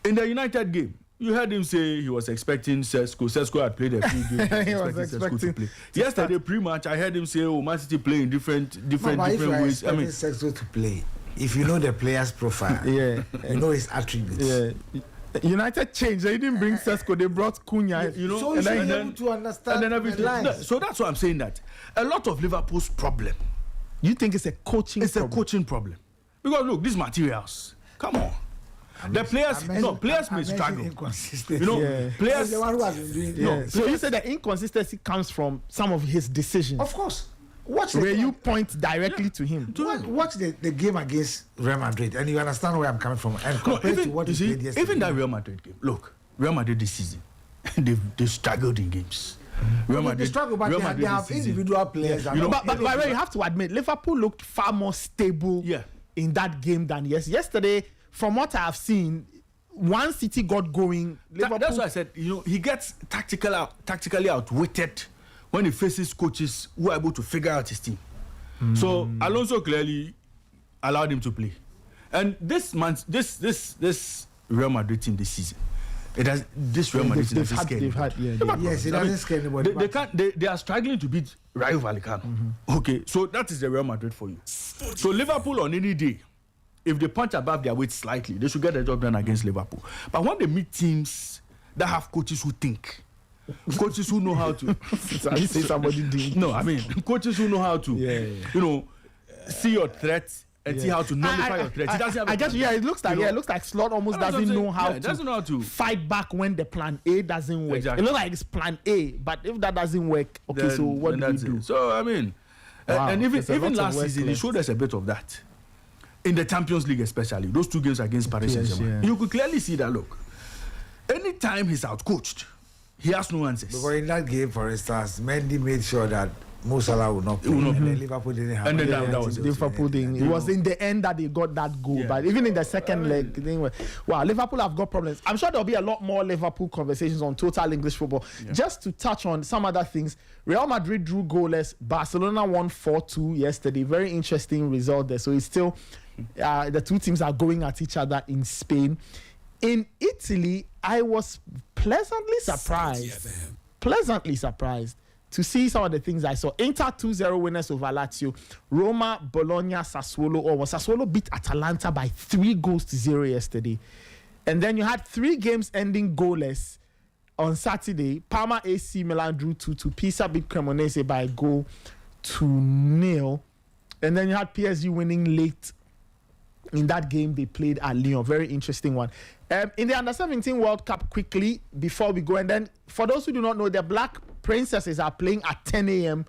A: In the United game, you heard him say he was expecting Sesko. Sesko had played a few games.
B: He was expecting
A: to play. Yesterday, pre-match, I heard him say, Man City play in different ways.
E: I mean, Sesko to play. If you know the player's profile, you know his attributes.
B: Yeah. United changed. They didn't bring Sesko. They brought Cunha.
E: So you should be able to understand the lines.
A: So that's why I'm saying that a lot of Liverpool's problem.
B: You think it's a coaching?
A: It's a coaching problem. Because look, these materials. Come on. The players, players may struggle. Players.
E: The one who has been doing.
B: So you said the inconsistency comes from some of his decisions.
E: Of course.
B: Where you point directly to him.
E: Watch the game against Real Madrid, and you understand where I'm coming from. And compared to what you played yesterday.
A: Even that Real Madrid game. Look, Real Madrid this season, they struggled in games.
E: Real Madrid, they struggle, but they have individual players.
B: But you have to admit, Liverpool looked far more stable in that game than yesterday. From what I have seen, once City got going, Liverpool.
A: That's why I said, he gets tactically outwitted when he faces coaches who are able to figure out his team. So Alonso clearly allowed him to play. And this Real Madrid team this season, This Real Madrid
B: they've had,
E: yes, it doesn't scare anybody.
A: They are struggling to beat Rayo Vallecano. Okay, so that is the Real Madrid for you. So Liverpool on any day, if they punch above their weight slightly, they should get the job done against Liverpool. But when they meet teams that have coaches who think, coaches who know how to, no, I mean coaches who know how to, see your threats. And see how to nullify your threats.
B: It looks like Slot almost doesn't know how to fight back when the plan A doesn't work. Exactly. It looks like it's plan A, but if that doesn't work, okay, then, so what do we do?
A: So I mean, and even last season, he showed us a bit of that. In the Champions League especially, those 2 games against Paris Saint-Germain, you could clearly see that, look, anytime he's outcoached, he has no answers.
E: Because in that game, for instance, Mendy made sure that Mo Salah would not play. Liverpool didn't have.
A: And then that was it.
B: Liverpool didn't. It was in the end that they got that goal. But even in the second leg, Liverpool have got problems. I'm sure there'll be a lot more Liverpool conversations on Total English Football. Yeah. Just to touch on some other things, Real Madrid drew goalless. Barcelona won 4-2 yesterday. Very interesting result there. So it's still the two teams are going at each other in Spain. In Italy, I was pleasantly surprised to see some of the things I saw. Inter 2-0 winners over Lazio. Roma, Bologna, Sassuolo. Sassuolo beat Atalanta by 3-0 yesterday. And then you had 3 games ending goalless on Saturday. Parma AC Milan drew 2-2. Pisa beat Cremonese by 2-0. And then you had PSG winning late in that game they played at Lyon. Very interesting one. In the Under-17 World Cup, quickly, before we go, and then for those who do not know, the Black Princesses are playing at 10 a.m.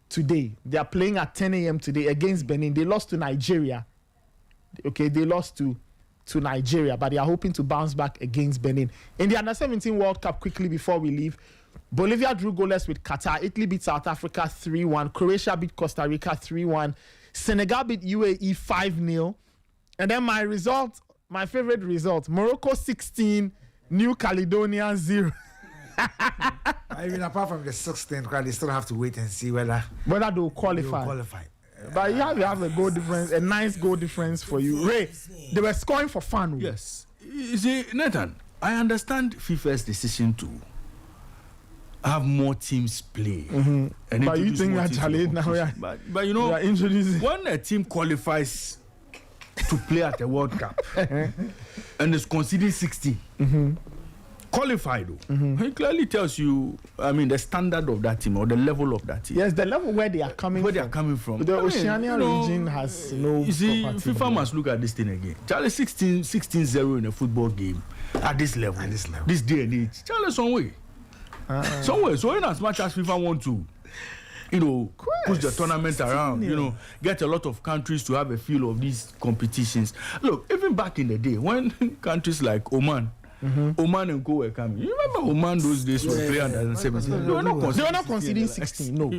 B: today. They are playing at 10 a.m. today against Benin. They lost to Nigeria. Okay, they lost to Nigeria, but they are hoping to bounce back against Benin. In the Under-17 World Cup, quickly before we leave, Bolivia drew goalless with Qatar. Italy beat South Africa 3-1. Croatia beat Costa Rica 3-1. Senegal beat UAE 5-0. And then my favorite result, Morocco 16, New Caledonia 0.
E: I mean, apart from the 16th, they still have to wait and see whether
B: they'll qualify. But you have a goal difference, a nice goal difference for you. Ray, they were scoring for fun.
A: Yes. You see, Nathan, I understand FIFA's decision to have more teams play. And
B: but you think actually now
A: but you know, when a team qualifies to play at the World Cup and is conceding 16, qualified though. It clearly tells you, I mean, the standard of that team or the level of that team.
B: Yes, the level where they are coming from. The Oceania region has no. You see,
A: FIFA must look at this thing again. Charlie 16-0 in a football game at this level, this day and age. Charlie, somewhere. So in as much as FIFA want to, push the tournament around, get a lot of countries to have a feel of these competitions. Look, even back in the day, when countries like Oman and Go were coming. You remember Oman those days were playing under 17? They were
B: not conceding 16, no.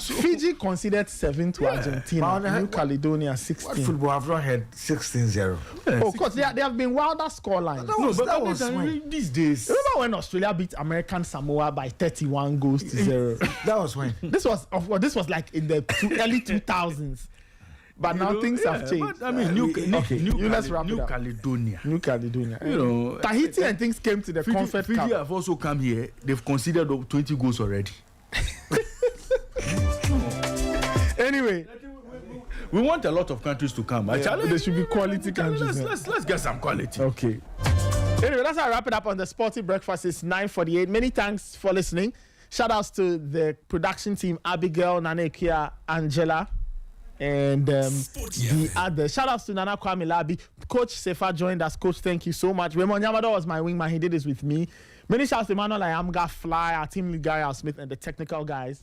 B: Fiji conceded 7 to Argentina. New Caledonia 16.
E: What football have not had 16-0?
B: Of course, they have been wilder scorelines.
E: That was when?
A: These days.
B: Remember when Australia beat American Samoa by 31 goals to 0?
E: That was when?
B: This was like in the early 2000s. But now things have changed.
A: But, I mean, New Caledonia.
B: Tahiti and things came to the Comfort Cup.
A: Fiji have also come here. They've considered 20 goals already.
B: Anyway,
A: we want a lot of countries to come.
B: There should be quality countries.
A: Let's get some quality.
B: Okay. Anyway, that's how I wrap it up on the Sporty Breakfast. It's 9:48. Many thanks for listening. Shout outs to the production team, Abigail, Nanekia, Angela, and the other. Shout outs to Nana Kwame Labi. Coach Sefa joined us. Coach, thank you so much. Raymond Yamada was my wingman. He did this with me. Many shouts to Emmanuel Ayamga, Fly, our team lead Gary Al Smith, and the technical guys.